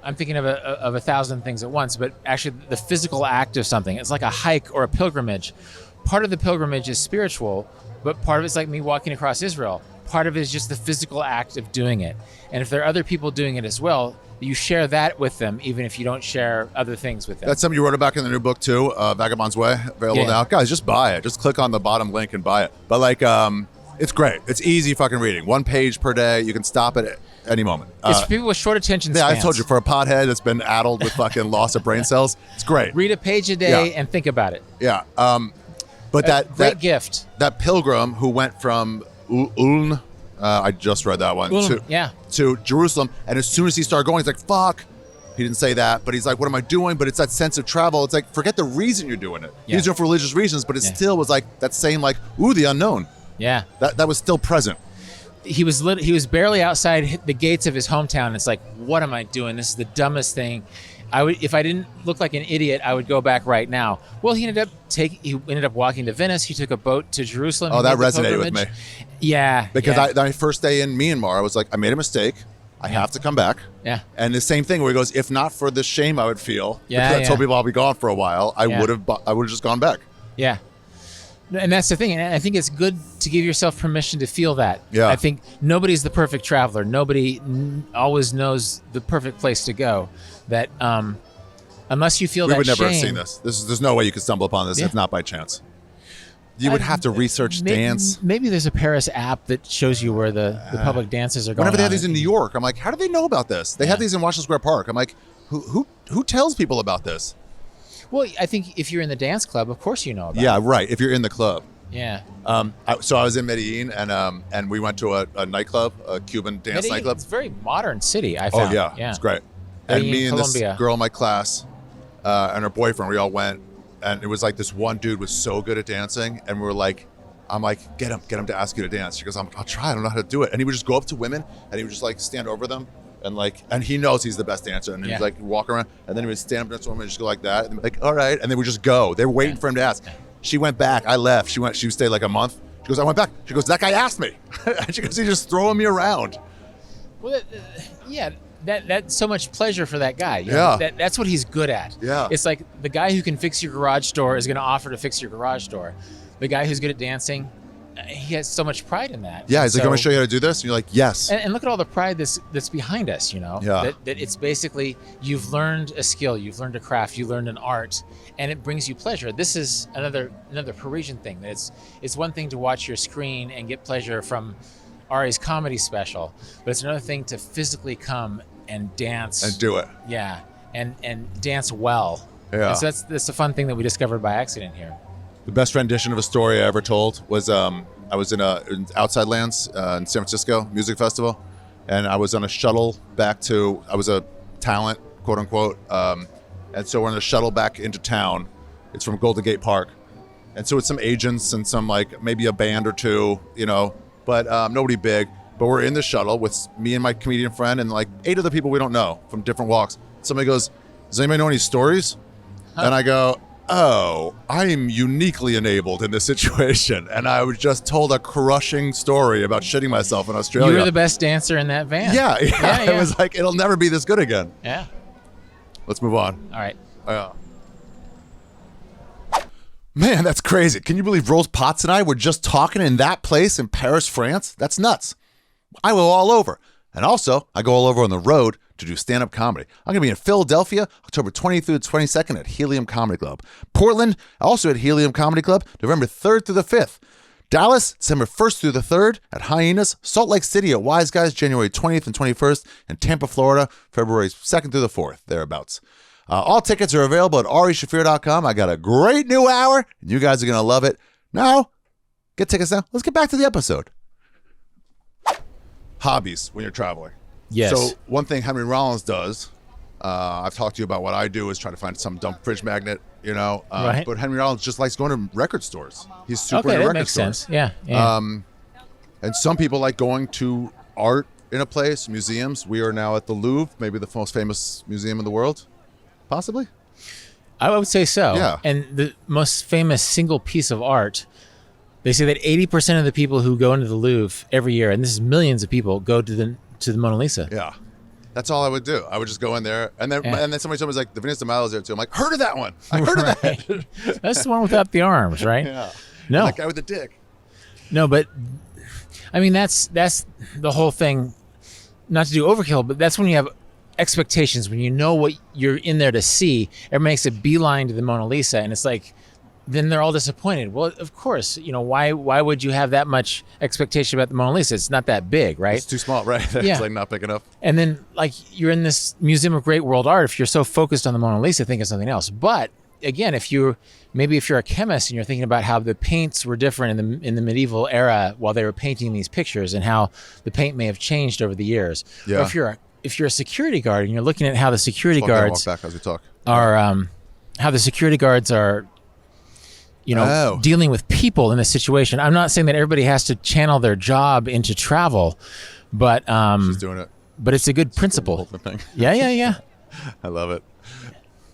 I'm thinking of a thousand things at once, but actually the physical act of something. It's like a hike or a pilgrimage. Part of the pilgrimage is spiritual, but part of it's like me walking across Israel. Part of it is just the physical act of doing it. And if there are other people doing it as well, you share that with them, even if you don't share other things with them. That's something you wrote about in the new book too, Vagabond's Way, available now. Guys, just buy it. Just click on the bottom link and buy it. But like, it's great. It's easy fucking reading. 1 page per day. You can stop at any moment. It's for people with short attention spans. Yeah, I told you, for a pothead that's been addled with fucking loss of brain cells, it's great. Read a page a day and think about it. Yeah. But that gift. That pilgrim who went from Ulm, I just read that one, to Jerusalem, and as soon as he started going, he's like, fuck. He didn't say that, but he's like, what am I doing? But it's that sense of travel. It's like, forget the reason you're doing it. He's doing it for religious reasons, but it still was like that same like, ooh, the unknown. Yeah, that was still present. He was barely outside the gates of his hometown. It's like, what am I doing? This is the dumbest thing. If I didn't look like an idiot, I would go back right now. Well, he ended up walking to Venice. He took a boat to Jerusalem. Oh, that resonated with me. Yeah, because my first day in Myanmar, I was like, I made a mistake. I have to come back. Yeah. And the same thing where he goes, if not for the shame I would feel, because I told people I'll be gone for a while, I would have just gone back. Yeah. And that's the thing. And I think it's good to give yourself permission to feel that. Yeah. I think nobody's the perfect traveler. Nobody always knows the perfect place to go. That unless you feel that shame. We would never have seen this. There's no way you could stumble upon this if not by chance. You would have to research dance. Maybe there's a Paris app that shows you where the public dances are going. Whenever they have these in New York, I'm like, how do they know about this? They have these in Washington Square Park. I'm like, who tells people about this? Well, I think if you're in the dance club, of course you know about it. Yeah, right. If you're in the club. Yeah. So I was in Medellin, and we went to a nightclub, a Cuban dance nightclub. It's a very modern city, I found. Oh, yeah. It's great. And me and Colombia. This girl in my class and her boyfriend, we all went. And it was like this one dude was so good at dancing. And we were like, I'm like, get him to ask you to dance. She goes, I'll try. I don't know how to do it. And he would just go up to women, and he would just like stand over them. And he knows he's the best dancer, and he'd like walk around, and then he would stand up next to him and just go like that, and like, all right, and they would just go. They were waiting for him to ask. She went back. I left. She stayed like a month. She goes, I went back. She goes, that guy asked me. And she goes, he's just throwing me around. Well, that's so much pleasure for that guy. You Yeah. know, that's what he's good at. Yeah. It's like the guy who can fix your garage door is going to offer to fix your garage door. The guy who's good at dancing, he has so much pride in that. Yeah, And he's like, I'm going to show you how to do this. And you're like, yes. And look at all the pride that's behind us, you know. Yeah. That it's basically you've learned a skill, you've learned a craft, you learned an art, and it brings you pleasure. This is another Parisian thing. That it's one thing to watch your screen and get pleasure from Ari's comedy special, but it's another thing to physically come and dance And do it. Yeah, and dance well. Yeah. And so that's the fun thing that we discovered by accident here. The best rendition of a story I ever told was I was in Outside Lands in San Francisco Music Festival, and I was on a shuttle back to, I was a talent, quote unquote, and so we're on a shuttle back into town. It's from Golden Gate Park. And so it's some agents and some like maybe a band or two, you know, but nobody big. But we're in the shuttle with me and my comedian friend and like 8 other people we don't know from different walks. Somebody goes, does anybody know any stories? And I go, oh, I'm uniquely enabled in this situation. And I was just told a crushing story about shitting myself in Australia. You were the best dancer in that van. Yeah. It was like, it'll never be this good again. Yeah. Let's move on. All right. Man, that's crazy. Can you believe Rolf Potts and I were just talking in that place in Paris, France? That's nuts. I go all over. And also, I go all over on the road to do stand-up comedy. I'm going to be in Philadelphia, October 20th through the 22nd at Helium Comedy Club. Portland, also at Helium Comedy Club, November 3rd through the 5th. Dallas, December 1st through the 3rd at Hyenas. Salt Lake City at Wise Guys, January 20th and 21st. And Tampa, Florida, February 2nd through the 4th, thereabouts. All tickets are available at arishafir.com. I got a great new hour, and you guys are going to love it. Now, get tickets now. Let's get back to the episode. Hobbies when you're traveling. Yes. So one thing Henry Rollins does, I've talked to you about what I do is try to find some dumb fridge magnet, you know. Right. But Henry Rollins just likes going to record stores. He's super Okay, into that record makes stores. sense. Yeah. And some people like going to art in a place, museums. We are now at the Louvre, maybe the most famous museum in the world, possibly. I would say so. Yeah. And the most famous single piece of art, they say that 80% of the people who go into the Louvre every year, and this is millions of people, go to the Mona Lisa. Yeah. That's all I would do. I would just go in there, and then somebody told me, like, the Venus de Milo is there too. I'm like, heard of that one. I heard of that. That's the one without the arms, right? Yeah. No. That guy with the dick. No, but I mean that's the whole thing. Not to do overkill, but that's when you have expectations. When you know what you're in there to see, everybody makes a beeline to the Mona Lisa, and it's like, then they're all disappointed. Well, of course, you know, why would you have that much expectation about the Mona Lisa? It's not that big, right? It's too small, right? Yeah. It's like not big enough. And then, like, you're in this Museum of Great World Art. If you're so focused on the Mona Lisa, think of something else. But again, if you're a chemist and you're thinking about how the paints were different in the medieval era while they were painting these pictures and how the paint may have changed over the years. Yeah. Or if you're a security guard and you're looking at how the security Walk guards back as we talk. are, how the security guards are, you know, dealing with people in this situation. I'm not saying that everybody has to channel their job into travel, but She's doing it. But it's a good principle. Thing. Yeah. I love it.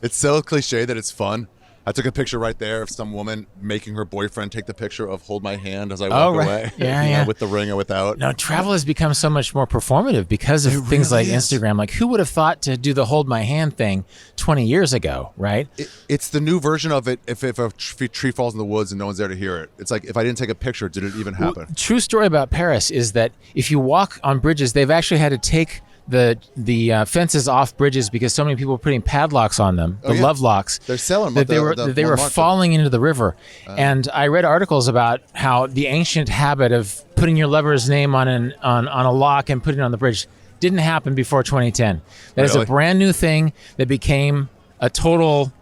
It's so cliche that it's fun. I took a picture right there of some woman making her boyfriend take the picture of hold my hand as I walk away. Yeah, you know, yeah. with the ring or without. No, travel has become so much more performative because of things like Instagram. Like, who would have thought to do the hold my hand thing 20 years ago, right? It's the new version of it. If a tree falls in the woods and no one's there to hear it, it's like, if I didn't take a picture, did it even happen? Well, true story about Paris is that if you walk on bridges, they've actually had to take the fences off bridges because so many people were putting padlocks on them, love locks. They're selling that they were falling into the river. And I read articles about how the ancient habit of putting your lover's name on a lock and putting it on the bridge didn't happen before 2010. That is a brand new thing that became a total.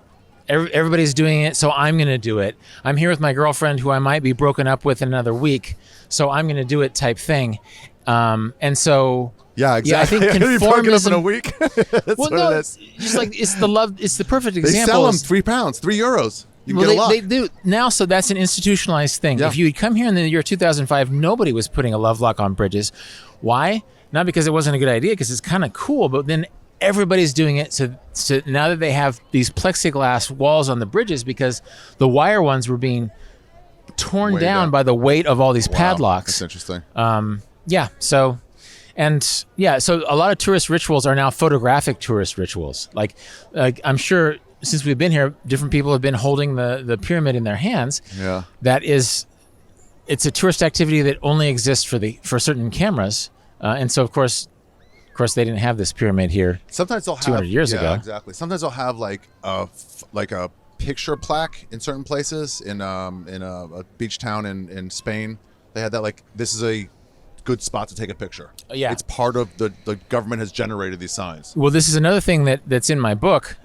Everybody's doing it, so I'm going to do it. I'm here with my girlfriend who I might be broken up with in another week, so I'm going to do it type thing. And so. Yeah, exactly. Yeah, I think You'll be broken up in a conformism. week. That's what it is. Just like it's the perfect They example. sell them is- £3, €3. You can get a lot. they do now, so that's an institutionalized thing. Yeah. If you had come here in the year 2005, nobody was putting a love lock on bridges. Why? Not because it wasn't a good idea, because it's kind of cool, but then everybody's doing it. So now that they have these plexiglass walls on the bridges, because the wire ones were being torn Way down down. by the weight of all these Wow, padlocks. That's interesting. Yeah. So, And yeah, so a lot of tourist rituals are now photographic tourist rituals. Like I'm sure since we've been here, different people have been holding the pyramid in their hands. Yeah. It's a tourist activity that only exists for certain cameras. And so of course they didn't have this pyramid here. Sometimes they'll have 200 years ago. Exactly. Sometimes they'll have like a picture plaque in certain places. In a beach town in Spain, they had that, like, this is a good spot to take a picture. Yeah. It's part of the government has generated these signs. Well, this is another thing that's in my book,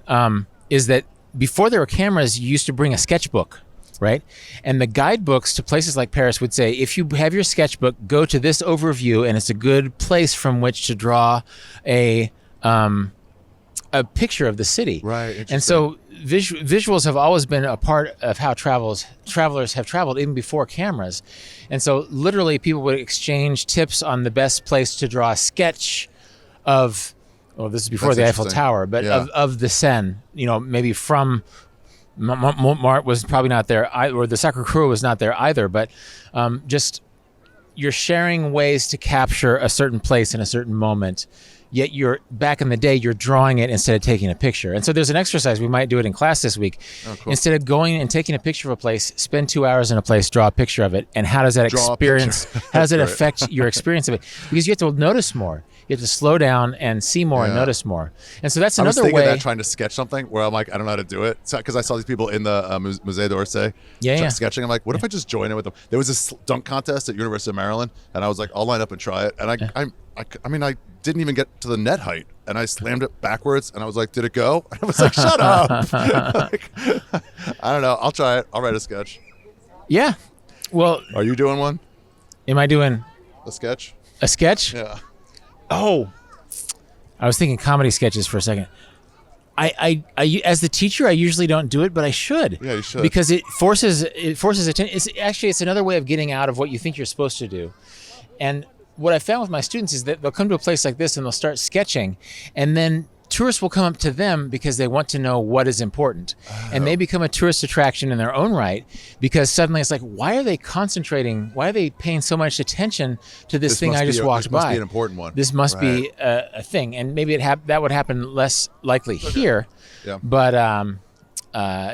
is that before there were cameras, you used to bring a sketchbook, right? And the guidebooks to places like Paris would say, if you have your sketchbook, go to this overview, and it's a good place from which to draw a picture of the city. Right. Interesting. And so visuals have always been a part of how travelers have traveled, even before cameras. And so literally people would exchange tips on the best place to draw a sketch of, well, this is before the Eiffel Tower, but of the Seine, maybe from Montmartre was probably not there, or the Sacré-Cœur was not there either, but just you're sharing ways to capture a certain place in a certain moment, yet back in the day, you're drawing it instead of taking a picture. And so there's an exercise, we might do it in class this week. Oh, cool. Instead of going and taking a picture of a place, spend 2 hours in a place, draw a picture of it, and how does that affect your experience of it? Because you have to notice more. You have to slow down and see more and notice more. And so that's another way. I was thinking that trying to sketch something where I'm like, I don't know how to do it. Because I saw these people in the Musée d'Orsay sketching. I'm like, what if I just join in with them? There was this dunk contest at University of Maryland, and I was like, I'll line up and try it. And I didn't even get to the net height, and I slammed it backwards, and I was like, did it go? And I was like, shut up. I don't know. I'll try it. I'll write a sketch. Yeah. Well. Are you doing one? Am I doing a sketch? A sketch? Yeah. Oh, I was thinking comedy sketches for a second. I as the teacher, I usually don't do it, but I should. Yeah, you should. Because it forces attention. It's another way of getting out of what you think you're supposed to do. And what I found with my students is that they'll come to a place like this and they'll start sketching, and then tourists will come up to them because they want to know what is important. And they become a tourist attraction in their own right, because suddenly it's like, why are they concentrating? Why are they paying so much attention to this thing I just walked by? This must be an important one. This must be a thing. And maybe that would happen less likely here. Yeah. But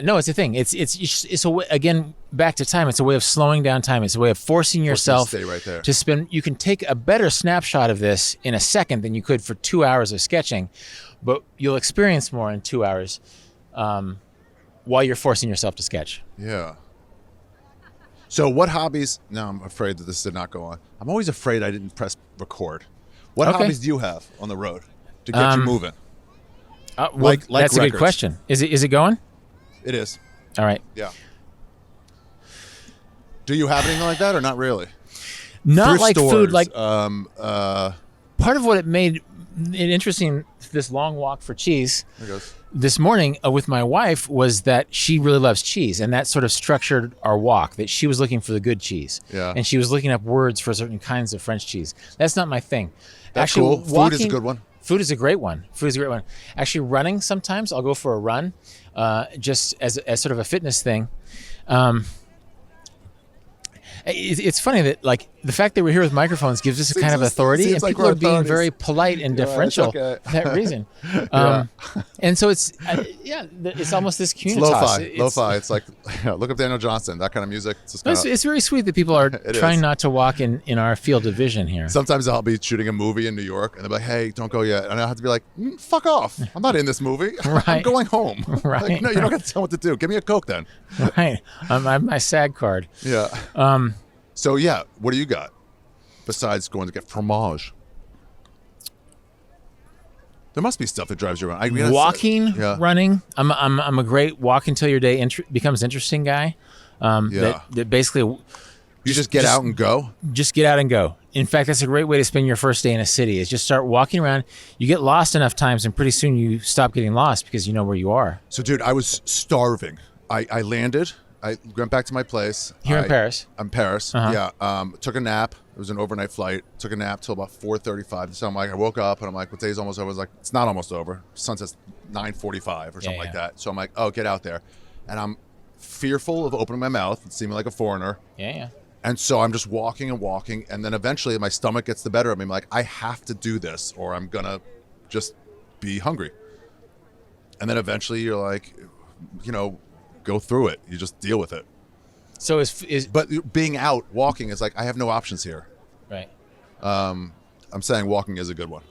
no, it's a thing. It's a way, again, back to time. It's a way of slowing down time. It's a way of forcing yourself to stay right there. To spend. You can take a better snapshot of this in a second than you could for 2 hours of sketching, but you'll experience more in 2 hours while you're forcing yourself to sketch. Yeah. So what hobbies? No, I'm afraid that this did not go on. I'm always afraid I didn't press record. What hobbies do you have on the road to get you moving? Well, that's a good question. Is it going? It is. All right. Yeah. Do you have anything like that, or not really? Not Thrift like stores, food. Like part of what it made it interesting, this long walk for cheese this morning with my wife, was that she really loves cheese, and that sort of structured our walk. That she was looking for the good cheese, and she was looking up words for certain kinds of French cheese. That's not my thing. That's actually cool. Food is a good one. Food is a great one. Actually, running, sometimes I'll go for a run, just as sort of a fitness thing. It's funny that, like, the fact that we're here with microphones gives us a kind of authority, and people are being very polite and deferential for that reason. And so it's almost this communitas. It's lo-fi. It's like, look up Daniel Johnston, that kind of music. It's very sweet that people are trying not to walk in our field of vision here. Sometimes I'll be shooting a movie in New York, and they'll be like, hey, don't go yet. And I'll have to be like, fuck off. I'm not in this movie. I'm going home. Right. Like, no, you don't got to tell what to do. Give me a Coke then. Right. I'm my SAG card. Yeah. So yeah, what do you got besides going to get fromage? There must be stuff that drives you around. Walking, running. I'm a great walk until your day becomes interesting guy. That basically you just get out and go. Just get out and go. In fact, that's a great way to spend your first day in a city. Is just start walking around. You get lost enough times, and pretty soon you stop getting lost because you know where you are. So, dude, I was starving. I landed. I went back to my place. Here in Paris? I'm Paris, yeah. Took a nap. It was an overnight flight. Took a nap till about 4:35. So I'm like, I woke up and I'm like, what day's almost over? I was like, it's not almost over. Sunset's 9:45 or something like that. So I'm like, oh, get out there. And I'm fearful of opening my mouth and seeming like a foreigner. Yeah. And so I'm just walking and walking, and then eventually my stomach gets the better of me. I'm like, I have to do this or I'm going to just be hungry. And then eventually you're like, go through it. You just deal with it. So But being out, walking is like, I have no options here. Right. I'm saying walking is a good one.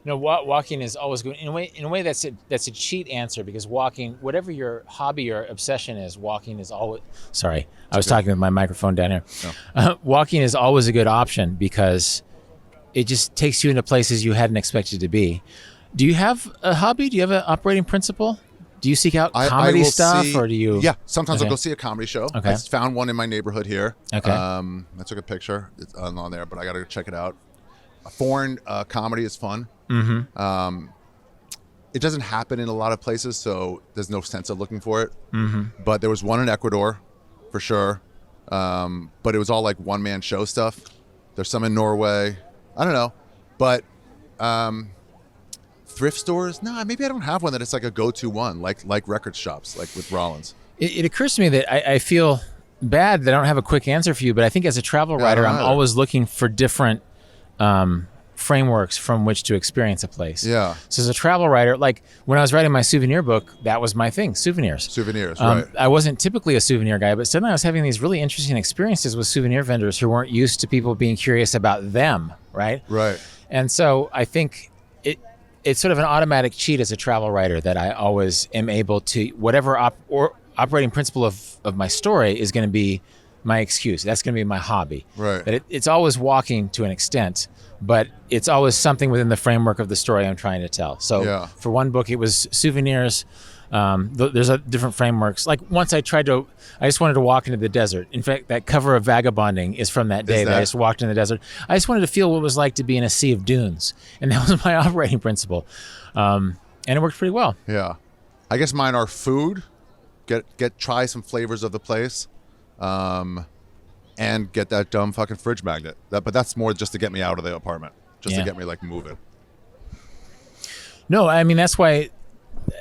No, walking is always good. In a way, that's a cheat answer, because walking, whatever your hobby or obsession is, walking is always. Sorry, I was talking with my microphone down here. No. Walking is always a good option because it just takes you into places you hadn't expected to be. Do you have a hobby? Do you have an operating principle? Do you seek out comedy stuff, or do you? Yeah, sometimes I'll go see a comedy show. Okay. I found one in my neighborhood here. Okay. I took a picture. It's on there, but I got to check it out. A foreign comedy is fun. Mm-hmm. It doesn't happen in a lot of places, so there's no sense of looking for it. Mm-hmm. But there was one in Ecuador, for sure. But it was all like one-man show stuff. There's some in Norway. I don't know. But thrift stores? No, maybe I don't have one that it's like a go-to one, like record shops, like with Rollins. It occurs to me that I feel bad that I don't have a quick answer for you, but I think as a travel writer, I'm always looking for different frameworks from which to experience a place. Yeah. So as a travel writer, like when I was writing my souvenir book, that was my thing, souvenirs. Right. I wasn't typically a souvenir guy, but suddenly I was having these really interesting experiences with souvenir vendors who weren't used to people being curious about them, right? Right. And so I think it's sort of an automatic cheat as a travel writer that I always am able to, whatever operating principle of my story is going to be my excuse. That's going to be my hobby. Right. But it's always walking to an extent, but it's always something within the framework of the story I'm trying to tell. So for one book, it was souvenirs. There's different frameworks. Like once I just wanted to walk into the desert. In fact, that cover of Vagabonding is from that day that I just walked in the desert. I just wanted to feel what it was like to be in a sea of dunes. And that was my operating principle. And it worked pretty well. Yeah. I guess mine are food, try some flavors of the place, and get that dumb fucking fridge magnet. But that's more just to get me out of the apartment, just to get me like moving. No, I mean, that's why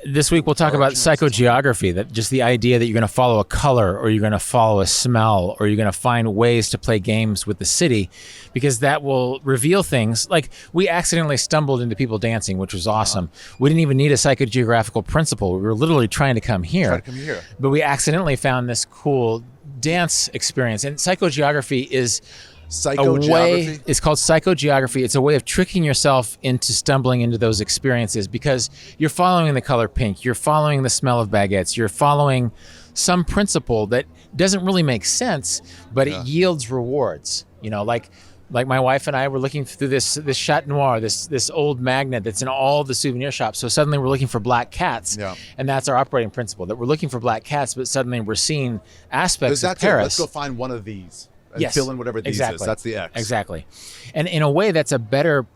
this week we'll talk about psychogeography, that just the idea that you're going to follow a color or you're going to follow a smell or you're going to find ways to play games with the city, because that will reveal things. Like we accidentally stumbled into people dancing, which was awesome. We didn't even need a psychogeographical principle. We were literally trying to come here. But we accidentally found this cool dance experience. And psychogeography is it's called psychogeography. It's a way of tricking yourself into stumbling into those experiences because you're following the color pink, you're following the smell of baguettes, you're following some principle that doesn't really make sense, but it yields rewards. Like my wife and I were looking through this Chat Noir, this old magnet that's in all the souvenir shops. So suddenly we're looking for black cats, and that's our operating principle. That we're looking for black cats, but suddenly we're seeing aspects of Paris. Let's go find one of these. And fill in whatever these is. That's the X. Exactly. And in a way, that's a better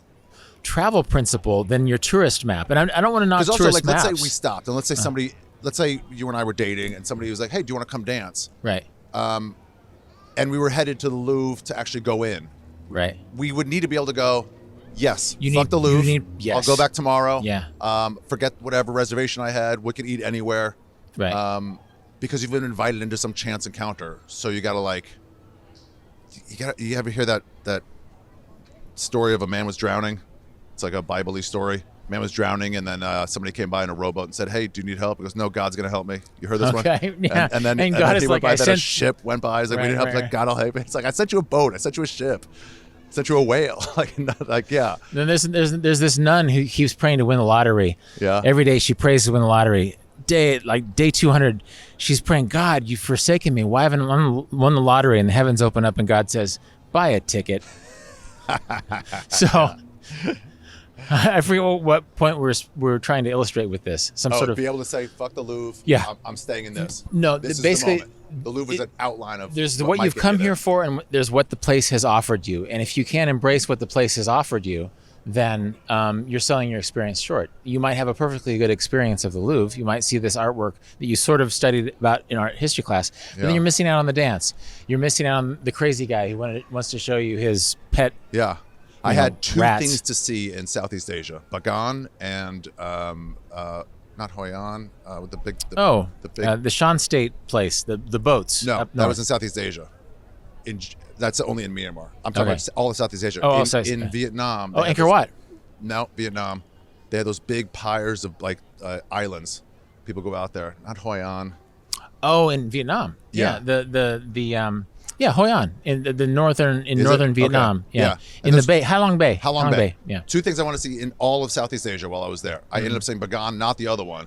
travel principle than your tourist map. And I don't want to knock tourist maps. Let's say we stopped, and let's say you and I were dating, and somebody was like, "Hey, do you want to come dance?" Right. And we were headed to the Louvre to actually go in. Right. We would need to be able to go, yes, fuck the Louvre. I'll go back tomorrow. Yeah. Forget whatever reservation I had. We could eat anywhere. Right. Because you've been invited into some chance encounter. So you got to you ever hear that story of a man was drowning? It's like a Bible-y story. Man was drowning, and then somebody came by in a rowboat and said, "Hey, do you need help?" He goes, "No, God's gonna help me." You heard this one? Yeah. And then God is he like, went by, a ship went by. He's like, "We need help." Like, God will help me. It's like, I sent you a boat. I sent you a ship. I sent you a whale. Yeah. Then there's this nun who keeps praying to win the lottery. Yeah. Every day she prays to win the lottery. Day 200, she's praying, "God, you've forsaken me. Why haven't I won the lottery?" And the heavens open up, and God says, "Buy a ticket." So I forget what point we're trying to illustrate with this. Be able to say, "Fuck the Louvre." Yeah, I'm staying in this. No, this basically, is the moment. The Louvre is an outline of. There's what you've come here for, and there's what the place has offered you. And if you can't embrace what the place has offered you, then you're selling your experience short. You might have a perfectly good experience of the Louvre. You might see this artwork that you sort of studied about in art history class, but then you're missing out on the dance. You're missing out on the crazy guy who wants to show you his pet. Yeah. I had two rats. things to see in Southeast Asia: Bagan and not Hoi An, with the big the Shan State place, the boats. No, that was in Southeast Asia. That's only in Myanmar. I'm talking about all of Southeast Asia. Oh, in Vietnam. Oh, Angkor Wat. No, Vietnam. They have those big pyres of like islands. People go out there. Not Hoi An. Oh, in Vietnam. Yeah. Hoi An in the northern Vietnam. Okay. Yeah. And In the Bay, Ha Long Bay. Ha Long Bay. Yeah. Two things I want to see in all of Southeast Asia while I was there. I ended up saying Bagan, not the other one,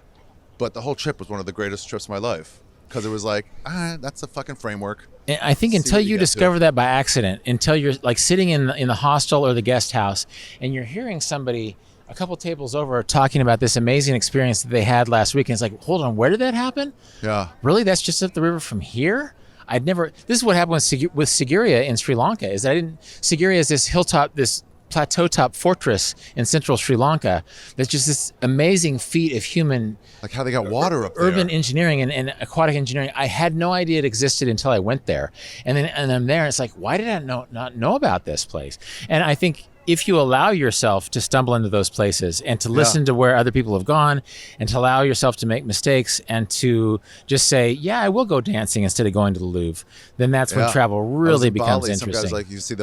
but the whole trip was one of the greatest trips of my life because it was like, that's a fucking framework. And I think until you discover that by accident, until you're like sitting in the hostel or the guest house, and you're hearing somebody a couple tables over talking about this amazing experience that they had last week, and it's like, hold on, where did that happen? Yeah. Really? That's just up the river from here? This is what happened with Sigiriya in Sri Lanka, is that Sigiriya is this hilltop, this plateau top fortress in central Sri Lanka that's just this amazing feat of human, like how they got water up there. Urban engineering and aquatic engineering. I had no idea it existed until I went there. And I'm there and it's like, why did I not know about this place? And I think if you allow yourself to stumble into those places and to listen to where other people have gone and to allow yourself to make mistakes and to just say, yeah, I will go dancing instead of going to the Louvre, then that's when travel really becomes Bali, interesting. Some guys like, you see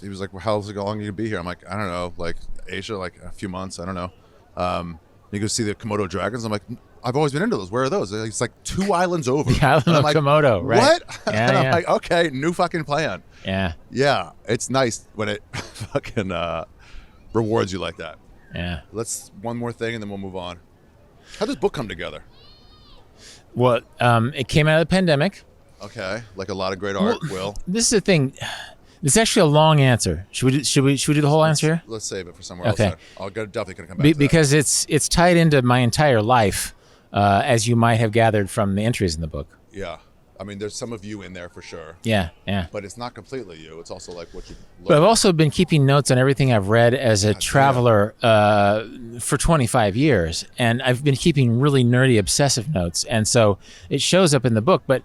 he was like, well, how long are you gonna be here? I'm like, I don't know, like Asia, like a few months, I don't know. You go see the Komodo dragons. I'm like, I've always been into those. Where are those? It's like 2 islands over. The island of Komodo, right? What? Yeah, and I'm like, okay, new fucking plan. Yeah. Yeah, it's nice when it fucking rewards you like that. Yeah. Let's one more thing and then we'll move on. How does this book come together? Well, it came out of the pandemic. Okay, like a lot of great art will. This is the thing. It's actually a long answer. Should we do the whole answer here? Let's save it for somewhere else. I'll definitely gonna come back to because it's tied into my entire life, as you might have gathered from the entries in the book. Yeah. I mean, there's some of you in there for sure. Yeah. But it's not completely you. It's also like what you learned. But I've also been keeping notes on everything I've read as a traveler for 25 years. And I've been keeping really nerdy, obsessive notes. And so it shows up in the book. But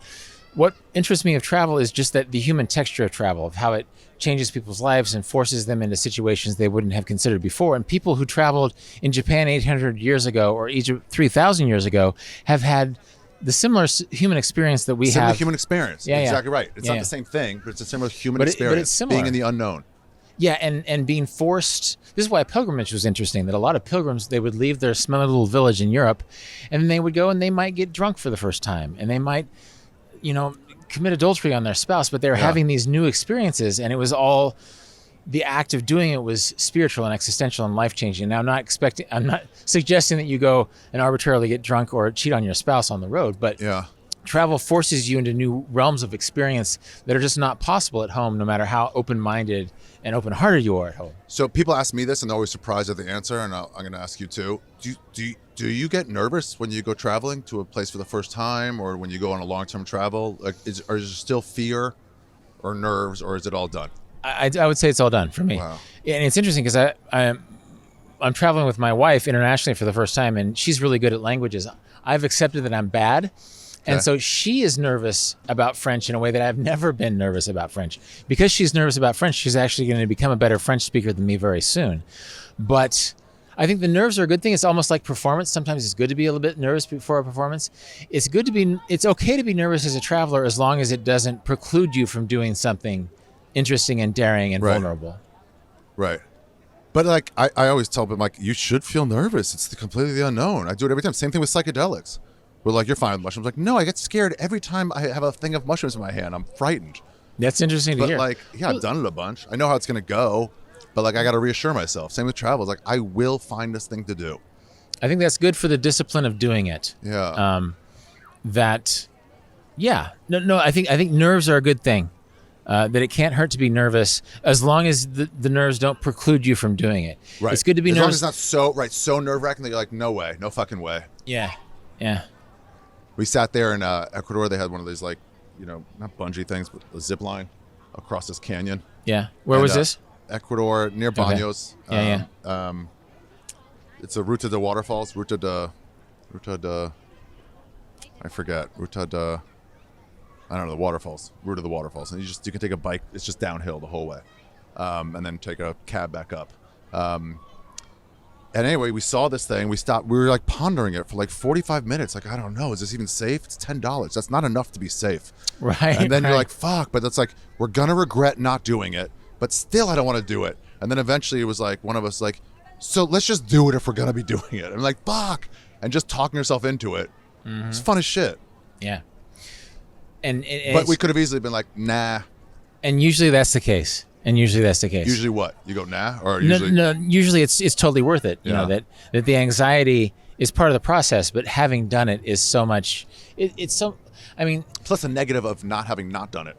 what interests me of travel is just that the human texture of travel, of how it changes people's lives and forces them into situations they wouldn't have considered before. And people who traveled in Japan 800 years ago or Egypt 3,000 years ago have had the similar human experience that we have. Similar human experience. Yeah, exactly right. It's not the same thing, but it's a similar human experience. But it's similar. Being in the unknown. Yeah, and being forced. This is why pilgrimage was interesting, that a lot of pilgrims, they would leave their smelly little village in Europe, and then they would go and they might get drunk for the first time, and they might, commit adultery on their spouse, but they were having these new experiences, and it was all, the act of doing it was spiritual and existential and life-changing. Now, I'm not suggesting that you go and arbitrarily get drunk or cheat on your spouse on the road, but travel forces you into new realms of experience that are just not possible at home, no matter how open-minded and open-hearted you are at home. So people ask me this and they're always surprised at the answer, and I'm going to ask you too. Do you get nervous when you go traveling to a place for the first time, or when you go on a long-term travel? Like, is there still fear or nerves, or is it all done? I would say it's all done for me. Wow. And it's interesting because I'm traveling with my wife internationally for the first time, and she's really good at languages. I've accepted that I'm bad. And so she is nervous about French in a way that I've never been nervous about French. Because she's nervous about French, she's actually going to become a better French speaker than me very soon. But I think the nerves are a good thing. It's almost like performance. Sometimes it's good to be a little bit nervous before a performance. It's okay to be nervous as a traveler as long as it doesn't preclude you from doing something interesting and daring and vulnerable. Right. But like I always tell them, like, you should feel nervous. It's completely the unknown. I do it every time. Same thing with psychedelics. We're like, you're fine with mushrooms. Like, no, I get scared every time I have a thing of mushrooms in my hand. I'm frightened. That's interesting to hear. But like, I've done it a bunch. I know how it's going to go, but like, I got to reassure myself. Same with travel. It's like, I will find this thing to do. I think that's good for the discipline of doing it. Yeah. I think nerves are a good thing. That it can't hurt to be nervous as long as the nerves don't preclude you from doing it. Right. It's good to be nervous. As long as it's not so nerve-wracking that you're like, no way, no fucking way. Yeah. We sat there in Ecuador. They had one of these, like, not bungee things, but a zip line across this canyon. Yeah. Where was this? Ecuador, near Baños. Okay. It's a Ruta de Waterfalls. Ruta de, I forget. I don't know, the waterfalls. Route of the waterfalls. And you can take a bike. It's just downhill the whole way. And then take a cab back up. And anyway, we saw this thing. We stopped. We were like pondering it for like 45 minutes. Like, I don't know. Is this even safe? It's $10. That's not enough to be safe. Right. And then you're like, fuck. But that's like, we're going to regret not doing it. But still, I don't want to do it. And then eventually it was like, one of us like, so let's just do it if we're going to be doing it. And I'm like, fuck. And just talking yourself into it. Mm-hmm. It's fun as shit. Yeah. But we could have easily been like, nah. And usually that's the case. Usually what? You go nah? Or usually? No, usually it's totally worth it. You know, that the anxiety is part of the process, but having done it is so much, it's so, I mean. Plus the negative of not having not done it.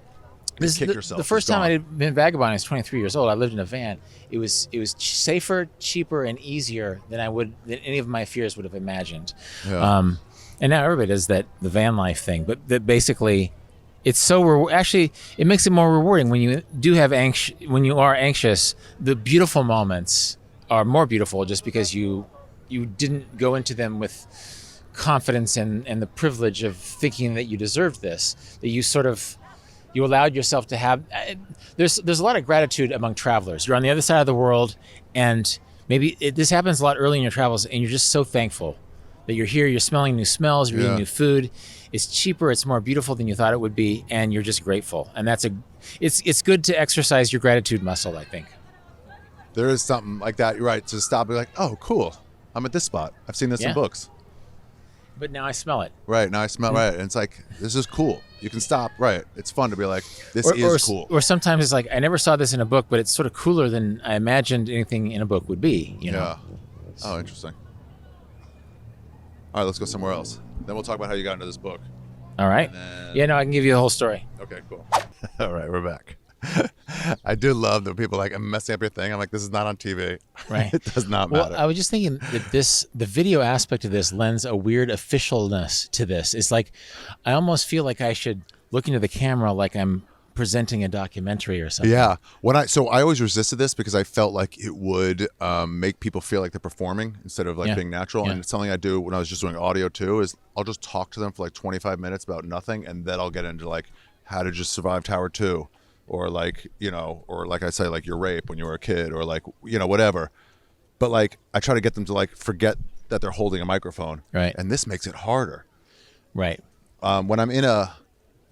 Kick yourself. The first time I did Vagabond, I was 23 years old. I lived in a van. It was safer, cheaper, and easier than any of my fears would have imagined. Yeah. And now everybody does the van life thing, but that basically, it's so actually it makes it more rewarding when you are anxious. The beautiful moments are more beautiful just because you didn't go into them with confidence and the privilege of thinking that you deserved this. That you allowed yourself to have. There's a lot of gratitude among travelers. You're on the other side of the world, and maybe this happens a lot early in your travels, and you're just so thankful that you're here. You're smelling new smells. You're eating new food. It's cheaper. It's more beautiful than you thought it would be, and you're just grateful. And it's good to exercise your gratitude muscle, I think. There is something like that. You're right. To stop and be like, oh, cool. I'm at this spot. I've seen this in books. But now I smell it. Right. Now I smell right. And it's like, this is cool. You can stop. Right. It's fun to be like, this is cool. Or sometimes it's like, I never saw this in a book, but it's sort of cooler than I imagined anything in a book would be. You know? Yeah. Oh, interesting. All right, let's go somewhere else. Then we'll talk about how you got into this book. All right. Yeah, no, I can give you the whole story. Okay, cool. All right, we're back. I do love that people are like, I'm messing up your thing. I'm like, this is not on TV. Right. It does not matter. Well, I was just thinking that the video aspect of this lends a weird officialness to this. It's like, I almost feel like I should look into the camera like I'm presenting a documentary or something. Yeah. So I always resisted this because I felt like it would make people feel like they're performing instead of like being natural. And it's something I do when I was just doing audio too, is I'll just talk to them for like 25 minutes about nothing. And then I'll get into like how to just survive Tower 2 or like, or like I say, like your rape when you were a kid or like, whatever. But like, I try to get them to like forget that they're holding a microphone. Right. And this makes it harder. Right. When I'm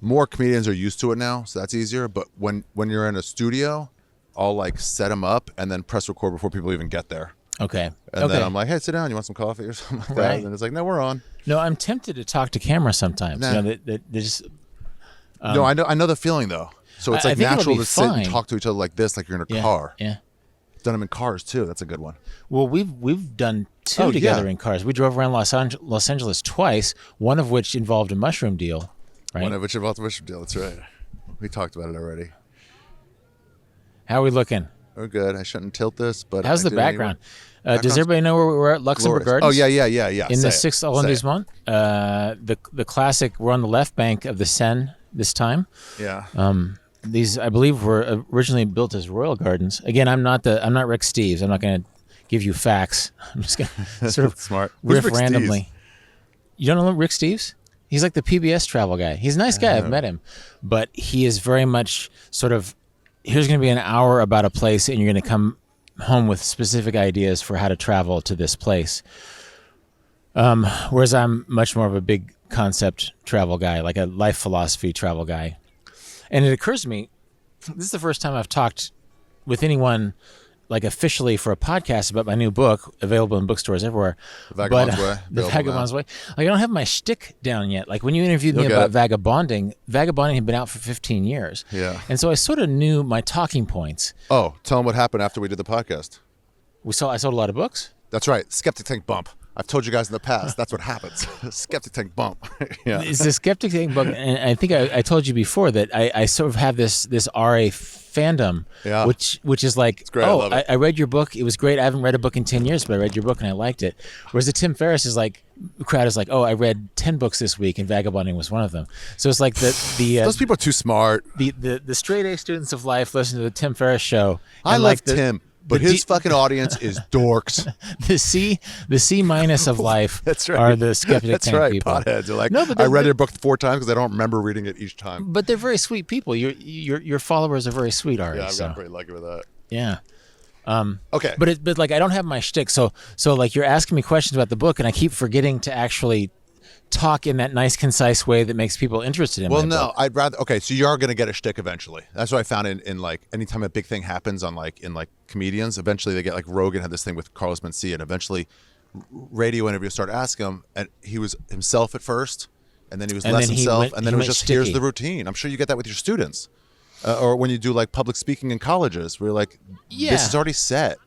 more comedians are used to it now, so that's easier. But when you're in a studio, I'll like set them up and then press record before people even get there. Okay. And then I'm like, hey, sit down. You want some coffee or something like that? And then it's like, no, we're on. No, I'm tempted to talk to camera sometimes. Nah. They just. No, I know the feeling though. So it's like natural to sit and talk to each other like this, like you're in a car. Yeah. Done them in cars too. That's a good one. Well, we've done two together in cars. We drove around Los Angeles twice. One of which involved a mushroom deal. Right. One of which involved a mushroom deal. That's right. We talked about it already. How are we looking? We're good. I shouldn't tilt this, but how's the background? Does everybody know where we're at? Luxembourg Gardens. Oh yeah. In the 6th arrondissement. The classic. We're on the left bank of the Seine this time. Yeah. These, I believe, were originally built as royal gardens. Again, I'm not Rick Steves. I'm not going to give you facts. I'm just going to sort of smart riff randomly. Steves? You don't know Rick Steves? He's like the PBS travel guy. He's a nice guy. I've met him, but he is very much sort of, here's going to be an hour about a place and you're going to come home with specific ideas for how to travel to this place. Whereas I'm much more of a big concept travel guy, like a life philosophy travel guy. And it occurs to me, this is the first time I've talked with anyone like officially for a podcast about my new book, available in bookstores everywhere. The Vagabond's Way. The Vagabond's Way. Like, I don't have my shtick down yet. Like when you interviewed me about vagabonding had been out for 15 years. Yeah. And so I sort of knew my talking points. Oh, tell them what happened after we did the podcast. I sold a lot of books. That's right. Skeptic Tank Bump. I've told you guys in the past, that's what happens. Skeptic Tank Bump. Yeah. It's the Skeptic Tank Bump. And I think I told you before that I sort of have this RA fandom, which is like, it's great. I read your book. It was great. I haven't read a book in 10 years, but I read your book and I liked it. Whereas the Tim Ferriss is like, the crowd is like, I read 10 books this week and Vagabonding was one of them. So it's like those people are too smart. The straight A students of life listen to the Tim Ferriss show. I like Tim. But his fucking audience is dorks. The C minus of life That's right. are the Skeptic That's Tank right. people. Potheads are like, I read your book 4 times because I don't remember reading it each time. But they're very sweet people. Your followers are very sweet, Ari. Yeah, I've gotten pretty lucky with that. Yeah. Okay. But like I don't have my shtick, so like you're asking me questions about the book, and I keep forgetting to actually talk in that nice, concise way that makes people interested in. Well, my no, book. I'd rather. Okay, so you are going to get a shtick eventually. That's what I found in like anytime a big thing happens on like in like comedians. Eventually, they get like Rogan had this thing with Carlos Mencia, and eventually, radio interviews started asking him, and he was himself at first, and then he was less himself, and then it was just here's the routine. I'm sure you get that with your students, or when you do like public speaking in colleges, where you're like, this is already set.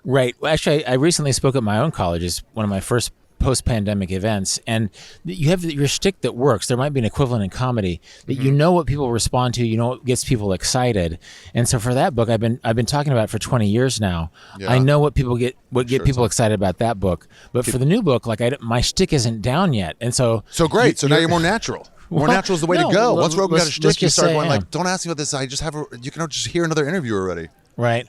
Right. Well, actually, I recently spoke at my own college. It's one of my first post-pandemic events, and you have your shtick that works. There might be an equivalent in comedy that you know what people respond to, you know what gets people excited. And so for that book, I've been talking about it for 20 years now. Yeah. I know what get people excited about that book. But for the new book, like my shtick isn't down yet, and so great. So now you're more natural. More natural is the way to go. Once Rogan got a shtick, you start going like, don't ask me about this. I just have you can just hear another interview already. Right.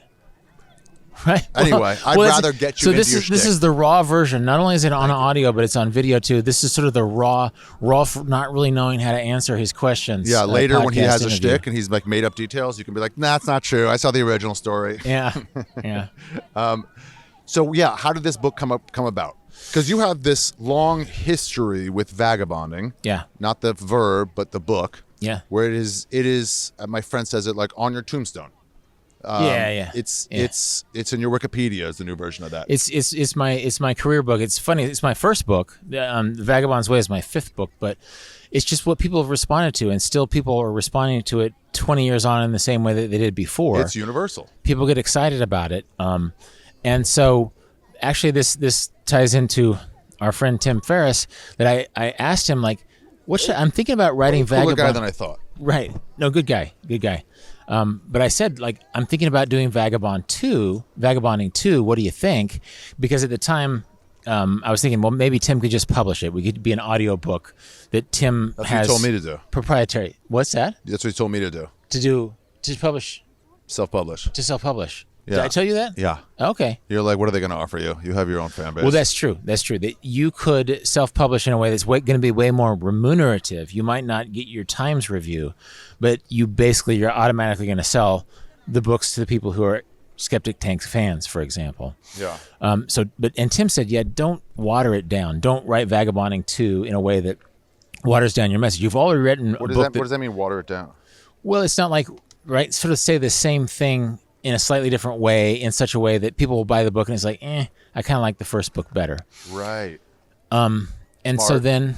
Right. Anyway, I'd rather get you into your shtick. This is the raw version. Not only is it on audio, but it's on video too. This is sort of the raw not really knowing how to answer his questions. Yeah, later when he has a shtick and he's like made up details, you can be like, nah, it's not true. I saw the original story. Yeah. Yeah. So yeah, how did this book come about? Because you have this long history with vagabonding. Yeah. Not the verb, but the book. Yeah. Where it is my friend says it like on your tombstone. It's in your Wikipedia is the new version of that. It's my career book. It's funny. It's my first book. Vagabond's Way is my fifth book, but it's just what people have responded to, and still people are responding to it 20 years on in the same way that they did before. It's universal. People get excited about it, and so actually this ties into our friend Tim Ferriss. That I asked him like, I'm thinking about writing Vagabond. Cooler guy than I thought. Right. No, good guy. But I said, like, I'm thinking about doing Vagabonding 2. What do you think? Because at the time, I was thinking, well, maybe Tim could just publish it. We could be an audio book that Tim That's has. That's what he told me to do. Proprietary. What's that? That's what he told me to do. To publish. Self-publish. To self-publish. Yeah. Did I tell you that? Yeah. Okay. You're like, what are they going to offer you? You have your own fan base. Well, that's true. That you could self-publish in a way that's going to be way more remunerative. You might not get your Times review, but you're automatically going to sell the books to the people who are Skeptic Tank fans, for example. Yeah. And Tim said, don't water it down. Don't write Vagabonding 2 in a way that waters down your message. You've already written a book. What does that mean, water it down? Well, it's not like, right, sort of say the same thing in a slightly different way, in such a way that people will buy the book and it's like, I kind of like the first book better. Right. And Smart. So then,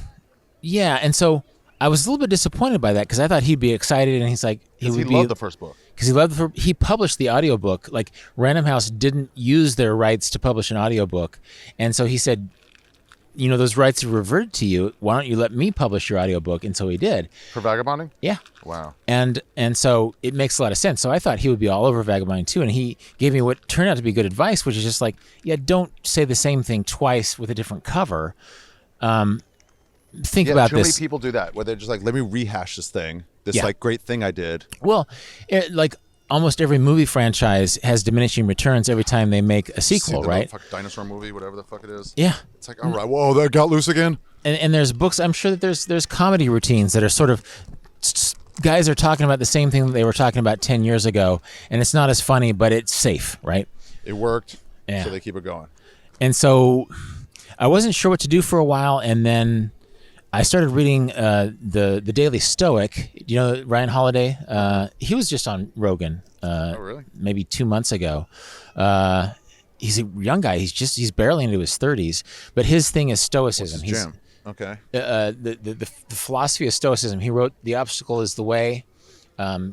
and so I was a little bit disappointed by that because I thought he'd be excited, and he's like, he loved the first book. Because he published the audiobook. Like Random House didn't use their rights to publish an audiobook, and so he said, those rights are reverted to you. Why don't you let me publish your audiobook? And so he did. For Vagabonding? Yeah. Wow. And so it makes a lot of sense. So I thought he would be all over Vagabonding too, and he gave me what turned out to be good advice, which is just like, don't say the same thing twice with a different cover. Think about this. Too many people do that, where they're just like, let me rehash this thing, like great thing I did. Well, like almost every movie franchise has diminishing returns every time they make a sequel, right? Dinosaur movie, whatever the fuck it is. Yeah. It's like, all right, whoa, that got loose again. And there's books. I'm sure that there's comedy routines that are sort of guys are talking about the same thing that they were talking about 10 years ago, and it's not as funny, but it's safe, right? It worked, so they keep it going. And so I wasn't sure what to do for a while, and then I started reading the Daily Stoic. Ryan Holiday? He was just on Rogan. Oh, really? Maybe 2 months ago. He's a young guy. He's barely into his 30s, but his thing is Stoicism. What's his jam? Okay. The philosophy of Stoicism. He wrote "The Obstacle is the Way,"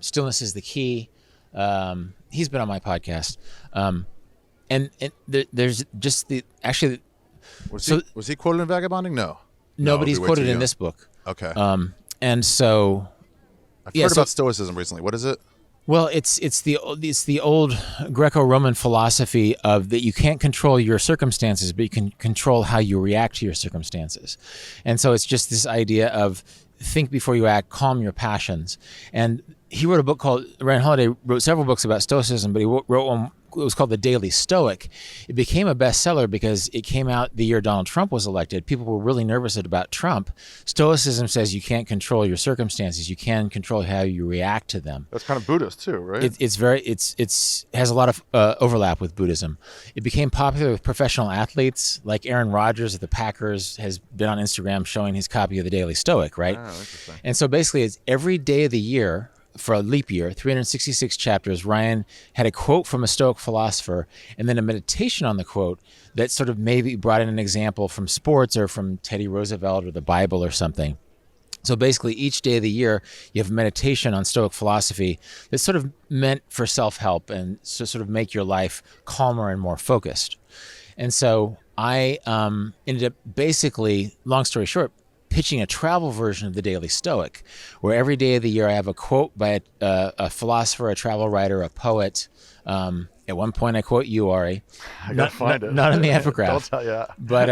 "Stillness is the Key." He's been on my podcast, and there's just was he quoted in Vagabonding? No. But he's quoted in this book. Okay. And so I've heard about Stoicism recently. What is it? Well, it's the old Greco-Roman philosophy of that you can't control your circumstances, but you can control how you react to your circumstances. And so it's just this idea of think before you act, calm your passions. And he wrote a book called, Ryan Holiday wrote several books about Stoicism, but he wrote one was called the Daily Stoic. It became a bestseller because it came out the year Donald Trump was elected. People were really nervous about Trump. Stoicism says you can't control your circumstances. You can control how you react to them. That's kind of Buddhist too, right? It's has a lot of overlap with Buddhism. It became popular with professional athletes, like Aaron Rodgers of the Packers has been on Instagram showing his copy of the Daily Stoic, right? Oh, interesting. And so basically, it's every day of the year. For a leap year, 366 chapters, Ryan had a quote from a Stoic philosopher and then a meditation on the quote that sort of maybe brought in an example from sports or from Teddy Roosevelt or the Bible or something. So basically, each day of the year, you have a meditation on Stoic philosophy that's sort of meant for self-help and to sort of make your life calmer and more focused. And so I ended up basically, long story short, pitching a travel version of the Daily Stoic, where every day of the year I have a quote by a philosopher, a travel writer, a poet. At one point I quote you, Ari. I gotta find it. Not in the epigraph. Don't tell you. But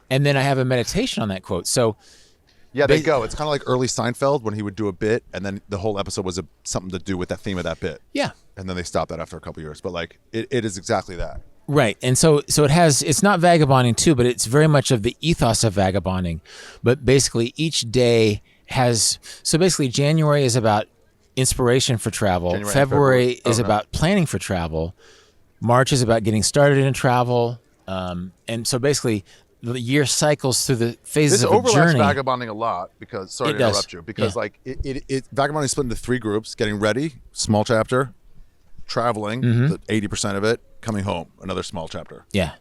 and then I have a meditation on that quote. So Yeah, they go. It's kind of like early Seinfeld when he would do a bit, and then the whole episode was something to do with that theme of that bit. yeah. And then they stopped that after a couple years. But like, it is exactly that. Right. And so it's not vagabonding too, but it's very much of the ethos of vagabonding. But basically each day so basically January is about inspiration for travel. February is about planning for travel. March is about getting started in travel. And so basically the year cycles through the phases This of a overlaps journey. vagabonding a lot because, sorry It to does. interrupt you, because Yeah. like vagabonding is split into 3 groups: getting ready, small chapter; traveling, Mm-hmm. the 80% of it; coming home, another small chapter. Yeah.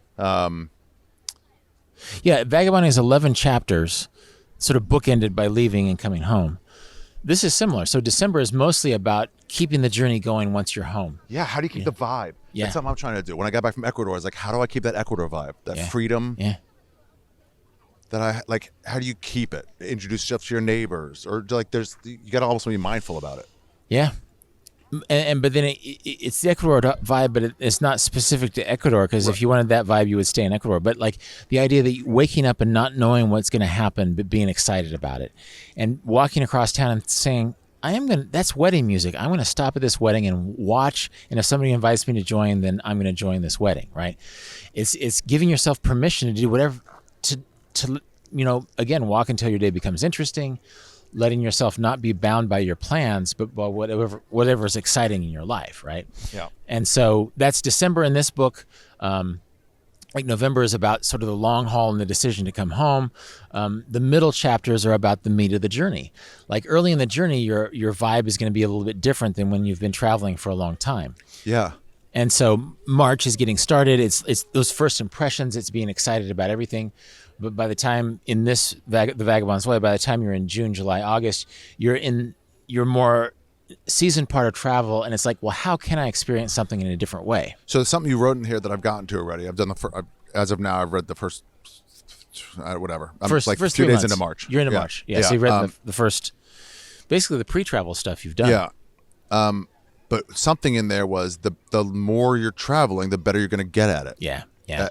Yeah, Vagabonding is 11 chapters, sort of bookended by leaving and coming home. This is similar. So December is mostly about keeping the journey going once you're home. Yeah, how do you keep the vibe? Yeah. That's something I'm trying to do. When I got back from Ecuador, I was like, how do I keep that Ecuador vibe, that Yeah. freedom? Yeah. That I like. How do you keep it? Introduce yourself to your neighbors, or like, you got to almost be mindful about it. Yeah. But then it's the Ecuador vibe, but it's not specific to Ecuador, because if you wanted that vibe, you would stay in Ecuador. But like the idea that waking up and not knowing what's going to happen, but being excited about it, and walking across town and saying, that's wedding music. I'm going to stop at this wedding and watch. And if somebody invites me to join, then I'm going to join this wedding. Right. It's giving yourself permission to do whatever, to again, walk until your day becomes interesting, letting yourself not be bound by your plans, but by whatever is exciting in your life, right? Yeah. And so that's December in this book. Like November is about sort of the long haul and the decision to come home. The middle chapters are about the meat of the journey. Like early in the journey, your vibe is going to be a little bit different than when you've been traveling for a long time. Yeah. And so March is getting started. It's those first impressions. It's being excited about everything. But by the time in the Vagabond's Way, by the time you're in June, July, August, you're in your more seasoned part of travel, and it's like, well, how can I experience something in a different way? So there's something you wrote in here that I've gotten to already. I've done as of now, I've read the first, whatever. I'm First like 3 2 days months. into March. You're into March. Yeah. So you read the first, basically the pre-travel stuff you've done. Yeah. But something in there was the more you're traveling, the better you're going to get at it. Yeah. Yeah.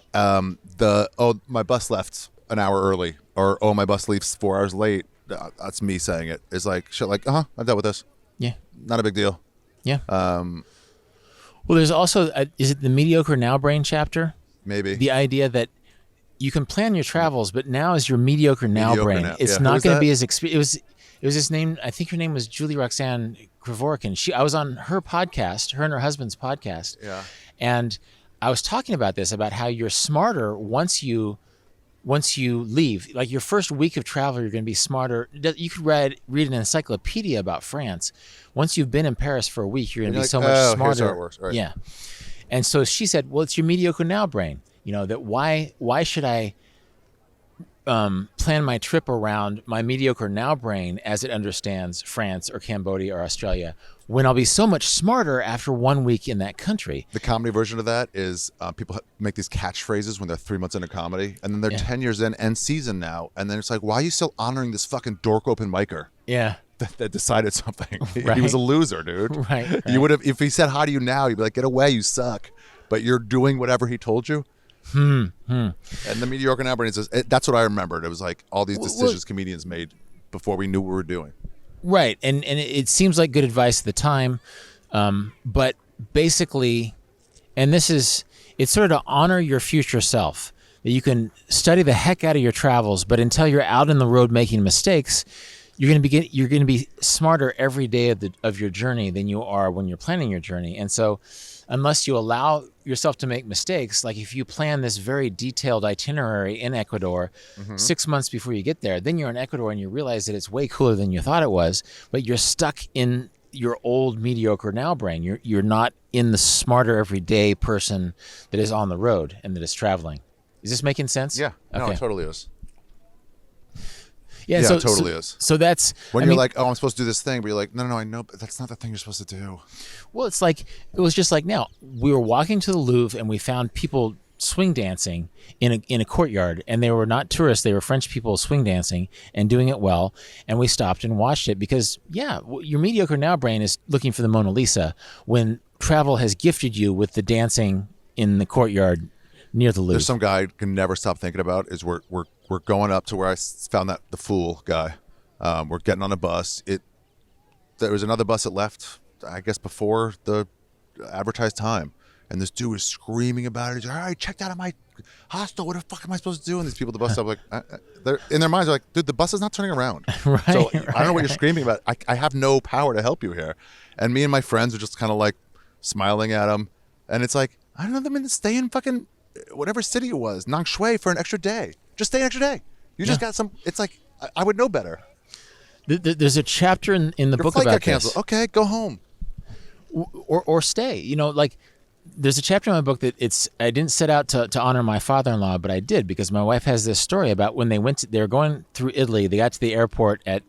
My bus left an hour early, or my bus leaves 4 hours late. That's me saying it. It's like shit. Like, I've dealt with this. Yeah. Not a big deal. Yeah. Well, there's also is it the mediocre now brain chapter? Maybe The idea that you can plan your travels, but now is your mediocre now brain. now. It's Yeah. Who not is going to that? be as experience. It was his name. I think her name was Julie Roxanne Krivorican. I was on her podcast, her and her husband's podcast. Yeah. And I was talking about this, about how you're smarter once you leave. Like your first week of travel, you're going to be smarter. You could read an encyclopedia about France. Once you've been in Paris for a week, you're going to be like, so much here's smarter. how it works. Right. Yeah. And so she said, well, it's your mediocre now brain. That why should I plan my trip around my mediocre now brain as it understands France or Cambodia or Australia, when I'll be so much smarter after 1 week in that country. The comedy version of that is people make these catchphrases when they're 3 months into comedy, and then they're 10 years in, end season now, and then it's like, why are you still honoring this fucking dork open micer Yeah. that decided something? Right. He was a loser, dude. Right. You would have, if he said hi to you now, you'd be like, get away, you suck. But you're doing whatever he told you. And the mediocre now brain says, that's what I remembered. It was like all these decisions comedians made before we knew what we were doing. Right. And it seems like good advice at the time. But basically, And it's sort of to honor your future self, that you can study the heck out of your travels, but until you're out in the road making mistakes, you're going to be smarter every day of your journey than you are when you're planning your journey. And so unless you allow yourself to make mistakes, like if you plan this very detailed itinerary in Ecuador 6 months before you get there, then you're in Ecuador and you realize that it's way cooler than you thought it was, but you're stuck in your old mediocre now brain. You're not in the smarter everyday person that is on the road and that is traveling. Is this making sense? Yeah. No, Okay. it totally is. Yeah, Yeah, so, it totally is. So that's When you're like, oh, I'm supposed to do this thing, but you're like, no, I know, but that's not the thing you're supposed to do. well, it was just like now we were walking to the Louvre and we found people swing dancing in a courtyard, and they were not tourists; they were French people swing dancing and doing it well. And we stopped and watched it because, your mediocre now brain is looking for the Mona Lisa when travel has gifted you with the dancing in the courtyard near the Louvre. There's some guy I can never stop thinking about is we're going up to where I found the fool guy. We're getting on a bus. There was another bus that left, I guess, before the advertised time. And this dude was screaming about it. He's like, all right, checked out of my hostel. What the fuck am I supposed to do? And these people at the bus stop like, they're in their minds, they're like, dude, the bus is not turning around. Right, so I don't know what you're screaming about. I have no power to help you here. And me and my friends are just kind of like smiling at him. And it's like, I don't know, them to stay in fucking whatever city it was, Nang Shui, for an extra day. Just stay an extra day. You just got some, it's like, I would know better. There's a chapter in the Your book flight about got canceled. this. Okay, go home. Or stay. There's a chapter in my book that I didn't set out to honor my father-in-law, but I did, because my wife has this story about when they were going through Italy. They got to the airport at,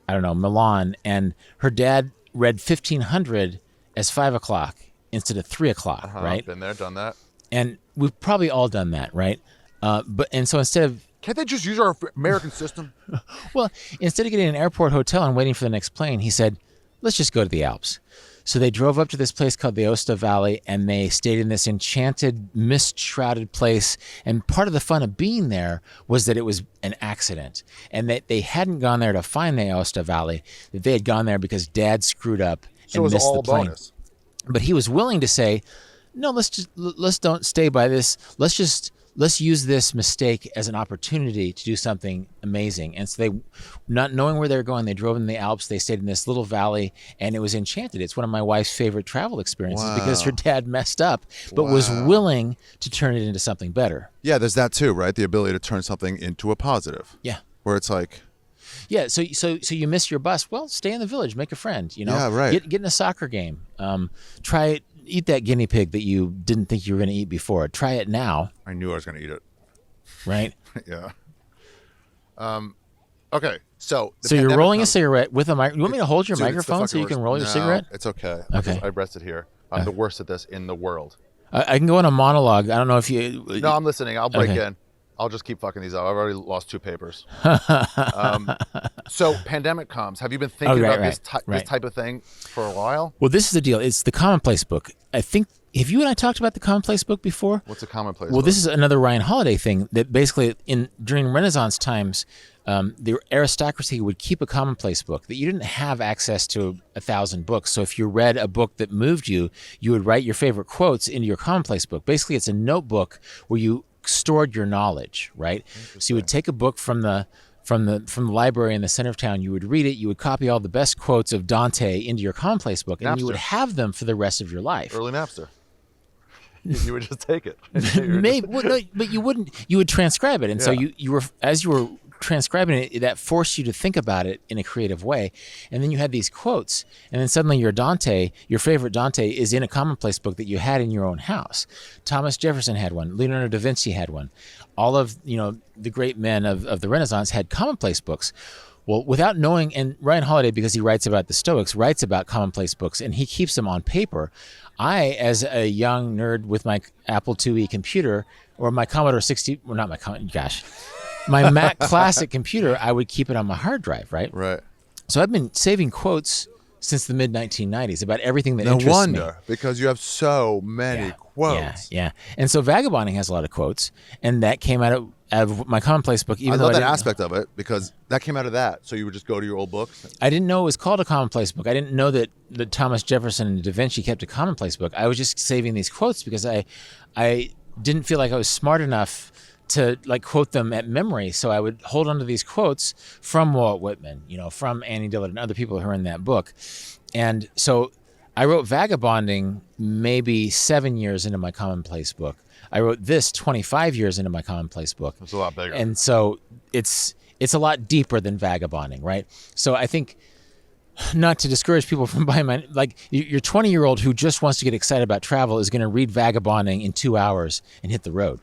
I don't know, Milan, and her dad read 1500 as 5 o'clock instead of 3 o'clock, right? Been there, done that. And we've probably all done that, right? So instead of Can't they just use our American system? Well, instead of getting an airport hotel and waiting for the next plane, he said, let's just go to the Alps. So they drove up to this place called the Aosta Valley, and they stayed in this enchanted, mist-shrouded place. And part of the fun of being there was that it was an accident, and that they hadn't gone there to find the Aosta Valley, that they had gone there because Dad screwed up So it and was missed all the plane. bonus. But he was willing to say, no, let's don't stay by this. Let's use this mistake as an opportunity to do something amazing. And so they, not knowing where they were going, they drove in the Alps. They stayed in this little valley, and it was enchanted. It's one of my wife's favorite travel experiences because her dad messed up, but was willing to turn it into something better. Yeah, there's that too, right? The ability to turn something into a positive. Yeah. Where it's like, yeah, so you miss your bus. Well, stay in the village, make a friend. Yeah, right. Get in a soccer game. Eat that guinea pig that you didn't think you were going to eat before. Try it now. I knew I was going to eat it. Right. Yeah. Okay. So you're rolling a cigarette with a mic. You want me to hold your Dude, it's the microphone so you fucking can roll worst. your cigarette? It's okay. Okay. I rested here. I'm the worst at this in the world. I can go on a monologue. I don't know if you. No, I'm listening. I'll break Okay. in. I'll just keep fucking these up. I've already lost 2 papers. So pandemic comes. Have you been thinking about this type of thing for a while? Well, this is the deal. It's the Commonplace book. I think. Have you and I talked about the Commonplace book before? What's a commonplace? Well, this is another Ryan Holiday thing that basically during Renaissance times, the aristocracy would keep a commonplace book that you didn't have access to 1,000 books. So if you read a book that moved you, you would write your favorite quotes into your commonplace book. Basically, it's a notebook where you stored your knowledge, right? So you would take a book from the library in the center of town, you would read it, you would copy all the best quotes of Dante into your commonplace book, and you would have them for the rest of your life. Early Napster. You would just take it. Maybe, well, no, but you wouldn't. You would transcribe it, and so Yeah. you were, as you were transcribing it, that forced you to think about it in a creative way. And then you had these quotes, and then suddenly your favorite Dante, is in a commonplace book that you had in your own house. Thomas Jefferson had one. Leonardo da Vinci had one. All of the great men of the Renaissance had commonplace books. Well, without knowing, and Ryan Holiday, because he writes about the Stoics, writes about commonplace books, and he keeps them on paper. I, as a young nerd with my Apple IIe computer, or my Commodore 60, well, not my my Mac Classic computer, I would keep it on my hard drive, right? Right. So I've been saving quotes since the mid-1990s about everything that No interests me. wonder, because you have so many quotes. Yeah. And so Vagabonding has a lot of quotes, and that came out of out of my commonplace book. Even I though love I that didn't- aspect of it because that came out of that. So you would just go to your old books. I didn't know it was called a commonplace book. I didn't know that Thomas Jefferson and Da Vinci kept a commonplace book. I was just saving these quotes because I didn't feel like I was smart enough to like quote them at memory. So I would hold on to these quotes from Walt Whitman, from Annie Dillard and other people who are in that book. And so I wrote Vagabonding maybe 7 years into my commonplace book. I wrote this 25 years into my commonplace book. It's a lot bigger. And so it's a lot deeper than Vagabonding, right? So I think, not to discourage people from buying my, like your 20-year-old who just wants to get excited about travel is going to read Vagabonding in 2 hours and hit the road.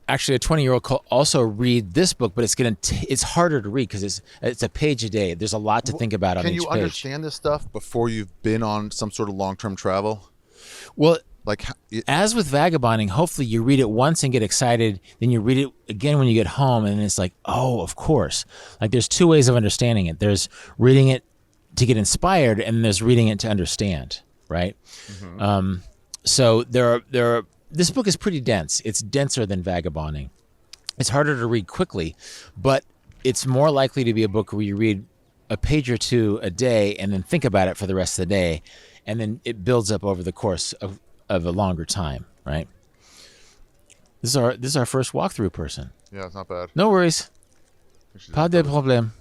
Actually, a 20-year-old can also read this book, but it's harder to read because it's a page a day. There's a lot to think about on each page. Can you understand this stuff before you've been on some sort of long-term travel? Well, like as with Vagabonding, hopefully you read it once and get excited, then you read it again when you get home, and it's like, oh, of course. Like there's two ways of understanding it. There's reading it to get inspired, and there's reading it to understand, right? Mm-hmm. So there are. This book is pretty dense. It's denser than Vagabonding. It's harder to read quickly, but it's more likely to be a book where you read a page or two a day and then think about it for the rest of the day, and then it builds up over the course of a longer time, right? This is our first walkthrough person. Yeah, it's not bad. No worries. Pas de problème.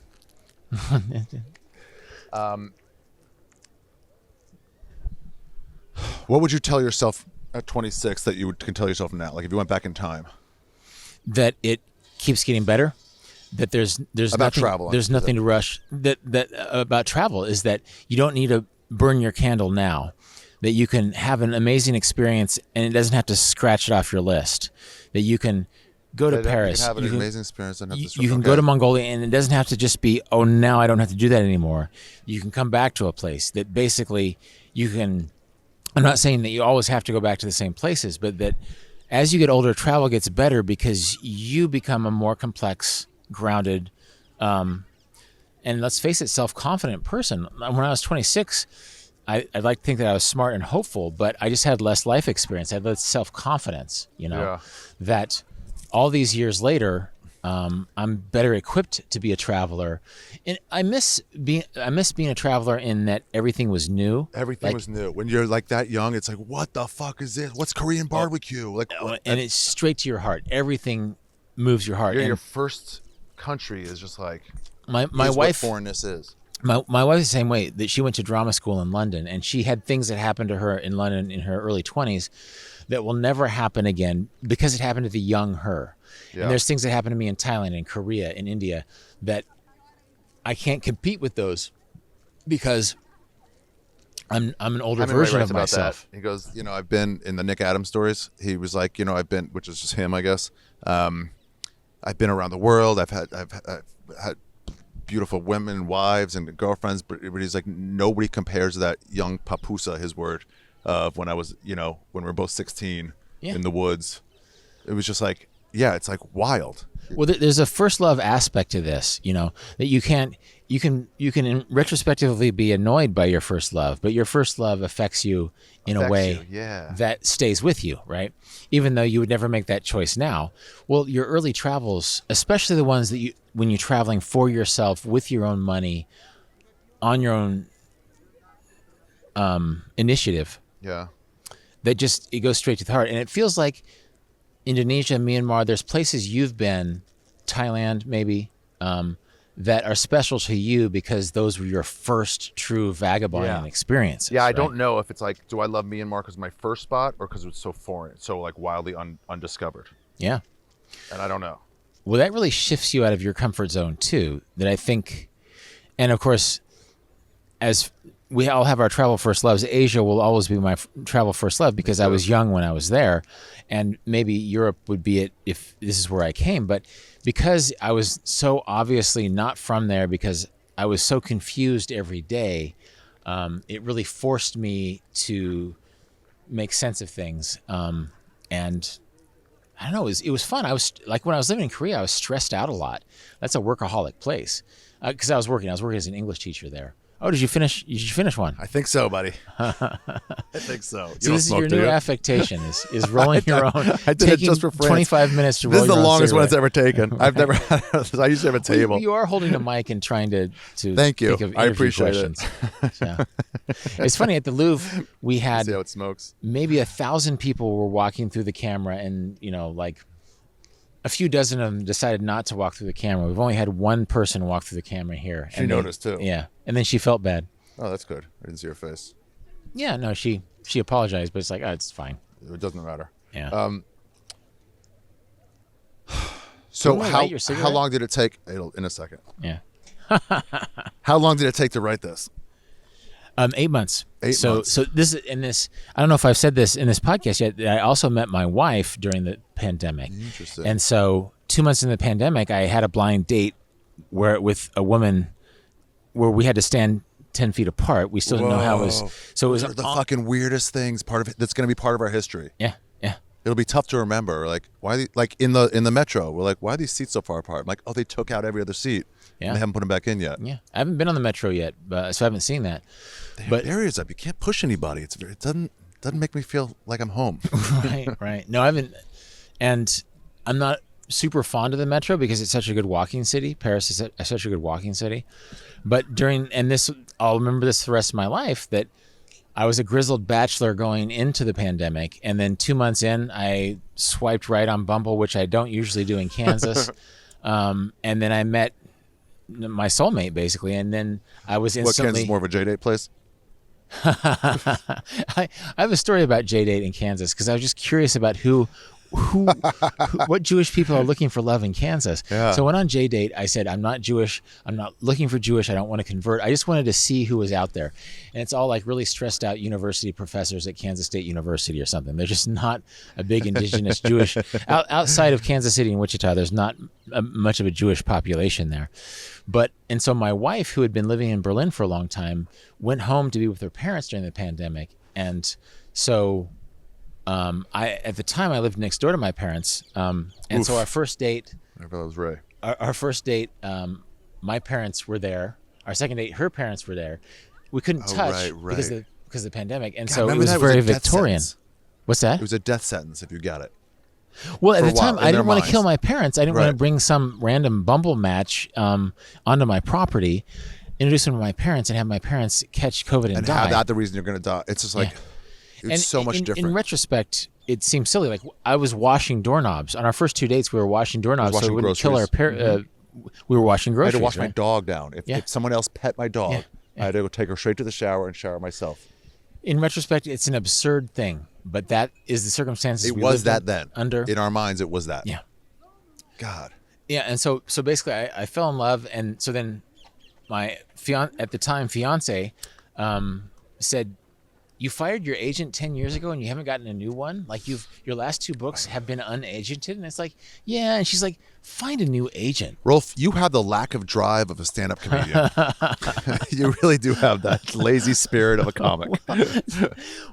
What would you tell yourself at 26 that you can tell yourself now? Like if you went back in time. That it keeps getting better. That there's about nothing, travel. There's nothing to rush. That about travel is that you don't need to burn your candle now. That you can have an amazing experience and it doesn't have to scratch it off your list. That you can go to Paris. You can have an amazing experience. And you can go to Mongolia and it doesn't have to just be, oh, now I don't have to do that anymore. You can come back to a place that basically you can. I'm not saying that you always have to go back to the same places, but that as you get older, travel gets better because you become a more complex, grounded, and let's face it, self-confident person. When I was 26, I'd like to think that I was smart and hopeful, but I just had less life experience. I had less self-confidence, that all these years later, I'm better equipped to be a traveler. And I miss being a traveler in that everything was new. Everything was new. When you're like that young, it's like, what the fuck is this? What's Korean barbecue? And it's straight to your heart. Everything moves your heart. Your first country is just like my wife. What foreignness is. My wife is the same way. That she went to drama school in London, and she had things that happened to her in London in her early 20s that will never happen again because it happened to the young her. Yeah. And there's things that happen to me in Thailand, in Korea, in India that I can't compete with those because I'm an older version of myself. That. He goes, I've been in the Nick Adams stories. He was like, I've been, which is just him, I guess. I've been around the world. I've had beautiful women, wives, and girlfriends, but he's like, nobody compares to that young papusa, his word, of when I was, when we were both 16 in the woods. It was just like, it's like wild. Well, there's a first love aspect to this, that you can retrospectively be annoyed by your first love, but your first love affects you in a way that stays with you, right? Even though you would never make that choice now. Well, your early travels, especially the ones that when you're traveling for yourself with your own money, on your own initiative, that it goes straight to the heart. And it feels like Indonesia, Myanmar, there's places you've been, Thailand maybe, that are special to you because those were your first true vagabonding experiences. Yeah, I don't know if it's like, do I love Myanmar because my first spot or because it's so foreign, so like wildly undiscovered? Yeah. And I don't know. Well, that really shifts you out of your comfort zone too, that I think, and of course, as we all have our travel first loves, Asia will always be my travel first love because I was young when I was there, and maybe Europe would be it if this is where I came. But because I was so obviously not from there, because I was so confused every day, it really forced me to make sense of things. And I don't know, it was fun. I was like, when I was living in Korea, I was stressed out a lot. That's a workaholic place because I was working as an English teacher there. Oh, did you finish? Did you finish one? I think so, buddy. I think so. So this is your new affectation: is rolling your own. I did it just for friends. 25 minutes to roll. This is the longest one it's cigarette. ever taken. I've never. I used to have a table. You are holding a mic and trying to Thank you. think of I interview appreciate questions. So. It's funny, at the Louvre we had See how it smokes. maybe 1,000 people were walking through the camera, and like a few dozen of them decided not to walk through the camera. We've only had one person walk through the camera here. She noticed too. Yeah, and then she felt bad. Oh, that's good. I didn't see her face. Yeah, no, she apologized, but it's like, oh, it's fine. It doesn't matter. Yeah. So how long did it take? In a second. Yeah. How long did it take to write this? 8 months. 8 months. So this. I don't know if I've said this in this podcast yet. I also met my wife during the pandemic. Interesting. And so 2 months in the pandemic, I had a blind date with a woman where we had to stand 10 feet apart. We still didn't know how it was. So it was the fucking weirdest things. Part of it that's going to be part of our history. Yeah. It'll be tough to remember. Like why? Like in the metro, we're like, why are these seats so far apart? I'm like, oh, they took out every other seat. Yeah. And they haven't put them back in yet. Yeah. I haven't been on the metro yet, so I haven't seen that. But areas up, you can't push anybody. It doesn't make me feel like I'm home. Right. No, I haven't, and I'm not super fond of the metro because it's such a good walking city. Paris is such a good walking city. But I'll remember this the rest of my life, that I was a grizzled bachelor going into the pandemic, and then 2 months in, I swiped right on Bumble, which I don't usually do in Kansas, and then I met my soulmate, basically, and then I was instantly... What, Kansas is more of a J-date place? I have a story about J-date in Kansas because I was just curious about what Jewish people are looking for love in Kansas. Yeah. So I went on J-date. I said, I'm not Jewish. I'm not looking for Jewish. I don't want to convert. I just wanted to see who was out there. And it's all like really stressed out university professors at Kansas State University or something. They're just not a big indigenous Jewish. Outside of Kansas City and Wichita, there's not much of a Jewish population there. And so my wife, who had been living in Berlin for a long time, went home to be with her parents during the pandemic. And so at the time I lived next door to my parents. So our first date, I thought it was Ray. Our first date, my parents were there. Our second date, her parents were there. We couldn't touch because of the pandemic. And so it was very Victorian. What's that? It was a death sentence if you got it. Well, at the time, I didn't want to kill my parents. I didn't want to bring some random Bumble match onto my property, introduce them to my parents, and have my parents catch COVID and die. And that's the reason you're going to die. It's just like, it's so much different. In retrospect, it seems silly. Like, I was washing doorknobs. On our first 2 dates, we were washing doorknobs so we wouldn't kill our parents. We were washing groceries. I had to wash my dog down. If someone else pet my dog, I had to go take her straight to the shower and shower myself. In retrospect, it's an absurd thing, but that is the circumstances. It was that then. Under in our minds, it was that. Yeah. God. Yeah, and so basically, I fell in love, and so then my at the time fiance said, "You fired your agent 10 years ago, and you haven't gotten a new one. Like your last 2 books have been unagented." And it's like, yeah. And she's like, "Find a new agent." Rolf, you have the lack of drive of a stand-up comedian. You really do have that lazy spirit of a comic.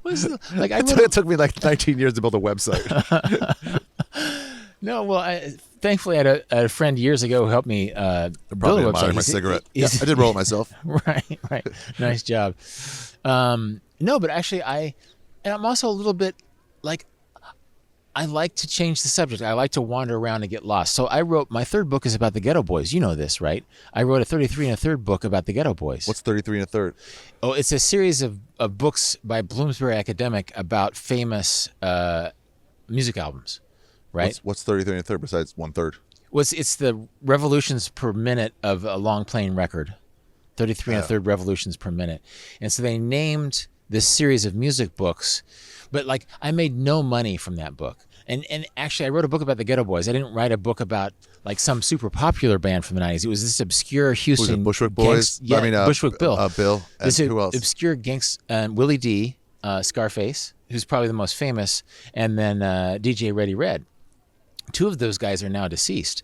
It took me like 19 years to build a website. No, well, thankfully I had a friend years ago who helped me build a website. My cigarette. I did roll it myself. Right. Nice job. No, but actually I'm also a little bit like, I like to change the subject. I like to wander around and get lost. So I wrote, my 3rd book is about the Ghetto Boys. You know this, right? I wrote a 33 and a third book about the Ghetto Boys. What's 33 and a third? Oh, it's a series of books by Bloomsbury Academic about famous music albums, right? What's 33 and a third besides 1/3? Well, it's the revolutions per minute of a long playing record. 33 and a third revolutions per minute. And so they named this series of music books, but like, I made no money from that book. And actually I wrote a book about the Ghetto Boys. I didn't write a book about like some super popular band from the 90s. It was this obscure Houston. Was it Bushwick Boys? Bushwick Bill. Bill. And this who else? Obscure Willie D, Scarface, who's probably the most famous, and then DJ Ready Red. 2 of those guys are now deceased.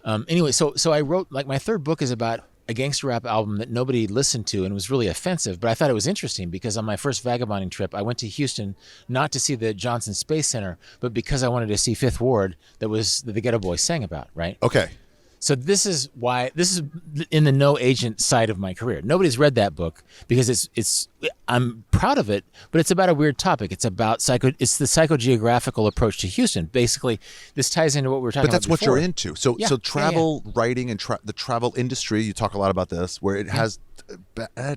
Anyway, so I wrote, like, my 3rd book is about a gangster rap album that nobody listened to and was really offensive, but I thought it was interesting because on my first vagabonding trip, I went to Houston not to see the Johnson Space Center, but because I wanted to see Fifth Ward that the Ghetto Boys sang about, right? Okay. So this is in the no agent side of my career. Nobody's read that book because I'm proud of it, but it's about a weird topic. It's about it's the psychogeographical approach to Houston. Basically, this ties into what we were talking about. But that's what before. you're into. So travel writing and the travel industry, you talk a lot about this, where it has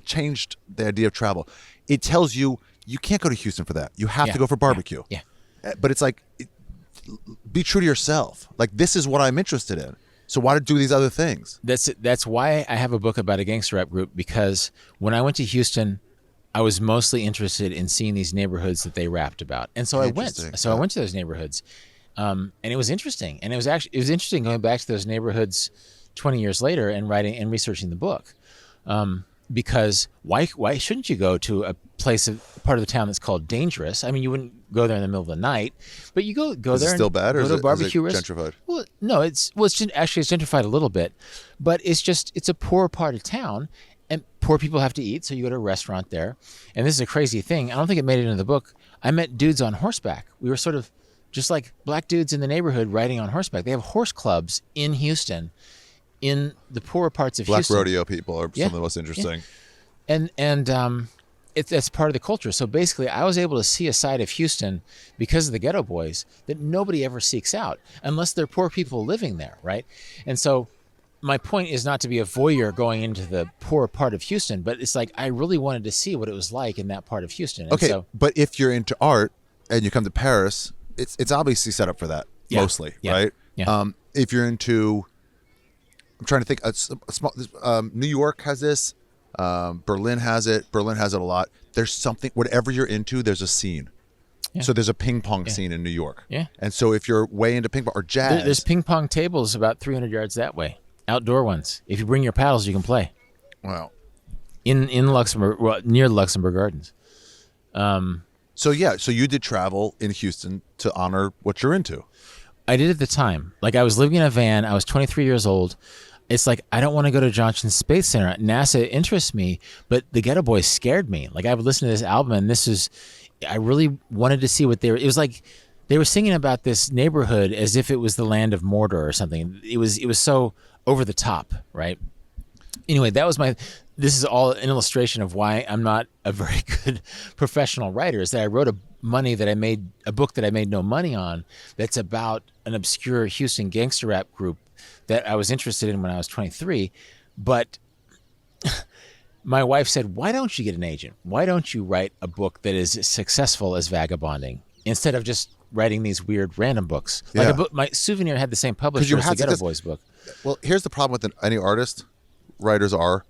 changed the idea of travel. It tells you can't go to Houston for that. You have to go for barbecue. Yeah. But it's like, be true to yourself. Like, this is what I'm interested in. So why do these other things? That's why I have a book about a gangster rap group, because when I went to Houston, I was mostly interested in seeing these neighborhoods that they rapped about. And so I went. So I went to those neighborhoods. And it was interesting. And it was interesting going back to those neighborhoods 20 years later and writing and researching the book. Because why shouldn't you go to a part of the town that's called dangerous? I mean, you wouldn't go there in the middle of the night, but you go there. Is it still bad, or go to a barbecue gentrified? Well, no, it's gentrified a little bit, but it's a poor part of town, and poor people have to eat, so you go to a restaurant there. And this is a crazy thing. I don't think it made it into the book. I met dudes on horseback. We were sort of just like black dudes in the neighborhood riding on horseback. They have horse clubs in Houston. In the poorer parts of Houston. Black rodeo people are some of the most interesting. Yeah. And that's part of the culture. So basically, I was able to see a side of Houston because of the Ghetto Boys that nobody ever seeks out unless they're poor people living there, right? And so my point is not to be a voyeur going into the poor part of Houston, but it's like I really wanted to see what it was like in that part of Houston. And okay, but if you're into art and you come to Paris, it's obviously set up for that mostly, right? Yeah. If you're into... I'm trying to think. New York has this. Berlin has it. Berlin has it a lot. There's something. Whatever you're into, there's a scene. Yeah. So there's a ping pong scene in New York. Yeah. And so if you're way into ping pong or jazz, there's ping pong tables about 300 yards that way. Outdoor ones. If you bring your paddles, you can play. Wow. In Luxembourg, near the Luxembourg Gardens. So you did travel in Houston to honor what you're into. I did at the time. Like, I was living in a van. I was 23 years old. It's like, I don't want to go to Johnson Space Center. NASA interests me, but the Ghetto Boys scared me. Like, I would listen to this album, and I really wanted to see what it was like. They were singing about this neighborhood as if it was the land of Mordor or something. It was so over the top, right? Anyway, this is all an illustration of why I'm not a very good professional writer, is that I wrote a book that I made no money on, that's about an obscure Houston gangster rap group that I was interested in when I was 23. But my wife said, why don't you get an agent? Why don't you write a book that is as successful as Vagabonding instead of just writing these weird random books? Like a book, my Souvenir had the same publisher as the Ghetto Boys book. Well, here's the problem with any artist, writers are,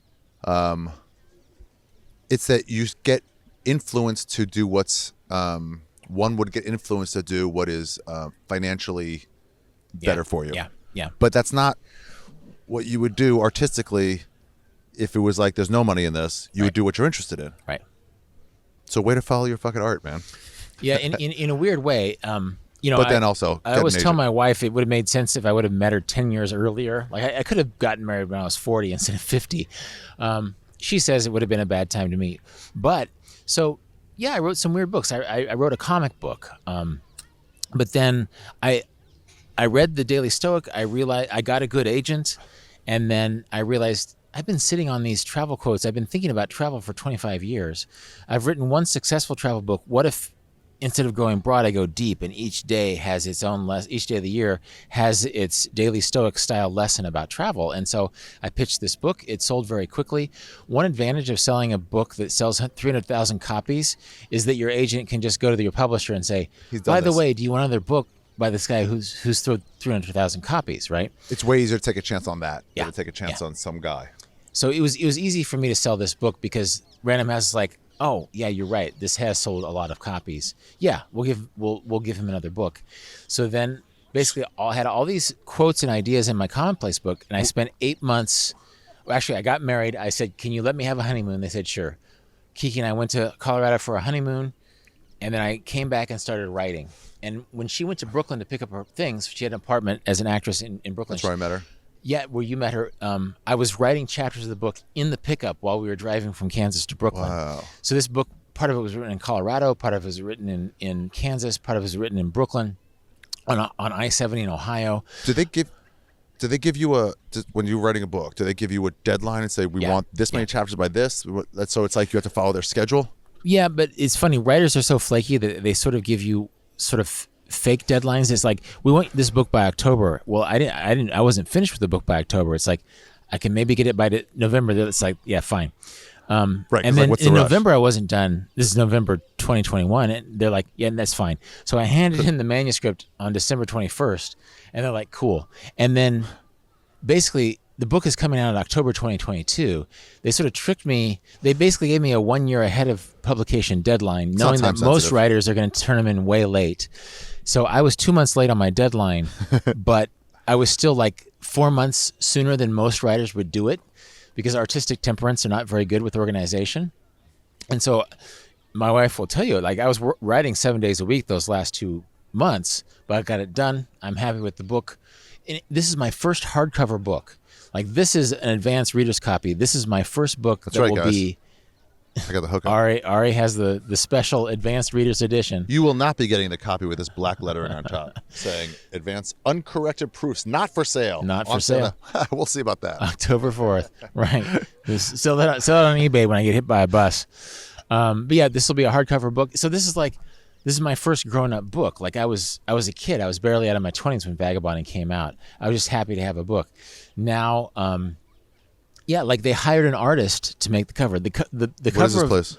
it's that you get influenced to do what's, one would get influenced to do what is financially better for you. Yeah. But that's not what you would do artistically. If it was like, there's no money in this, you would do what you're interested in. Right. So way to follow your fucking art, man. Yeah, in a weird way. But then also, I always tell my wife it would have made sense if I would have met her 10 years earlier. Like, I could have gotten married when I was 40 instead of 50. She says it would have been a bad time to meet. But so, yeah, I wrote some weird books. I wrote a comic book. But then I read the Daily Stoic. I realized I got a good agent. And then I realized I've been sitting on these travel quotes. I've been thinking about travel for 25 years. I've written one successful travel book. What if instead of going broad, I go deep, and each day has its own each day of the year has its Daily Stoic style lesson about travel. And so I pitched this book. It sold very quickly. One advantage of selling a book that sells 300,000 copies is that your agent can just go to your publisher and say, by the way, do you want another book by this guy who's thrown 300,000 copies, right? It's way easier to take a chance on that than to take a chance on some guy. So it was easy for me to sell this book because Random House is like, oh yeah, you're right. This has sold a lot of copies. Yeah, we'll give him another book. So then basically I had all these quotes and ideas in my commonplace book, and I spent 8 months. Well, actually, I got married. I said, "Can you let me have a honeymoon?" They said, "Sure." Kiki and I went to Colorado for a honeymoon, and then I came back and started writing. And when she went to Brooklyn to pick up her things, she had an apartment as an actress in Brooklyn. That's where I met her. Yeah, where you met her. I was writing chapters of the book in the pickup while we were driving from Kansas to Brooklyn. Wow. So this book, part of it was written in Colorado, part of it was written in Kansas, part of it was written in Brooklyn, on I-70 in Ohio. Did they give do they give you when you're writing a book, do they give you a deadline and say, we want this many chapters by this? So it's like you have to follow their schedule? Yeah, but it's funny. Writers are so flaky that they sort of give you sort of fake deadlines. It's like, we want this book by October. Well, I wasn't finished with the book by October. It's like, I can maybe get it by November. It's like, yeah, fine. Right. And then in November, I wasn't done. This is November 2021. And they're like, yeah, that's fine. So I handed in the manuscript on December 21st, and they're like, cool. And then basically, the book is coming out in October 2022. They sort of tricked me. They basically gave me a 1 year ahead of publication deadline, knowing that most writers are going to turn them in way late. So I was 2 months late on my deadline, but I was still like 4 months sooner than most writers would do it, because artistic temperaments are not very good with organization. And so my wife will tell you, like, I was writing 7 days a week those last 2 months, but I got it done. I'm happy with the book. And this is my first hardcover book. Like, this is an advanced reader's copy. This is my first book that will be. I got the hook. Ari has the special advanced reader's edition. You will not be getting the copy with this black lettering on top saying advanced uncorrected proofs, not for sale. Not for sale. We'll see about that. October 4th. Right. Sell it on eBay when I get hit by a bus. But yeah, this will be a hardcover book. So this is my first grown-up book. Like, I was a kid. I was barely out of my 20s when Vagabonding came out. I was just happy to have a book. Now, like, they hired an artist to make the cover. The cover. What is this place?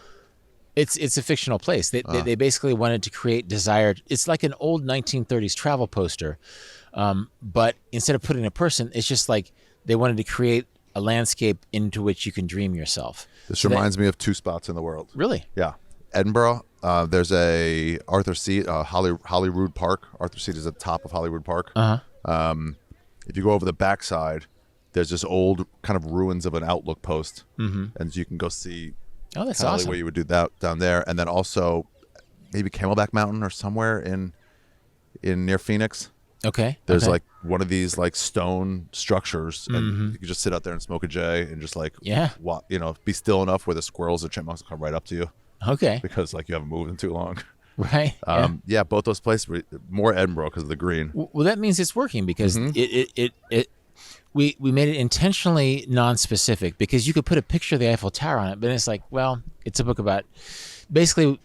It's a fictional place. They basically wanted to create desired. It's like an old 1930s travel poster, but instead of putting a person, it's just like they wanted to create a landscape into which you can dream yourself. This reminds me of two spots in the world. Really? Yeah. Edinburgh, there's a Arthur Seat, Holyrood Park. Arthur Seat is at the top of Holyrood Park. If you go over the backside, there's this old kind of ruins of an outlook post, and you can go see. Oh, that's awesome. Where you would do that down there, and then also maybe Camelback Mountain or somewhere in near Phoenix. Okay. There's like one of these like stone structures, and you can just sit out there and smoke a J and just like be still enough where the squirrels or chipmunks will come right up to you. Okay. Because like you haven't moved in too long. Right. Yeah, both those places more Edinburgh because of the green. Well, that means it's working because we made it intentionally non-specific, because you could put a picture of the Eiffel Tower on it, but it's like, well, it's a book about. Basically,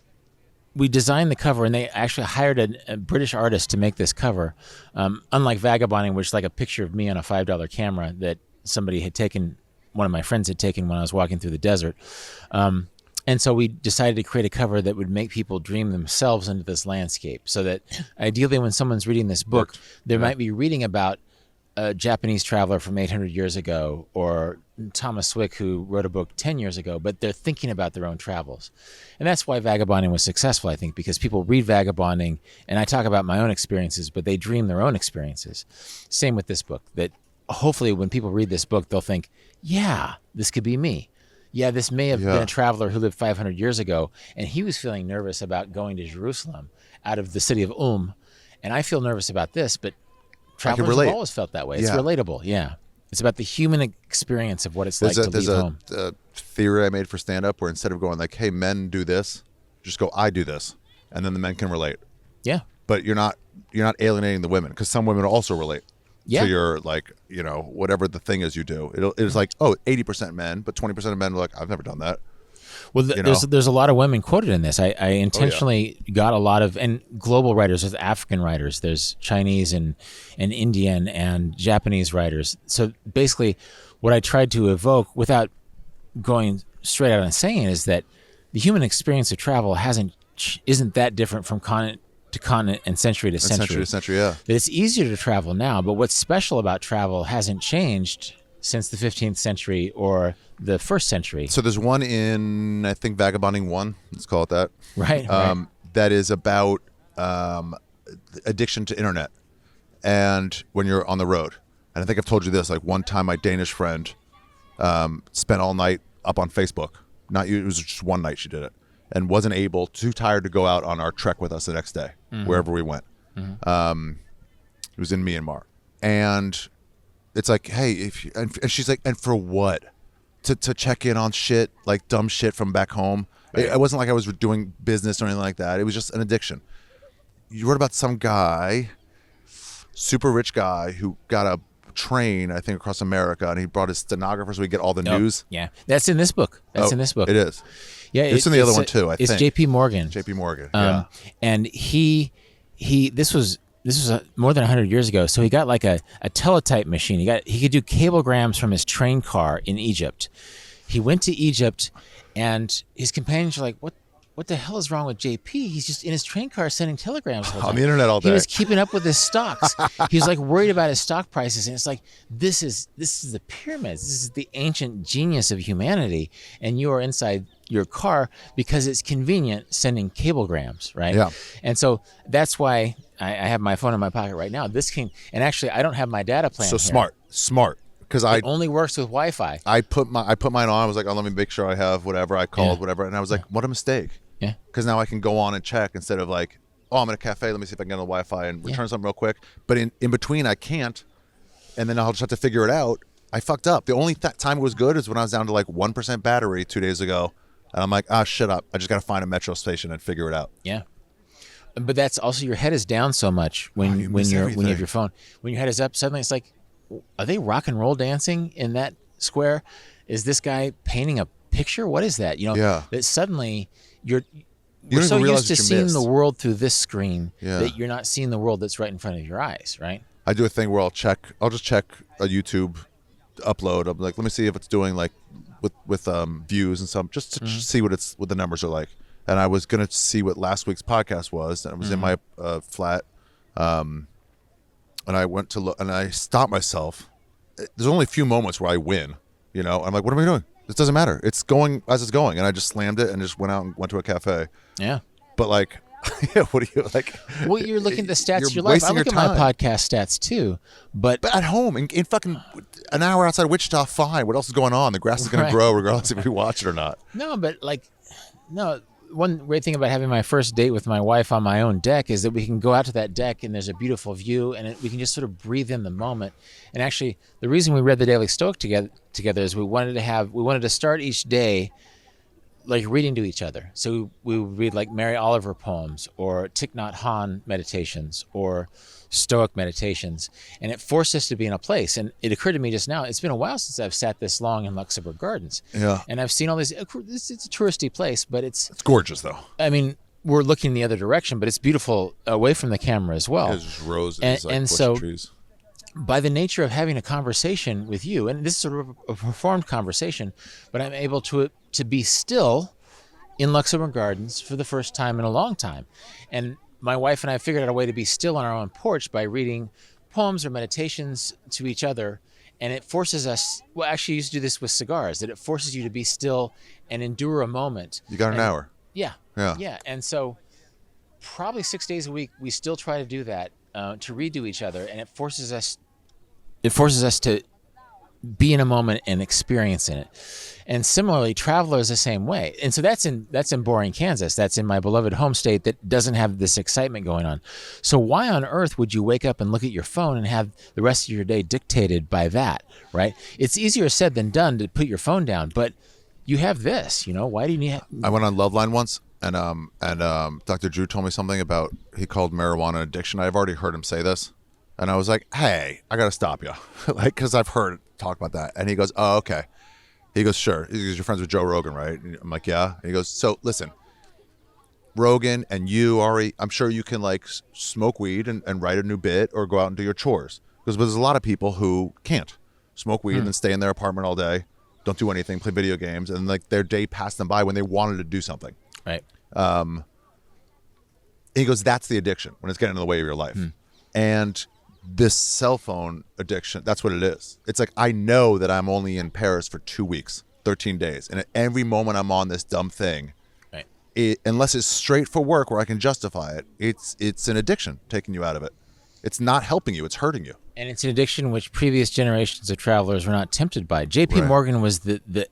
we designed the cover, and they actually hired a British artist to make this cover. Unlike Vagabonding, which is like a picture of me on a $5 camera that somebody had taken, one of my friends had taken when I was walking through the desert. And so we decided to create a cover that would make people dream themselves into this landscape, so that ideally when someone's reading this book, they might be reading about a Japanese traveler from 800 years ago, or Thomas Swick, who wrote a book 10 years ago, but they're thinking about their own travels. And that's why Vagabonding was successful, I think, because people read Vagabonding, and I talk about my own experiences, but they dream their own experiences. Same with this book, that hopefully when people read this book, they'll think, yeah, this could be me. Yeah, this may have been a traveler who lived 500 years ago, and he was feeling nervous about going to Jerusalem out of the city of and I feel nervous about this, but travelers have always felt that way. It's relatable, yeah. It's about the human experience of what it's like to leave home. There's a theory I made for stand-up where instead of going like, hey, men do this, just go, I do this, and then the men can relate. Yeah. But you're not alienating the women, because some women also relate. Yeah. So you're like, whatever the thing is you do, it's like, 80% men, but 20% of men are like, I've never done that. Well, there's a lot of women quoted in this. I intentionally got a lot of, and global writers, there's African writers, there's Chinese and Indian and Japanese writers. So basically what I tried to evoke without going straight out and saying is that the human experience of travel isn't that different from continent to continent and century to century. Century to century, yeah. That it's easier to travel now, but what's special about travel hasn't changed since the 15th century or the first century. So there's one in, I think, Vagabonding 1, let's call it that. Right. That is about addiction to internet and when you're on the road. And I think I've told you this, like one time my Danish friend spent all night up on Facebook. It was just one night she did it, and wasn't able, too tired to go out on our trek with us the next day, wherever we went. It was in Myanmar. And it's like, hey, and she's like, and for what? To check in on shit, like dumb shit from back home. It wasn't like I was doing business or anything like that. It was just an addiction. You wrote about some guy, super rich guy, who got train, I think, across America, and he brought his stenographer so we get all the news. Yeah, that's in this book. That's in this book. It is. Yeah, it's in the other one too. I think it's J.P. Morgan. J.P. Morgan. Yeah. And he this was more than 100 years ago. So he got like a teletype machine. He could do cablegrams from his train car in Egypt. He went to Egypt, and his companions were like, What the hell is wrong with JP? He's just in his train car sending telegrams all the time. On the internet all day. He was keeping up with his stocks. He was like worried about his stock prices, and it's like this is the pyramids. This is the ancient genius of humanity, and you are inside your car because it's convenient sending cablegrams, right? Yeah. And so that's why I have my phone in my pocket right now. And actually I don't have my data plan. So here. smart. Because it only works with Wi-Fi. I put mine on. I was like, oh, let me make sure I have whatever. I called whatever, and I was like, what a mistake. Yeah. Because now I can go on and check instead of like, oh, I'm in a cafe. Let me see if I can get on the Wi-Fi and return something real quick. But in between, I can't, and then I'll just have to figure it out. I fucked up. The only time it was good is when I was down to like 1% battery 2 days ago, and I'm like, shut up. I just got to find a metro station and figure it out. Yeah. But that's also, your head is down so much when you have your phone. When your head is up, suddenly it's like, are they rock and roll dancing in that square? Is this guy painting a picture? What is that? That suddenly we're so used to seeing the world through this screen that you're not seeing the world that's right in front of your eyes, right? I do a thing where I'll just check a YouTube upload. I'm like, let me see if it's doing like with views and stuff, just to see what the numbers are like. And I was gonna see what last week's podcast was, and it was in my flat. And I went to look, and I stopped myself. There's only a few moments where I win, I'm like, what am I doing? This doesn't matter. It's going as it's going. And I just slammed it and just went out and went to a cafe. Yeah. But like, what do you like? Well, you're looking at the stats of your life. I look at my podcast stats too. But at home, in fucking an hour outside of Wichita, fine. What else is going on? The grass is going to grow regardless if we watch it or not. No, but one great thing about having my first date with my wife on my own deck is that we can go out to that deck and there's a beautiful view, and we can just sort of breathe in the moment. And actually, the reason we read the Daily Stoic together is we wanted to start each day like reading to each other. So we would read like Mary Oliver poems or Thich Nhat Hanh meditations or Stoic meditations, and it forced us to be in a place. And it occurred to me just now, it's been a while since I've sat this long in Luxembourg Gardens. Yeah. And I've seen all these, it's a touristy place, but it's gorgeous though. I mean, we're looking the other direction, but it's beautiful away from the camera as well. There's just roses and so trees. By the nature of having a conversation with you, and this is sort of a performed conversation, but I'm able to be still in Luxembourg Gardens for the first time in a long time. And my wife and I figured out a way to be still on our own porch by reading poems or meditations to each other. And it forces us, actually I used to do this with cigars, that it forces you to be still and endure a moment. You got an hour. Yeah. And so probably 6 days a week, we still try to do that, to read to each other. And it forces us to be in a moment and experience in it. And similarly, Traveler is the same way. And so that's in boring Kansas. That's in my beloved home state that doesn't have this excitement going on. So why on earth would you wake up and look at your phone and have the rest of your day dictated by that, right? It's easier said than done to put your phone down, but you have this, why do you need... I went on Loveline once, and Dr. Drew told me something about, he called marijuana addiction. I've already heard him say this. And I was like, hey, I got to stop you. Because I've heard talk about that. And he goes, oh, okay. He goes, sure. He goes, you're friends with Joe Rogan, right? And I'm like, yeah. And he goes, so listen, Rogan and you, Ari, I'm sure you can like smoke weed and write a new bit or go out and do your chores. Because there's a lot of people who can't smoke weed and then stay in their apartment all day, don't do anything, play video games, and like their day passed them by when they wanted to do something. Right. He goes, that's the addiction, when it's getting in the way of your life. And this cell phone addiction, that's what it is. It's like, I know that I'm only in Paris for 2 weeks, 13 days. And at every moment I'm on this dumb thing, right, unless it's straight for work where I can justify it, it's an addiction taking you out of it. It's not helping you, it's hurting you. And it's an addiction which previous generations of travelers were not tempted by. J.P. Morgan was the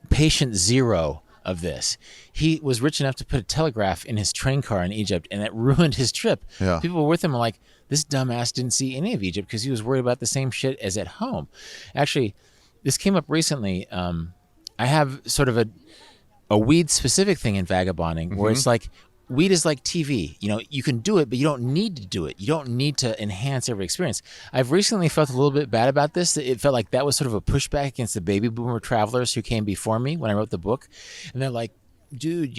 patient zero of this. He was rich enough to put a telegraph in his train car in Egypt, and it ruined his trip. Yeah. People with him were like, this dumbass didn't see any of Egypt because he was worried about the same shit as at home. Actually, this came up recently. I have sort of a weed-specific thing in vagabonding where it's like weed is like TV. You can do it, but you don't need to do it. You don't need to enhance every experience. I've recently felt a little bit bad about this. It felt like that was sort of a pushback against the baby boomer travelers who came before me when I wrote the book. And they're like, dude,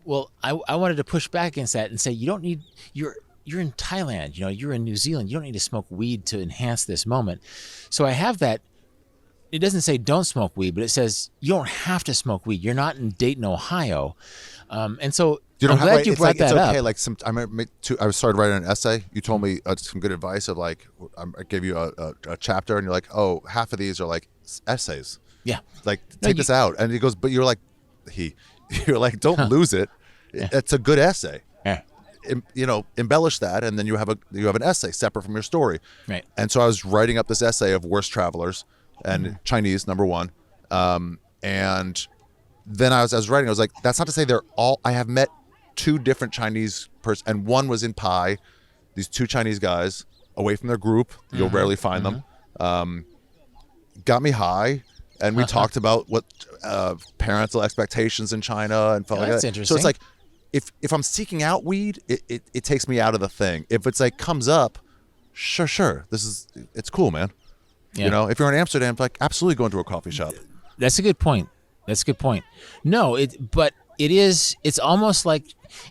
well, I wanted to push back against that and say, you don't need, you're in Thailand, you're in New Zealand. You don't need to smoke weed to enhance this moment. So I have that. It doesn't say don't smoke weed, but it says you don't have to smoke weed. You're not in Dayton, Ohio. And so I'm glad you brought that up. Like I started writing an essay. You told me some good advice of like, I gave you a chapter and you're like, oh, half of these are like essays. Yeah. Like take this out. And he goes, but you're like, you're like, don't lose it. Yeah. It's a good essay. Yeah. Embellish that. And then you have an essay separate from your story. Right. And so I was writing up this essay of worst travelers and Chinese, number one. And then I was writing, I was like, that's not to say I have met two different Chinese persons, and one was in Pai, these two Chinese guys away from their group. You'll rarely find them. Got me high, and we talked about what parental expectations in China and felt like that's that. interesting. So it's like, if I'm seeking out weed, it takes me out of the thing. If it's like comes up, sure, it's cool, man. Yeah. If you're in Amsterdam, like absolutely go into a coffee shop. That's a good point. No, it's almost like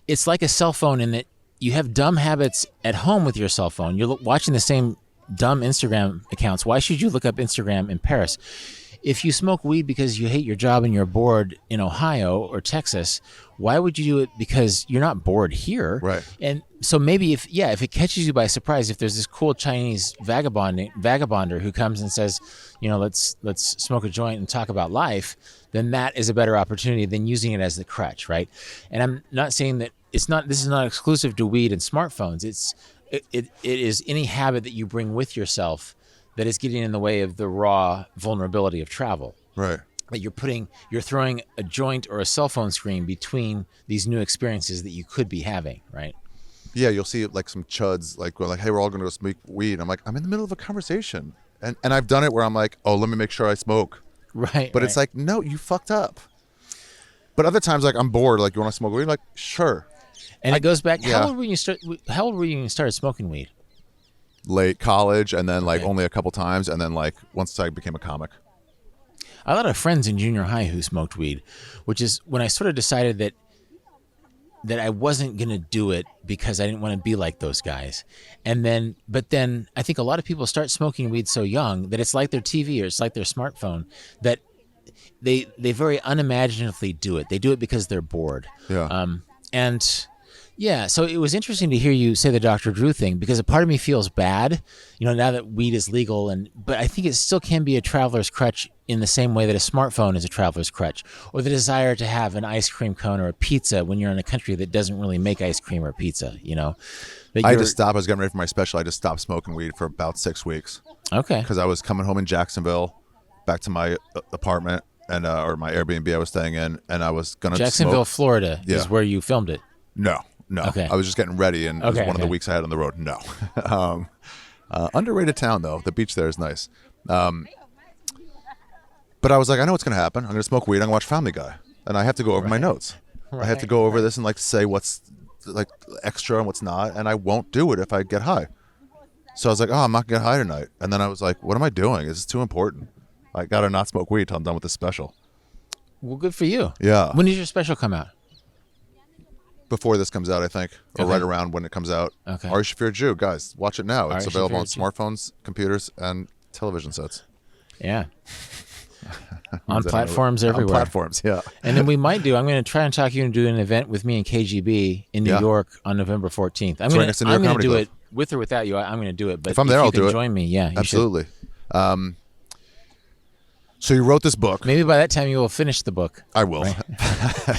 it's like a cell phone in that you have dumb habits at home with your cell phone. You're watching the same dumb Instagram accounts. Why should you look up Instagram in Paris? If you smoke weed because you hate your job and you're bored in Ohio or Texas, why would you do it because you're not bored here? Right. And so maybe if it catches you by surprise, if there's this cool Chinese vagabonder who comes and says, let's smoke a joint and talk about life, then that is a better opportunity than using it as the crutch, right? And I'm not saying that this is not exclusive to weed and smartphones. It is any habit that you bring with yourself that is getting in the way of the raw vulnerability of travel. Right. That you're throwing a joint or a cell phone screen between these new experiences that you could be having, right? Yeah, you'll see like some chuds like going like, hey, we're all going to go smoke weed. I'm like, I'm in the middle of a conversation. And I've done it where I'm like, oh, let me make sure I smoke. Right. But it's like, no, you fucked up. But other times, like I'm bored, like you want to smoke weed? Like, sure. And it goes back, yeah. How old were you when you started smoking weed? Late college, and then like only a couple times, and then like once I became a comic. I had a lot of friends in junior high who smoked weed, which is when I sort of decided that I wasn't going to do it because I didn't want to be like those guys. But then I think a lot of people start smoking weed so young that it's like their TV or it's like their smartphone, that they very unimaginatively do it. They do it because they're bored. Yeah. Yeah, so it was interesting to hear you say the Dr. Drew thing, because a part of me feels bad, now that weed is legal, but I think it still can be a traveler's crutch in the same way that a smartphone is a traveler's crutch, or the desire to have an ice cream cone or a pizza when you're in a country that doesn't really make ice cream or pizza, I just stopped. I was getting ready for my special. I just stopped smoking weed for about 6 weeks. Okay. Because I was coming home in Jacksonville, back to my apartment and or my Airbnb I was staying in, and I was gonna Jacksonville, smoke. Florida is where you filmed it. No. Okay. I was just getting ready, and it was one of the weeks I had on the road. No. Underrated town, though. The beach there is nice. But I was like, I know what's going to happen. I'm going to smoke weed. I'm going to watch Family Guy. And I have to go over my notes. I have to go over this and like say what's like extra and what's not. And I won't do it if I get high. So I was like, oh, I'm not going to get high tonight. And then I was like, what am I doing? This is too important. I got to not smoke weed until I'm done with this special. Well, good for you. Yeah. When does your special come out? Before this comes out, I think, or right around when it comes out. Okay. Ari Shaffir Jew, guys, watch it now. It's Ari available Shaffir on Jew. smartphones, computers, and television sets. Yeah. On platforms everywhere. On platforms, yeah. And then I'm going to try and talk you into doing an event with me and KGB in New York on November 14th. I'm going to do it with or without you. I'm going to do it. But if I'm there, I'll do it. Join me. Yeah, you absolutely. So you wrote this book. Maybe by that time you will finish the book. I will. Right?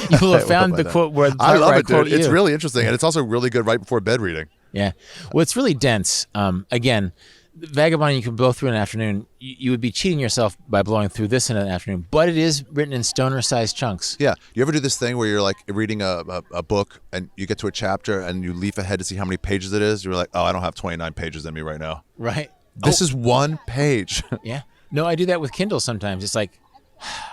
You will have found the quote where I love it, dude. You. It's really interesting, and it's also really good right before bed reading. Yeah. Well, it's really dense. Again, Vagabond, you can blow through in an afternoon. You would be cheating yourself by blowing through this in an afternoon, but it is written in stoner-sized chunks. Yeah. You ever do this thing where you're like reading a book and you get to a chapter and you leap ahead to see how many pages it is? You're like, oh, I don't have 29 pages in me right now. Right. This is one page. Yeah. No, I do that with Kindle sometimes. It's like,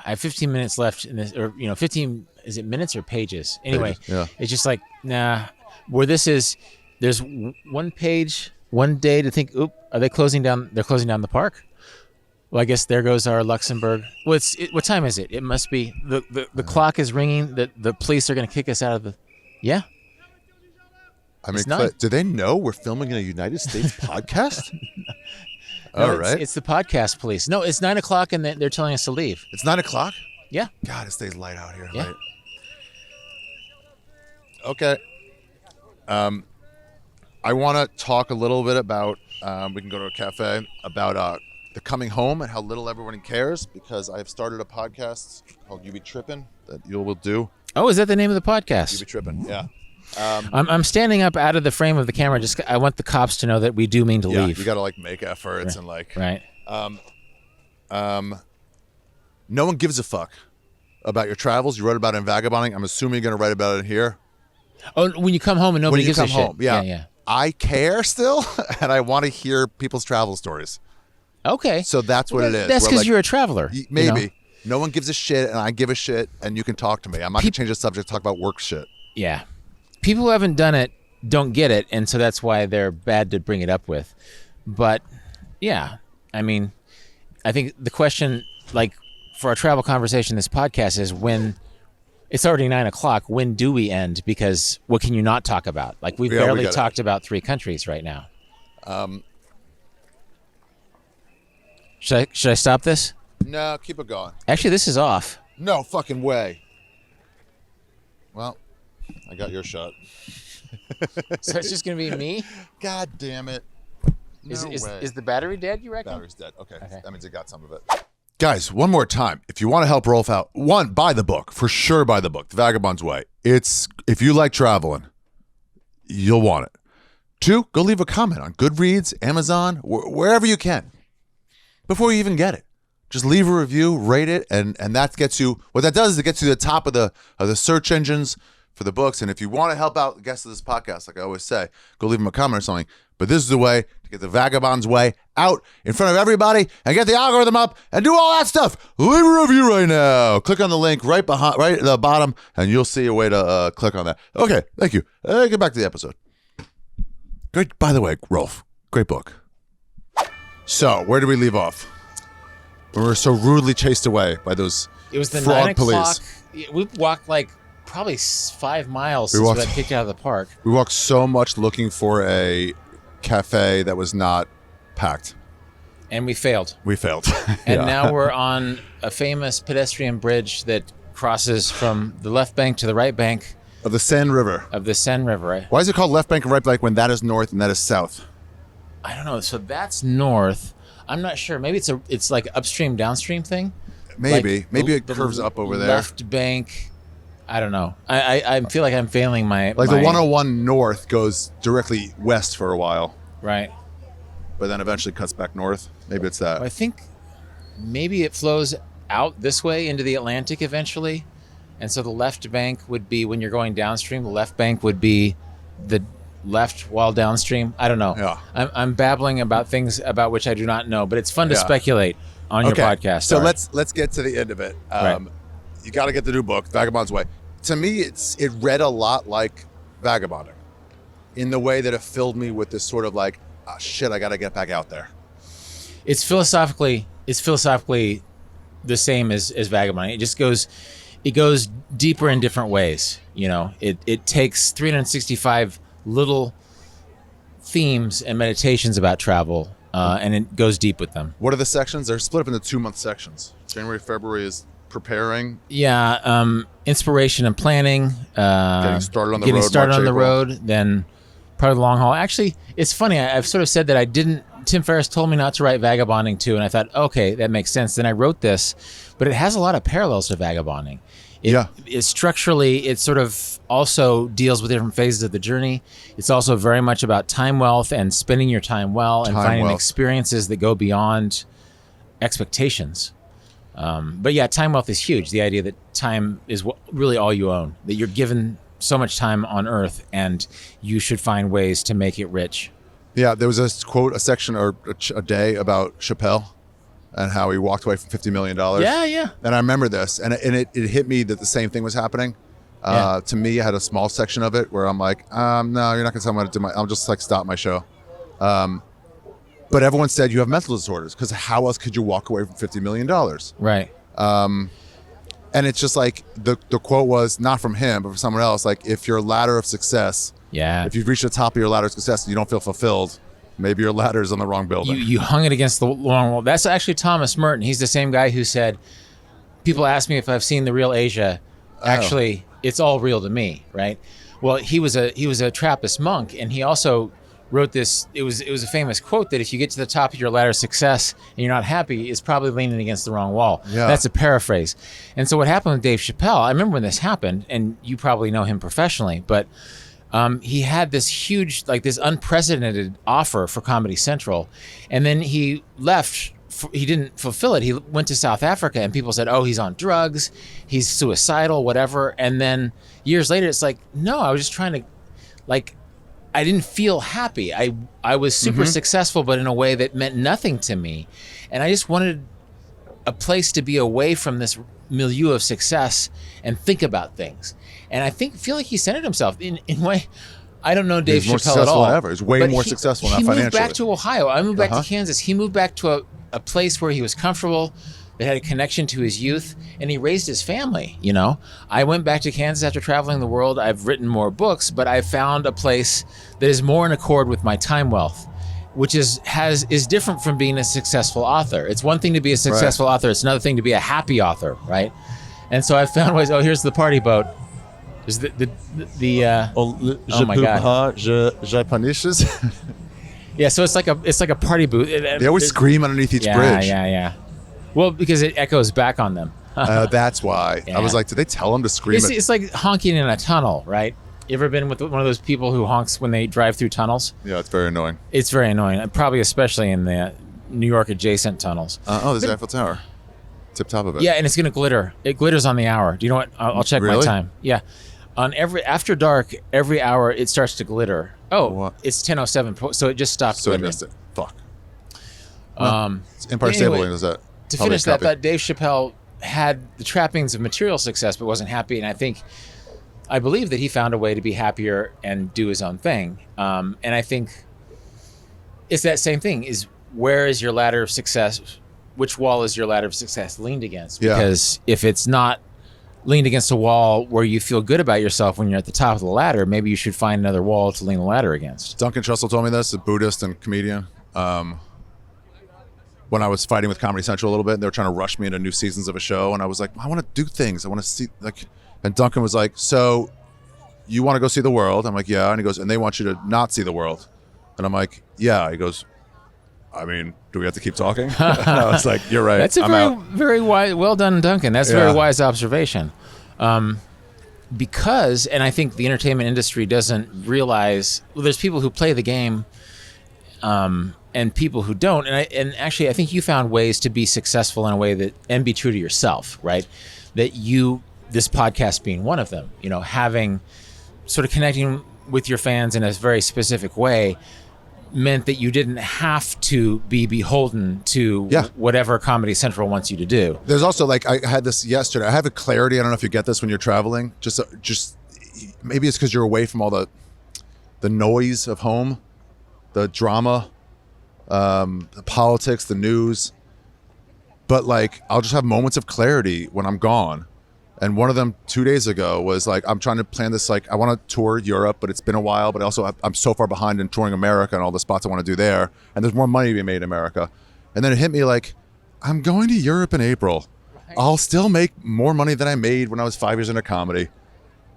I have 15 minutes left in this, or 15 is it minutes or pages? Anyway, Pages, yeah. it's just like, nah, where this is, there's one page, one day to think, oop, are they closing down? They're closing down the park. Well, I guess there goes our Luxembourg. What time is it? It must be, the clock is ringing, the police are going to kick us out of the, yeah. I mean, do they know we're filming a United States podcast? No, All right. It's the podcast police. No, it's 9 o'clock and they're telling us to leave. It's 9 o'clock? Yeah. God, it stays light out here. Yeah. Right? Okay. I want to talk a little bit about, we can go to a cafe, about the coming home and how little everyone cares, because I've started a podcast called You Be Trippin' that you will do. Oh, is that the name of the podcast? You Be Trippin', yeah. I'm standing up out of the frame of the camera. Just I want the cops to know that we do mean to leave. You got to like make efforts and like. Right. No one gives a fuck about your travels. You wrote about it in Vagabonding. I'm assuming you're going to write about it here. Oh, when you come home and nobody gives a shit. Home, yeah. Yeah. I care still, and I want to hear people's travel stories. Okay. So that's what it is. That's because you're a traveler. Maybe. You know? No one gives a shit, and I give a shit, and you can talk to me. I'm not going to change the subject, talk about work shit. Yeah. People who haven't done it don't get it, and so that's why they're bad to bring it up with. But, yeah, I mean, I think the question, like, for our travel conversation, this podcast is when it's already 9 o'clock, when do we end? Because what can you not talk about? Like, we've barely talked about 3 countries right now. Should I stop this? No, keep it going. Actually, this is off. No fucking way. Well, I got your shot. So it's just going to be me? God damn it. No way. Is the battery dead, you reckon? Battery's dead. Okay. That means it got some of it. Guys, one more time. If you want to help Rolf out, 1, buy the book. For sure buy the book, The Vagabond's Way. If you like traveling, you'll want it. 2, go leave a comment on Goodreads, Amazon, wherever you can. Before you even get it. Just leave a review, rate it, and that gets you, what that does is it gets you to the top of the search engines for the books. And if you want to help out the guests of this podcast, like I always say, go leave them a comment or something. But this is the way to get The Vagabond's Way out in front of everybody and get the algorithm up and do all that stuff. Leave a review right now. Click on the link right at the bottom, and you'll see a way to click on that. Okay, thank you. Get back to the episode. Great, by the way, Rolf, great book. So, where did we leave off? We were so rudely chased away by those It was the fraud 9 police. o'clock. We walked like probably 5 miles since we got kicked out of the park. We walked so much looking for a cafe that was not packed. And we failed. We failed. And now we're on a famous pedestrian bridge that crosses from the left bank to the right bank. Of the Seine River. Of the Seine River, right? Why is it called left bank and right bank when that is north and that is south? I don't know. So that's north. I'm not sure. Maybe it's like upstream, downstream thing. Maybe. Like Maybe it curves up over there. Left bank. I don't know. I feel like I'm failing my... Like the 101 north goes directly west for a while. Right. But then eventually cuts back north. Maybe it's that. Well, I think maybe it flows out this way into the Atlantic eventually. And so the left bank would be, when you're going downstream, the left bank would be the left while downstream. I don't know. Yeah. I'm babbling about things about which I do not know, but it's fun to speculate on your podcast. So let's get to the end of it. Right. You got to get the new book, Vagabond's Way. To me, it read a lot like Vagabonding, in the way that it filled me with this sort of like, oh, shit, I got to get back out there. It's philosophically the same as Vagabonding. It goes deeper in different ways. You know, it takes 365 little themes and meditations about travel, and it goes deep with them. What are the sections? They're split up into 2-month sections. January, February is preparing. Yeah, inspiration and planning. Getting started on the road. Then part of the long haul. Actually, it's funny. I've sort of said that I didn't. Tim Ferriss told me not to write Vagabonding too, and I thought, okay, that makes sense. Then I wrote this, but it has a lot of parallels to Vagabonding. It structurally, it sort of also deals with different phases of the journey. It's also very much about time wealth and spending your time well and finding experiences that go beyond expectations. But yeah, time wealth is huge. The idea that time is really all you own, that you're given so much time on earth and you should find ways to make it rich. Yeah, there was a quote, a section or a day about Chappelle and how he walked away from $50 million. Yeah. And I remember this, and it hit me that the same thing was happening. To me, I had a small section of it where I'm like, no, you're not gonna tell me what to do. I'll just like stop my show. But everyone said you have mental disorders because how else could you walk away from $50 million? Right. And it's just like the quote was not from him, but from someone else. Like, if your ladder of success, if you've reached the top of your ladder of success and you don't feel fulfilled, maybe your ladder is on the wrong building. You hung it against the wrong wall. That's actually Thomas Merton. He's the same guy who said, people ask me if I've seen the real Asia. Actually, it's all real to me, right? Well, he was a Trappist monk, and he also wrote this. It was a famous quote that if you get to the top of your ladder of success and you're not happy, it's probably leaning against the wrong wall. Yeah. That's a paraphrase. And so what happened with Dave Chappelle, I remember when this happened, and you probably know him professionally, but he had this huge, like this unprecedented offer for Comedy Central, and then he left. He didn't fulfill it. He went to South Africa, and people said, oh, he's on drugs, he's suicidal, whatever. And then years later, it's like, no, I was just trying to, like, I didn't feel happy. I was super successful, but in a way that meant nothing to me. And I just wanted a place to be away from this milieu of success and think about things. And I feel like he centered himself in a way. I don't know Dave Chappelle at all. Than ever. He's way more successful, not financially. He moved back to Ohio. I moved back to Kansas. He moved back to a place where he was comfortable, that had a connection to his youth, and he raised his family, you know? I went back to Kansas after traveling the world. I've written more books, but I found a place that is more in accord with my time wealth, which is different from being a successful author. It's one thing to be a successful author. It's another thing to be a happy author, right? And so I found ways, here's the party boat. There's oh my God. Japonisches. Yeah, so it's like a party booth. They always scream underneath each bridge. Yeah. Well, because it echoes back on them. That's why. Yeah. I was like, did they tell them to scream? It's like honking in a tunnel, right? You ever been with one of those people who honks when they drive through tunnels? Yeah, it's very annoying. It's very annoying, probably especially in the New York adjacent tunnels. There's the Eiffel Tower. Tip top of it. Yeah, and it's going to glitter. It glitters on the hour. Do you know what? I'll check my time. Yeah. After dark, every hour it starts to glitter. Oh, what? It's 10:07, so it just stopped. So glittering. I missed it. Fuck. Empire State Building is that. To finish that Dave Chappelle had the trappings of material success, but wasn't happy, and I believe that he found a way to be happier and do his own thing. And I think it's that same thing: is where is your ladder of success? Which wall is your ladder of success leaned against? Because if it's not leaned against a wall where you feel good about yourself when you're at the top of the ladder, maybe you should find another wall to lean the ladder against. Duncan Trussell told me this, a Buddhist and comedian. When I was fighting with Comedy Central a little bit, and they were trying to rush me into new seasons of a show, and I was like, I want to do things. I want to see, like, and Duncan was like, so you want to go see the world? I'm like, yeah. And he goes, and they want you to not see the world. And I'm like, yeah. He goes, I mean, do we have to keep talking? And I was like, you're right. That's a very wise, well done, Duncan. That's a very wise observation. Because, and I think the entertainment industry doesn't realize, well, there's people who play the game, and people who don't. And actually, I think you found ways to be successful in a way that, and be true to yourself, right? That this podcast being one of them, you know, having sort of connecting with your fans in a very specific way meant that you didn't have to be beholden to whatever Comedy Central wants you to do. There's also, like, I had this yesterday. I have a clarity. I don't know if you get this when you're traveling. Just maybe it's because you're away from all the noise of home, the drama, the politics, the news. But, like, I'll just have moments of clarity when I'm gone. And one of them 2 days ago was like, I'm trying to plan this, like, I want to tour Europe, but it's been a while, but also I'm so far behind in touring America and all the spots I want to do there. And there's more money to be made in America. And then it hit me like, I'm going to Europe in April. I'll still make more money than I made when I was 5 years into comedy.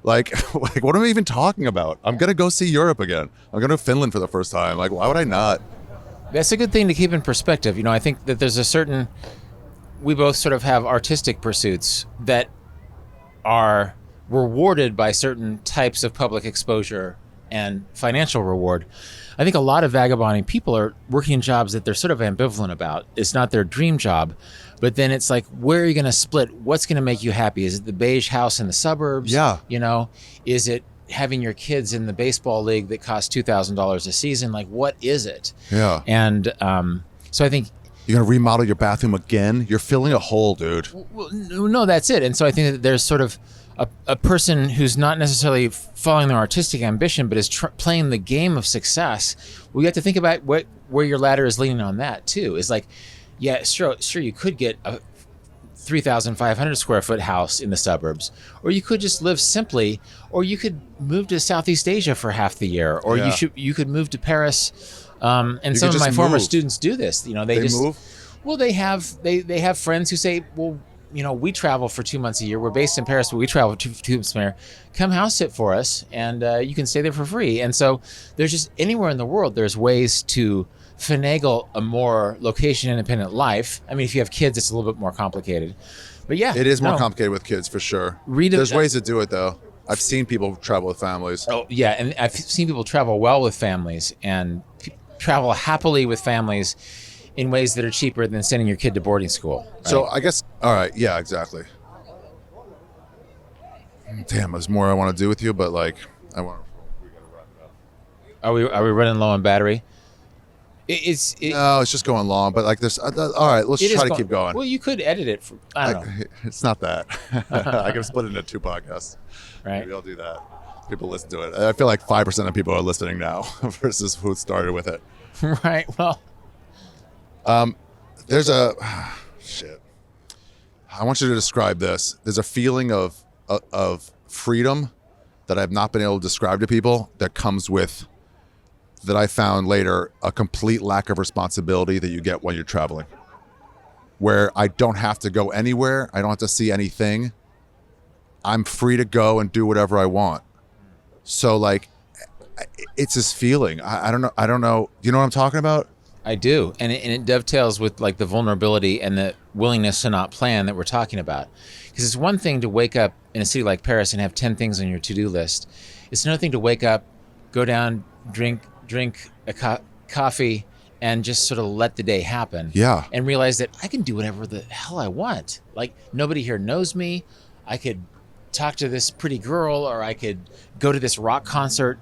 Like, what am I even talking about? I'm going to go see Europe again. I'm going to Finland for the first time. Like, why would I not? That's a good thing to keep in perspective. You know, I think that there's we both sort of have artistic pursuits that are rewarded by certain types of public exposure and financial reward. I think a lot of vagabonding people are working jobs that they're sort of ambivalent about. It's not their dream job, but then it's like, where are you going to split? What's going to make you happy? Is it the beige house in the suburbs? Yeah. You know, is it having your kids in the baseball league that costs $2,000 a season? Like, what is it? Yeah. And so I think You're going to remodel your bathroom again? You're filling a hole, dude. Well, no, that's it. And so I think that there's sort of a person who's not necessarily following their artistic ambition, but is playing the game of success. We have to think about where your ladder is leaning on that too. Is like, yeah, sure, you could get a 3,500 square foot house in the suburbs, or you could just live simply, or you could move to Southeast Asia for half the year, or you could move to Paris. And some of my former students do this. You know, they just move. Well, they have friends who say, well, you know, we travel for 2 months a year. We're based in Paris, but we travel 2 months a year. Come house sit for us, and you can stay there for free. And so there's just anywhere in the world, there's ways to finagle a more location-independent life. I mean, if you have kids, it's a little bit more complicated. But yeah, it is more complicated with kids for sure. There's ways to do it though. I've seen people travel with families. Oh yeah, and I've seen people travel well with families and travel happily with families in ways that are cheaper than sending your kid to boarding school. Right? So I guess, all right, yeah, exactly. Damn, there's more I want to do with you, but like, we gotta wrap it up. Are we running low on battery? No, it's just going long, but like this. All right, let's try to keep going. Well, you could edit it. I don't know. It's not that. I can split it into 2 podcasts. Right. Maybe I'll do that. People listen to it. I feel like 5% of people are listening now versus who started with it. Right. Well. There's shit. I want you to describe this. There's a feeling of freedom that I've not been able to describe to people that comes with, that I found later, a complete lack of responsibility that you get when you're traveling, where I don't have to go anywhere. I don't have to see anything. I'm free to go and do whatever I want. So like, it's this feeling. I don't know. Do you know what I'm talking about? I do. And it dovetails with like the vulnerability and the willingness to not plan that we're talking about. Because it's one thing to wake up in a city like Paris and have 10 things on your to-do list. It's another thing to wake up, go down, drink a coffee, and just sort of let the day happen. Yeah. And realize that I can do whatever the hell I want. Like, nobody here knows me. I could talk to this pretty girl, or I could go to this rock concert.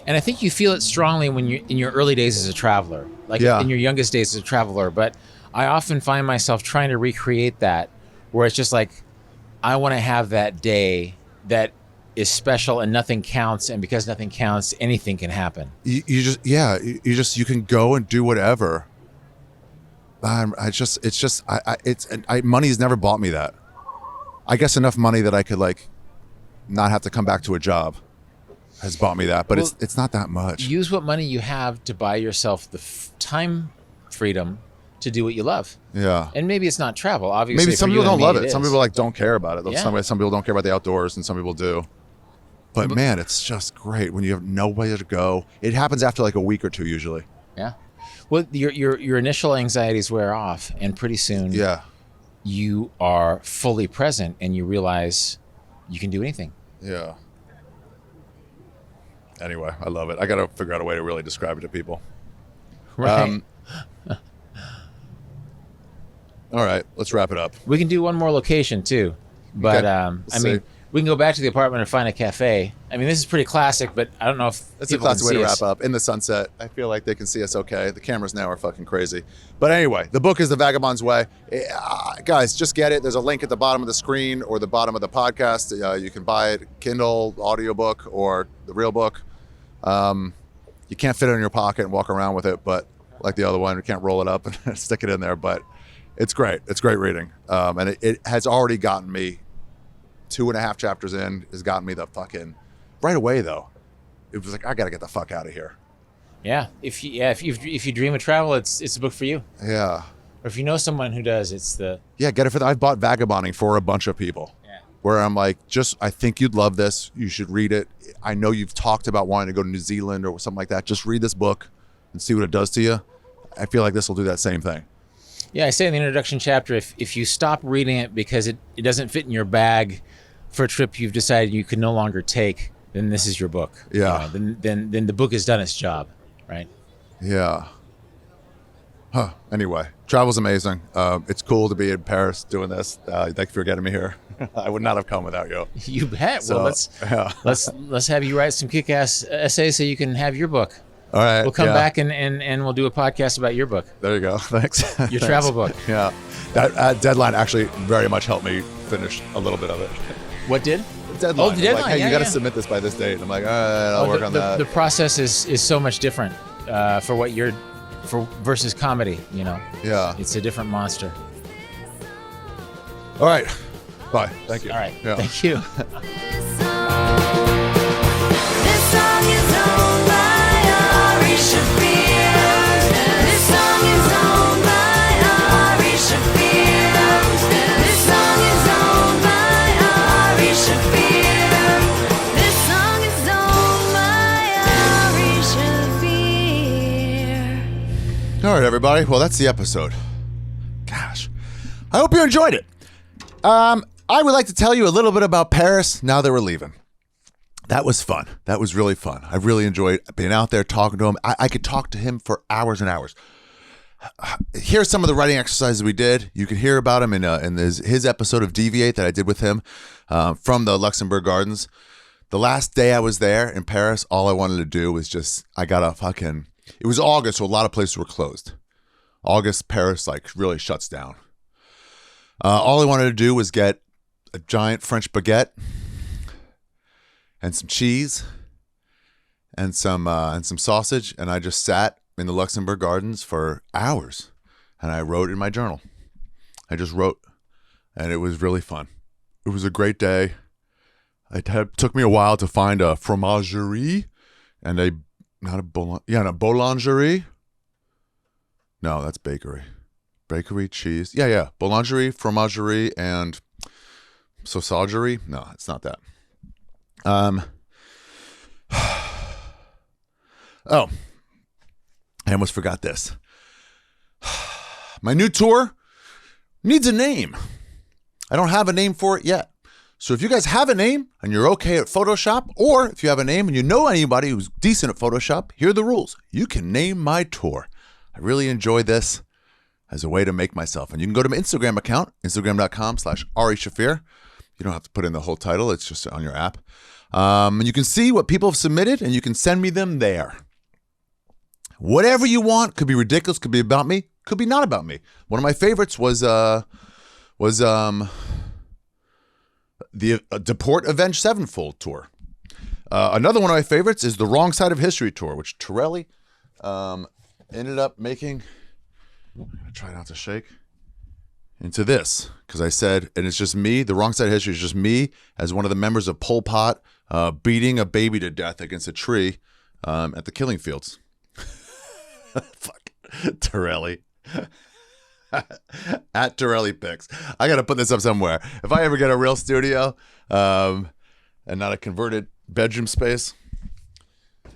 And I think you feel it strongly when you're in your early days as a traveler, like in your youngest days as a traveler. But I often find myself trying to recreate that, where it's just like, I want to have that day that is special and nothing counts. And because nothing counts, anything can happen. You can go and do whatever. Money's never bought me that. I guess enough money that I could like not have to come back to a job has bought me that, but it's not that much. Use what money you have to buy yourself the time freedom to do what you love. Yeah. And maybe it's not travel, obviously. Maybe some people don't love it. Some people like don't care about it. Yeah. Some people don't care about the outdoors, and some people do. But man, it's just great when you have nowhere to go. It happens after like a week or two usually. Yeah. Well, your initial anxieties wear off, and pretty soon you are fully present and you realize you can do anything. Yeah. Anyway, I love it. I got to figure out a way to really describe it to people. Right. All right, let's wrap it up. We can do one more location too, but okay. We can go back to the apartment and find a cafe. I mean, this is pretty classic, but I don't know if that's a classic way to wrap up. In the sunset, I feel like they can see us okay. The cameras now are fucking crazy. But anyway, the book is The Vagabond's Way. Guys, just get it. There's a link at the bottom of the screen or the bottom of the podcast. You can buy it, Kindle, audiobook, or the real book. You can't fit it in your pocket and walk around with it, but like the other one, you can't roll it up and stick it in there. But it's great. It's great reading. And it has already gotten me 2.5 chapters in, has gotten me the fucking right away though. It was like, I gotta get the fuck out of here. Yeah. If you dream of travel, it's a book for you. Yeah. Or if you know someone who does, it's the get it for I've bought Vagabonding for a bunch of people. Yeah. Where I'm like, I think you'd love this. You should read it. I know you've talked about wanting to go to New Zealand or something like that. Just read this book and see what it does to you. I feel like this will do that same thing. Yeah, I say in the introduction chapter, if you stop reading it because it doesn't fit in your bag for a trip you've decided you can no longer take, then this is your book. Yeah. You know, then the book has done its job, right? Yeah. Huh. Anyway, travel's amazing. It's cool to be in Paris doing this. Thank you for getting me here. I would not have come without you. You bet. So, well, let's have you write some kick-ass essays so you can have your book. All right. We'll come back and we'll do a podcast about your book. There you go. Thanks. Your travel book. Yeah. That deadline actually very much helped me finish a little bit of it. What did? Deadline. Oh, the deadline. Like, hey, you got to submit this by this date. And I'm like, all right, I'll work on that. The process is so much different for what you're versus comedy. You know. Yeah. It's a different monster. All right. Bye. Thank you. All right. Yeah. Thank you. This song is owned by Ari Shaffir. This song is owned by Ari Shaffir. This song is owned by Ari Shaffir. This song is owned by Ari Shaffir. All right, everybody. Well, that's the episode. Gosh. I hope you enjoyed it. I would like to tell you a little bit about Paris now that we're leaving. That was fun. That was really fun. I really enjoyed being out there talking to him. I could talk to him for hours and hours. Here's some of the writing exercises we did. You can hear about him in his episode of Deviate that I did with him from the Luxembourg Gardens. The last day I was there in Paris, all I wanted to do was it was August, so a lot of places were closed. August, Paris really shuts down. All I wanted to do was get a giant French baguette and some cheese and some sausage, and I just sat in the Luxembourg Gardens for hours, and I wrote in my journal. I just wrote, and it was really fun. It was a great day. It took me a while to find a fromagerie and a boulangerie. No, that's bakery. Bakery, cheese. Yeah. Boulangerie, fromagerie, and sausagerie. No, it's not that. Oh, I almost forgot this. My new tour needs a name. I don't have a name for it yet. So if you guys have a name and you're okay at Photoshop, or if you have a name and you know anybody who's decent at Photoshop, here are the rules. You can name my tour. I really enjoy this as a way to make myself. And you can go to my Instagram account, instagram.com/Ari Shaffir. You don't have to put in the whole title. It's just on your app. And you can see what people have submitted, and you can send me them there. Whatever you want. Could be ridiculous. Could be about me. Could be not about me. One of my favorites was the Deport Avenged Sevenfold tour. Another one of my favorites is the Wrong Side of History tour, which Torelli ended up making. I'm going to try not to shake. Into this, because I said, and it's just me, the Wrong Side of History is just me as one of the members of Pol Pot beating a baby to death against a tree at the killing fields. Fuck. Torelli. At Torelli Pics. I got to put this up somewhere. If I ever get a real studio and not a converted bedroom space,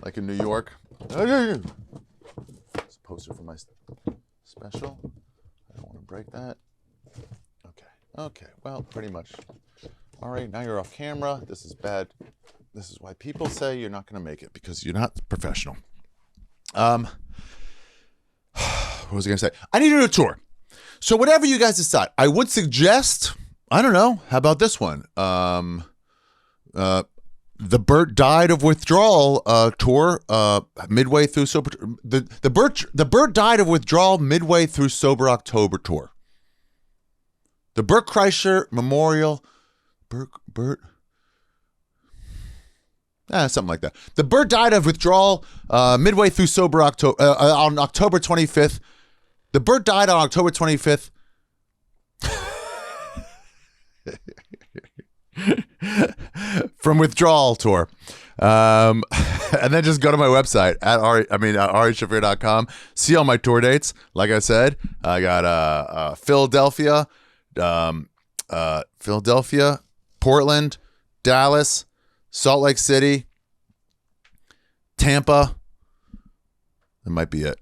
like in New York. It's a poster for my special. I don't want to break that. Okay. Well, pretty much. All right, now you're off camera. This is bad. This is why people say you're not going to make it, because you're not professional. What was I going to say? I need to do a tour. So whatever you guys decide, I would suggest, I don't know, how about this one? The Bert Died of Withdrawal tour midway through Sober. The Bert Died of Withdrawal midway through Sober October tour. The Bert Kreischer Memorial, something like that. The Bert Died of Withdrawal midway through Sober October on October 25th. The Bert died on October 25th. From Withdrawal tour. And then just go to my website at arishafir.com. See all my tour dates. Like I said, I got Philadelphia, Portland, Dallas, Salt Lake City, Tampa. That might be it.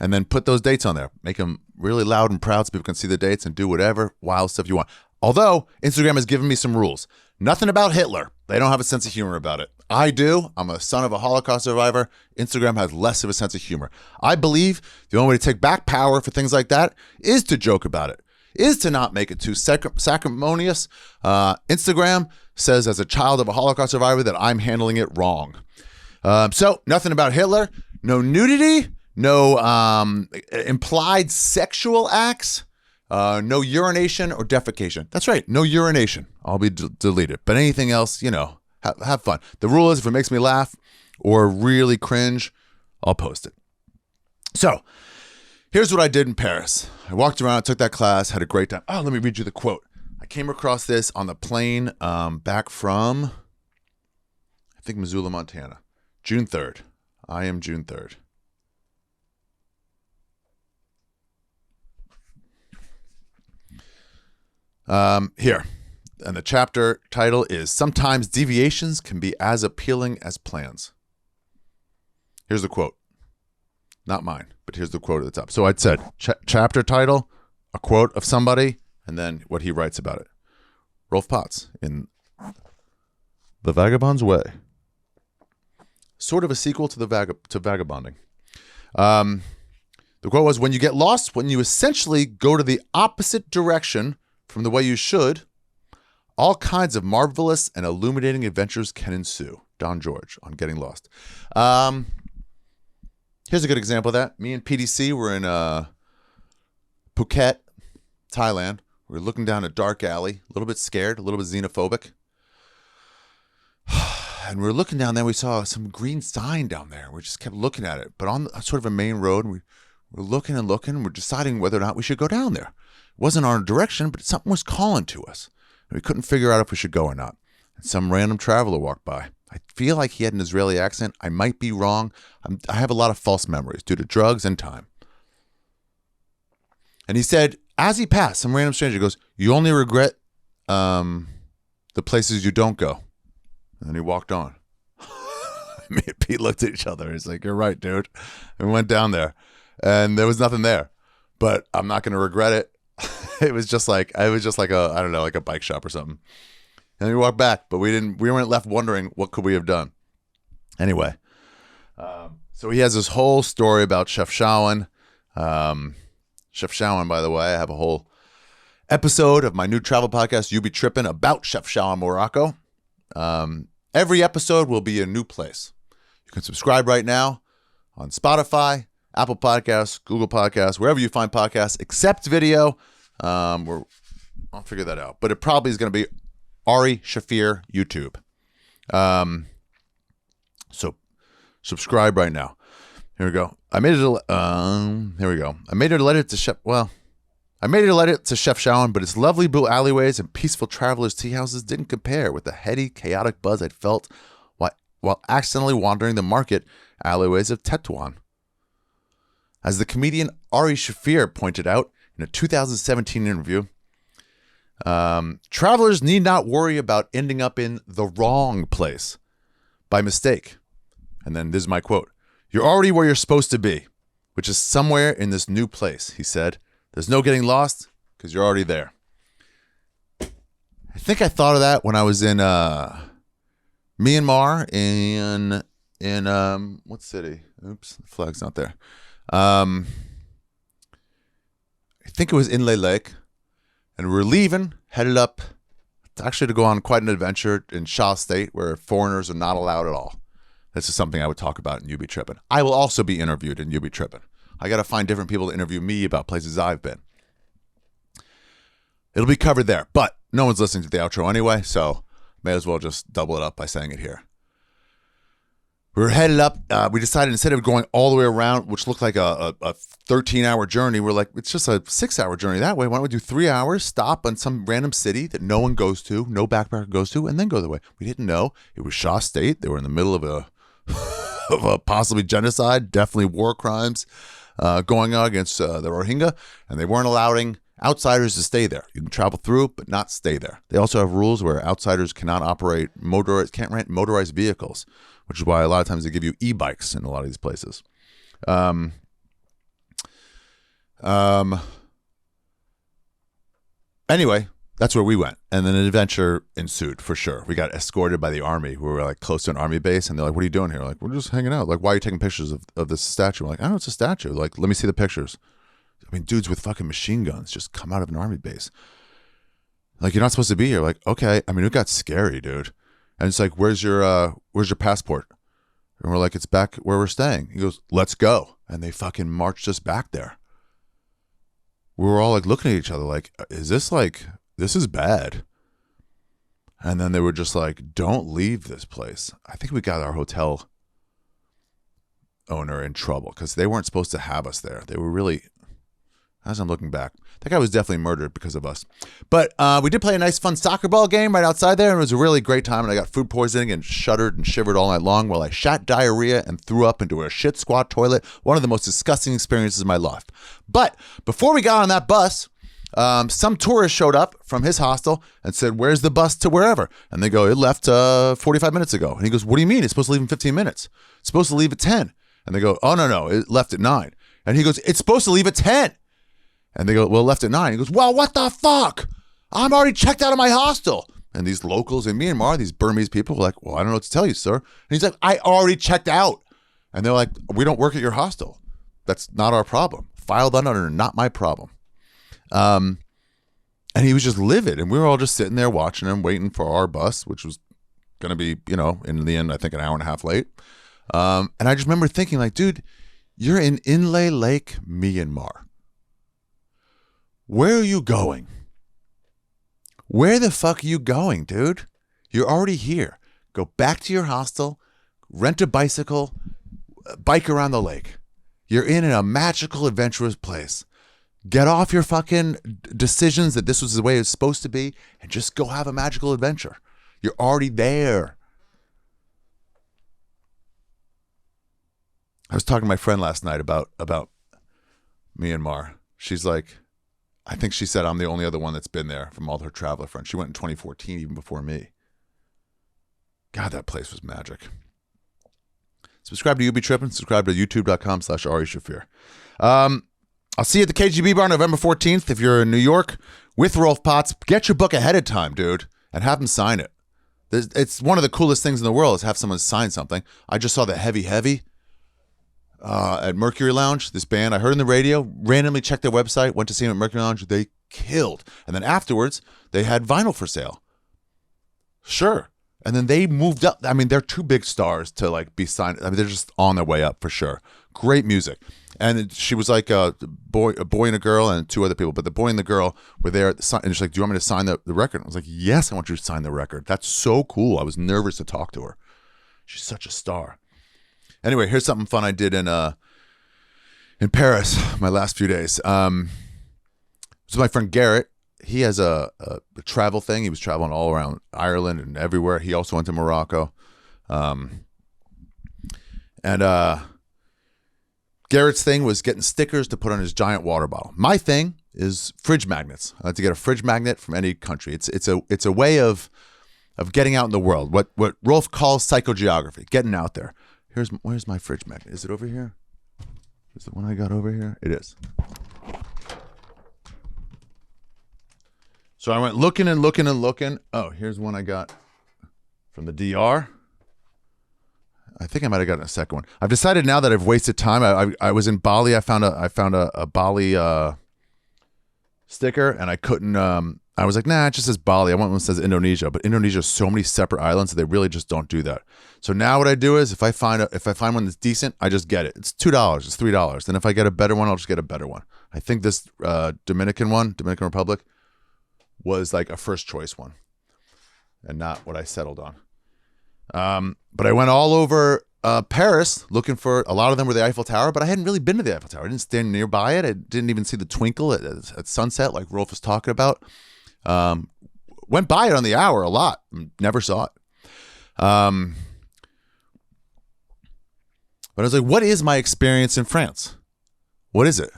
And then put those dates on there. Make them really loud and proud so people can see the dates and do whatever wild stuff you want. Although, Instagram has given me some rules. Nothing about Hitler. They don't have a sense of humor about it. I do. I'm a son of a Holocaust survivor. Instagram has less of a sense of humor. I believe the only way to take back power for things like that is to joke about it. is to not make it too sacrimonious. Instagram says, as a child of a Holocaust survivor, that I'm handling it wrong. So nothing about Hitler, no nudity, no implied sexual acts, no urination or defecation. That's right, no urination. I'll be deleted. But anything else, have fun. The rule is if it makes me laugh or really cringe, I'll post it. So here's what I did in Paris. I walked around, took that class, had a great time. Oh, let me read you the quote. I came across this on the plane back from, I think, Missoula, Montana. June 3rd. I am June 3rd. Here. And the chapter title is Sometimes Deviations Can Be As Appealing as Plans. Here's the quote. Not mine, but here's the quote at the top. So I'd said chapter title, a quote of somebody, and then what he writes about it. Rolf Potts in The Vagabond's Way. Sort of a sequel to Vagabonding. The quote was, when you get lost, when you essentially go to the opposite direction from the way you should, all kinds of marvelous and illuminating adventures can ensue. Don George on Getting Lost. Here's a good example of that. Me and PDC were in Phuket, Thailand. We were looking down a dark alley, a little bit scared, a little bit xenophobic. And we were looking down there, we saw some green sign down there. We just kept looking at it. But on sort of a main road, we were looking and looking. We're deciding whether or not we should go down there. It wasn't our direction, but something was calling to us. And we couldn't figure out if we should go or not. And some random traveler walked by. I feel like he had an Israeli accent. I might be wrong. I have a lot of false memories due to drugs and time. And he said, as he passed, some random stranger goes, you only regret the places you don't go. And then he walked on. Me and Pete looked at each other. He's like, you're right, dude. And we went down there. And there was nothing there. But I'm not going to regret it. It was just like a bike shop or something. And we walked back, but we weren't left wondering what could we have done. Anyway, so he has this whole story about Chef Shawan. Chef Shawan, by the way, I have a whole episode of my new travel podcast, You Be Trippin', about Chef Shawan Morocco. Every episode will be a new place. You can subscribe right now on Spotify, Apple Podcasts, Google Podcasts, wherever you find podcasts, except video. I'll figure that out. But it probably is going to be Ari Shaffir YouTube. So subscribe right now. Here we go. I made it a letter to Chef. Well, I made it a letter to Chef Shawan, but its lovely blue alleyways and peaceful travelers' tea houses didn't compare with the heady, chaotic buzz I'd felt while accidentally wandering the market alleyways of Tetuan. As the comedian Ari Shaffir pointed out in a 2017 interview, travelers need not worry about ending up in the wrong place by mistake. And then this is my quote. You're already where you're supposed to be, which is somewhere in this new place, he said. There's no getting lost because you're already there. I think I thought of that when I was in Myanmar in what city? Oops, the flag's not there. I think it was in Lake. And we're leaving, headed up actually to go on quite an adventure in Shah State where foreigners are not allowed at all. This is something I would talk about in You Be Trippin'. I will also be interviewed in You Be Trippin'. I got to find different people to interview me about places I've been. It'll be covered there, but no one's listening to the outro anyway, so may as well just double it up by saying it here. We were headed up. We decided instead of going all the way around, which looked like a 13-hour journey, we're like, it's just a 6-hour journey that way. Why don't we do 3 hours, stop on some random city that no one goes to, no backpacker goes to, and then go the way? We didn't know. It was Shah State. They were in the middle of a possibly genocide, definitely war crimes going on against the Rohingya, and they weren't allowing outsiders to stay there. You can travel through, but not stay there. They also have rules where outsiders cannot can't rent motorized vehicles, which is why a lot of times they give you e-bikes in a lot of these places. Anyway, that's where we went. And then an adventure ensued for sure. We got escorted by the army. We were like close to an army base, and they're like, what are you doing here? We're like, we're just hanging out. Like, why are you taking pictures of this statue? We're like, I don't know, it's a statue. Like, let me see the pictures. I mean, dudes with fucking machine guns just come out of an army base. Like, you're not supposed to be here. Like, okay. I mean, it got scary, dude. And it's like, where's your passport? And we're like, it's back where we're staying. He goes, let's go. And they fucking marched us back there. We were all like looking at each other like, this is bad. And then they were just like, don't leave this place. I think we got our hotel owner in trouble because they weren't supposed to have us there. They were really, as I'm looking back, that guy was definitely murdered because of us. But we did play a nice fun soccer ball game right outside there, and it was a really great time. And I got food poisoning and shuddered and shivered all night long while I shat diarrhea and threw up into a shit squat toilet. One of the most disgusting experiences of my life. But before we got on that bus, some tourist showed up from his hostel and said, where's the bus to wherever? And they go, it left 45 minutes ago. And he goes, what do you mean? It's supposed to leave in 15 minutes. It's supposed to leave at 10. And they go, oh, no, it left at 9. And he goes, it's supposed to leave at 10. And they go, well, it left at 9. He goes, well, what the fuck? I'm already checked out of my hostel. And these locals in Myanmar, these Burmese people were like, well, I don't know what to tell you, sir. And he's like, I already checked out. And they're like, we don't work at your hostel. That's not our problem. Filed under, not my problem. And he was just livid. And we were all just sitting there watching him, waiting for our bus, which was going to be, in the end, I think an hour and a half late. And I just remember thinking like, dude, you're in Inle Lake, Myanmar. Where are you going? Where the fuck are you going, dude? You're already here. Go back to your hostel, rent a bicycle, bike around the lake. You're in a magical, adventurous place. Get off your fucking decisions that this was the way it's supposed to be and just go have a magical adventure. You're already there. I was talking to my friend last night about Myanmar. She's like, I think she said I'm the only other one that's been there from all her traveler friends. She went in 2014, even before me. God, that place was magic. Subscribe to You Be Trippin'. Subscribe to youtube.com/Ari Shaffir. I'll see you at the KGB bar November 14th. If you're in New York with Rolf Potts, get your book ahead of time, dude, and have him sign it. It's one of the coolest things in the world is have someone sign something. I just saw the Heavy at Mercury Lounge, this band I heard on the radio, randomly checked their website, went to see them at Mercury Lounge. They killed. And then afterwards, they had vinyl for sale. Sure. And then they moved up. I mean, they're too big stars to like be signed. I mean, they're just on their way up for sure. Great music. And she was like a boy and a girl and two other people. But the boy and the girl were there. And she's like, do you want me to sign the record? I was like, yes, I want you to sign the record. That's so cool. I was nervous to talk to her. She's such a star. Anyway, here's something fun I did in Paris my last few days. It was my friend Garrett. He has a travel thing. He was traveling all around Ireland and everywhere. He also went to Morocco. Garrett's thing was getting stickers to put on his giant water bottle. My thing is fridge magnets. I like to get a fridge magnet from any country. It's a way of getting out in the world. What Rolf calls psychogeography, getting out there. Where's my fridge magnet? Is it over here? Is the one I got over here? It is. So I went looking and looking and looking. Oh, here's one I got from the DR. I think I might have gotten a second one. I've decided now that I've wasted time. I was in Bali. I found a Bali sticker, and I couldn't. I was like, nah, it just says Bali. I want one that says Indonesia, but Indonesia has so many separate islands that they really just don't do that. So now what I do is if I find one that's decent, I just get it. It's $2, it's $3. Then if I get a better one, I'll just get a better one. I think this Dominican Republic, was like a first choice one, and not what I settled on. But I went all over Paris looking for, a lot of them were the Eiffel Tower, but I hadn't really been to the Eiffel Tower. I didn't stand nearby it. I didn't even see the twinkle at sunset like Rolf was talking about. Went by it on the hour a lot. Never saw it. But I was like, what is my experience in France? What is it?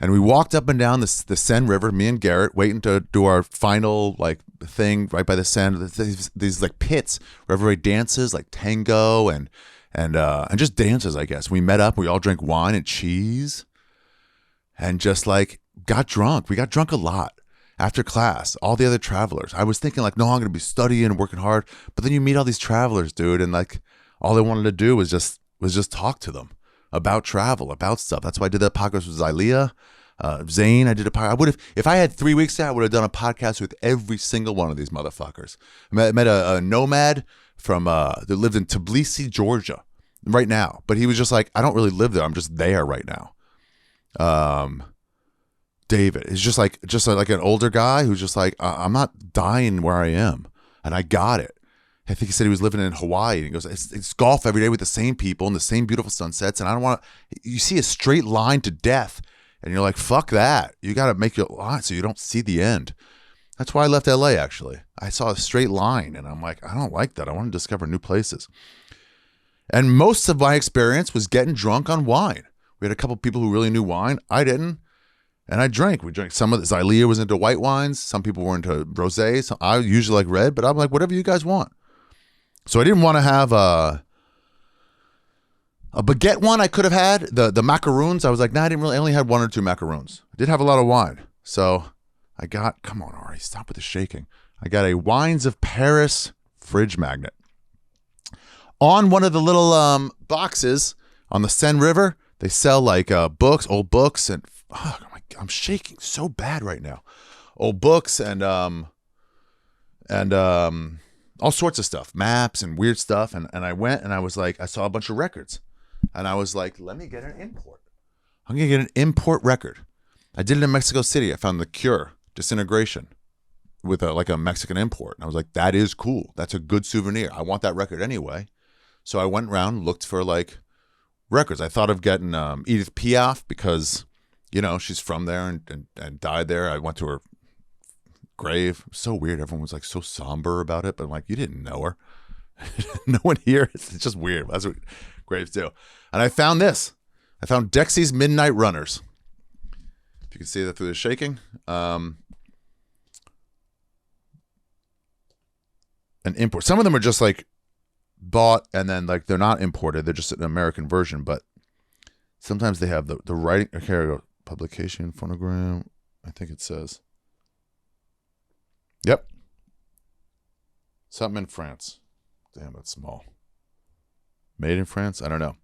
And we walked up and down the Seine River, me and Garrett, waiting to do our final like thing right by the Seine. These like pits where everybody dances, like tango and just dances, I guess. We met up, we all drank wine and cheese and just like got drunk. We got drunk a lot after class, all the other travelers. I was thinking like, no, I'm going to be studying and working hard. But then you meet all these travelers, dude. And like all they wanted to do was just talk to them about travel, about stuff. That's why I did that podcast with Zylea. Zane, I did a podcast. I would have, if I had 3 weeks there, I would have done a podcast with every single one of these motherfuckers. I met a nomad from that lived in Tbilisi, Georgia, right now. But he was just like, I don't really live there. I'm just there right now. David is just like an older guy who's just like, I'm not dying where I am, and I got it. I think he said he was living in Hawaii, and he goes, it's golf every day with the same people and the same beautiful sunsets, and I don't want to. You see a straight line to death. And you're like, fuck that. You got to make your line so you don't see the end. That's why I left LA, actually. I saw a straight line, and I'm like, I don't like that. I want to discover new places. And most of my experience was getting drunk on wine. We had a couple people who really knew wine. I didn't. And I drank. We drank some of this. Zylea was into white wines. Some people were into rosé. I usually like red, but I'm like, whatever you guys want. So I didn't want to have a baguette one I could have had, the macaroons. I was like, nah, I only had 1 or 2 macaroons. I did have a lot of wine. So I got, come on, Ari, stop with the shaking. I got a Wines of Paris fridge magnet. On one of the little boxes on the Seine River, they sell like books, old books, and oh my God, I'm shaking so bad right now. Old books and all sorts of stuff, maps and weird stuff. And I went and I was like, I saw a bunch of records. And I was like, let me get an import. I'm going to get an import record. I did it in Mexico City. I found The Cure, Disintegration, with a Mexican import. And I was like, that is cool. That's a good souvenir. I want that record anyway. So I went around, looked for like records. I thought of getting Edith Piaf because, you know, she's from there and died there. I went to her grave. So weird. Everyone was like so somber about it. But I'm like, you didn't know her. No one here. It's just weird. That's what graves do. And I found this. I found Dexy's Midnight Runners. If you can see that through the shaking. An import. Some of them are just like bought and then like they're not imported. They're just an American version. But sometimes they have the writing. Okay, here we go. Publication, phonogram. I think it says. Yep. Something in France. Damn, that's small. Made in France? I don't know.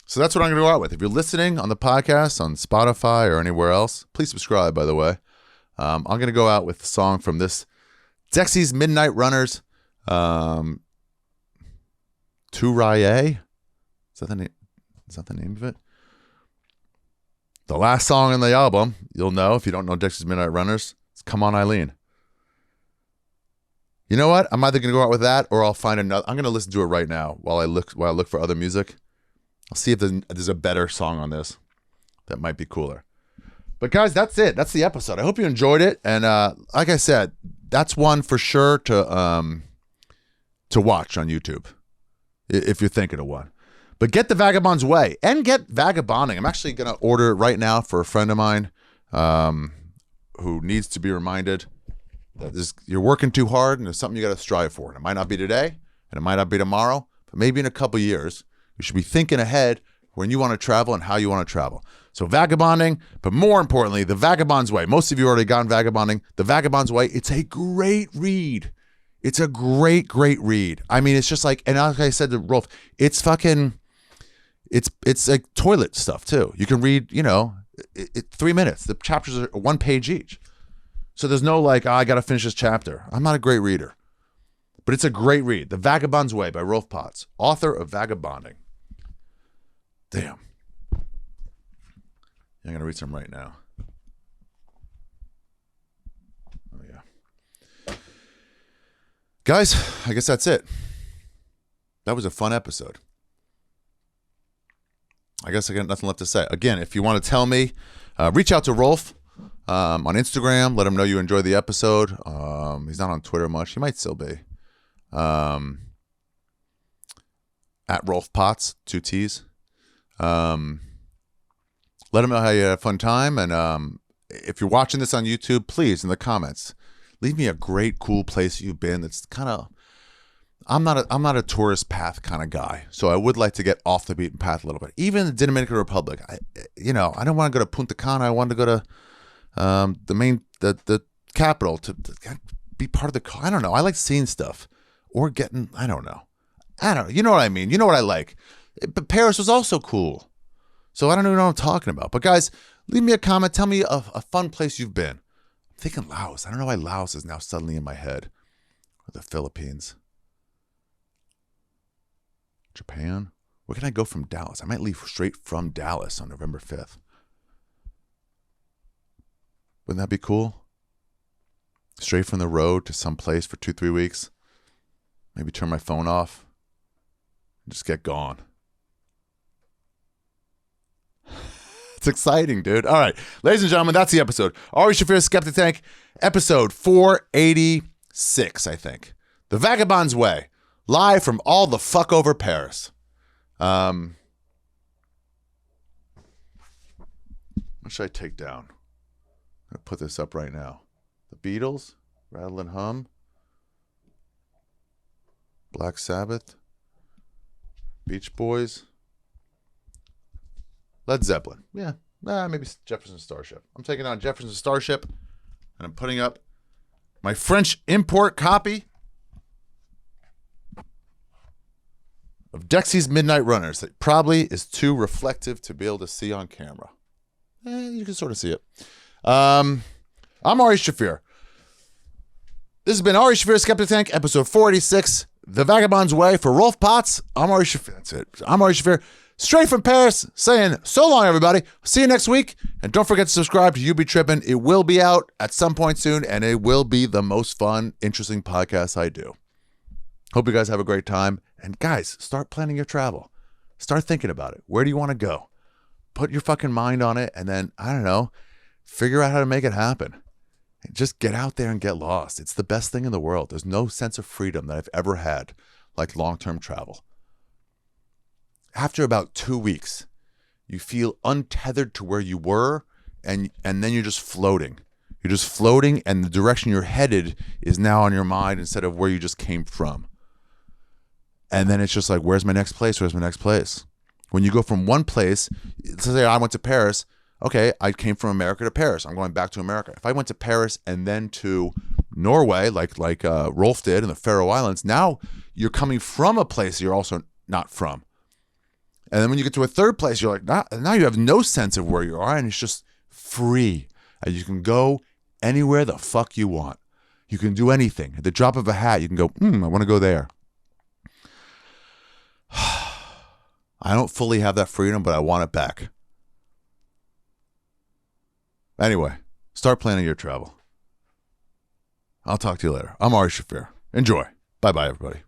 So that's what I'm going to go out with. If you're listening on the podcast, on Spotify or anywhere else, please subscribe, by the way. I'm going to go out with a song from this Dexy's Midnight Runners. Tu Raye? Is that the name of it? The last song on the album, you'll know if you don't know Dexy's Midnight Runners, it's Come On Eileen. You know what? I'm either going to go out with that or I'll find another. I'm going to listen to it right now while I look for other music. I'll see if there's a better song on this that might be cooler. But guys, that's it. That's the episode. I hope you enjoyed it. And like I said, that's one for sure to watch on YouTube if you're thinking of one. But get The Vagabond's Way and get Vagabonding. I'm actually going to order it right now for a friend of mine who needs to be reminded that you're working too hard and there's something you got to strive for. And it might not be today and it might not be tomorrow, but maybe in a couple years, you should be thinking ahead when you want to travel and how you want to travel. So vagabonding, but more importantly, The Vagabond's Way. Most of you already gone vagabonding. The Vagabond's Way, it's a great read. It's a great, great read. I mean, it's just like, and like I said to Rolf, it's fucking, it's like toilet stuff too. You can read, 3 minutes. The chapters are 1 page each. So there's no like, I got to finish this chapter. I'm not a great reader. But it's a great read. The Vagabond's Way by Rolf Potts, author of Vagabonding. Damn. I'm going to read some right now. Oh, yeah. Guys, I guess that's it. That was a fun episode. I guess I got nothing left to say. Again, if you want to tell me, reach out to Rolf on Instagram. Let him know you enjoyed the episode. He's not on Twitter much. He might still be. At Rolf Potts, 2 T's. Let him know how you had a fun time. And if you're watching this on YouTube, please, in the comments, leave me a great, cool place you've been. That's kind of, I'm not a tourist path kind of guy. So I would like to get off the beaten path a little bit. Even the Dominican Republic, I don't want to go to Punta Cana. I want to go to the capital to be part of the, I don't know. I like seeing stuff or getting, I don't know. You know what I mean? You know what I like. But Paris was also cool. So I don't even know what I'm talking about. But guys, leave me a comment. Tell me a fun place you've been. I'm thinking Laos. I don't know why Laos is now suddenly in my head. Or the Philippines. Japan. Where can I go from Dallas? I might leave straight from Dallas on November 5th. Wouldn't that be cool? Straight from the road to some place for 2-3 weeks. Maybe turn my phone off. And just get gone. It's exciting, dude. All right. Ladies and gentlemen, that's the episode. Ari Shaffir, Skeptic Tank, episode 486, I think. The Vagabond's Way. Live from all the fuck over Paris. What should I take down? I'm going to put this up right now. The Beatles, Rattle and Hum, Black Sabbath, Beach Boys, Led Zeppelin. Yeah, maybe Jefferson Starship. I'm taking down Jefferson Starship, and I'm putting up my French import copy of Dexy's Midnight Runners. That probably is too reflective to be able to see on camera. You can sort of see it. I'm Ari Shaffir. This has been Ari Shaffir, Skeptic Tank, episode 486, The Vagabond's Way. For Rolf Potts, I'm Ari Shaffir. That's it. I'm Ari Shaffir, straight from Paris, saying so long, everybody. See you next week. And don't forget to subscribe to You Be Trippin'. It will be out at some point soon, and it will be the most fun, interesting podcast I do. Hope you guys have a great time. And guys, start planning your travel. Start thinking about it. Where do you want to go? Put your fucking mind on it, and then, I don't know, figure out how to make it happen. Just get out there and get lost. It's the best thing in the world. There's no sense of freedom that I've ever had like long-term travel. After about 2 weeks, you feel untethered to where you were, and then you're just floating. You're just floating, and the direction you're headed is now on your mind instead of where you just came from. And then it's just like, where's my next place? Where's my next place? When you go from one place, let's say I went to Paris. Okay, I came from America to Paris. I'm going back to America. If I went to Paris and then to Norway, like Rolf did in the Faroe Islands, now you're coming from a place you're also not from. And then when you get to a third place, you're like, now you have no sense of where you are, and it's just free. And you can go anywhere the fuck you want. You can do anything. At the drop of a hat, you can go, I want to go there. I don't fully have that freedom, but I want it back. Anyway, start planning your travel. I'll talk to you later. I'm Ari Shaffir. Enjoy. Bye-bye, everybody.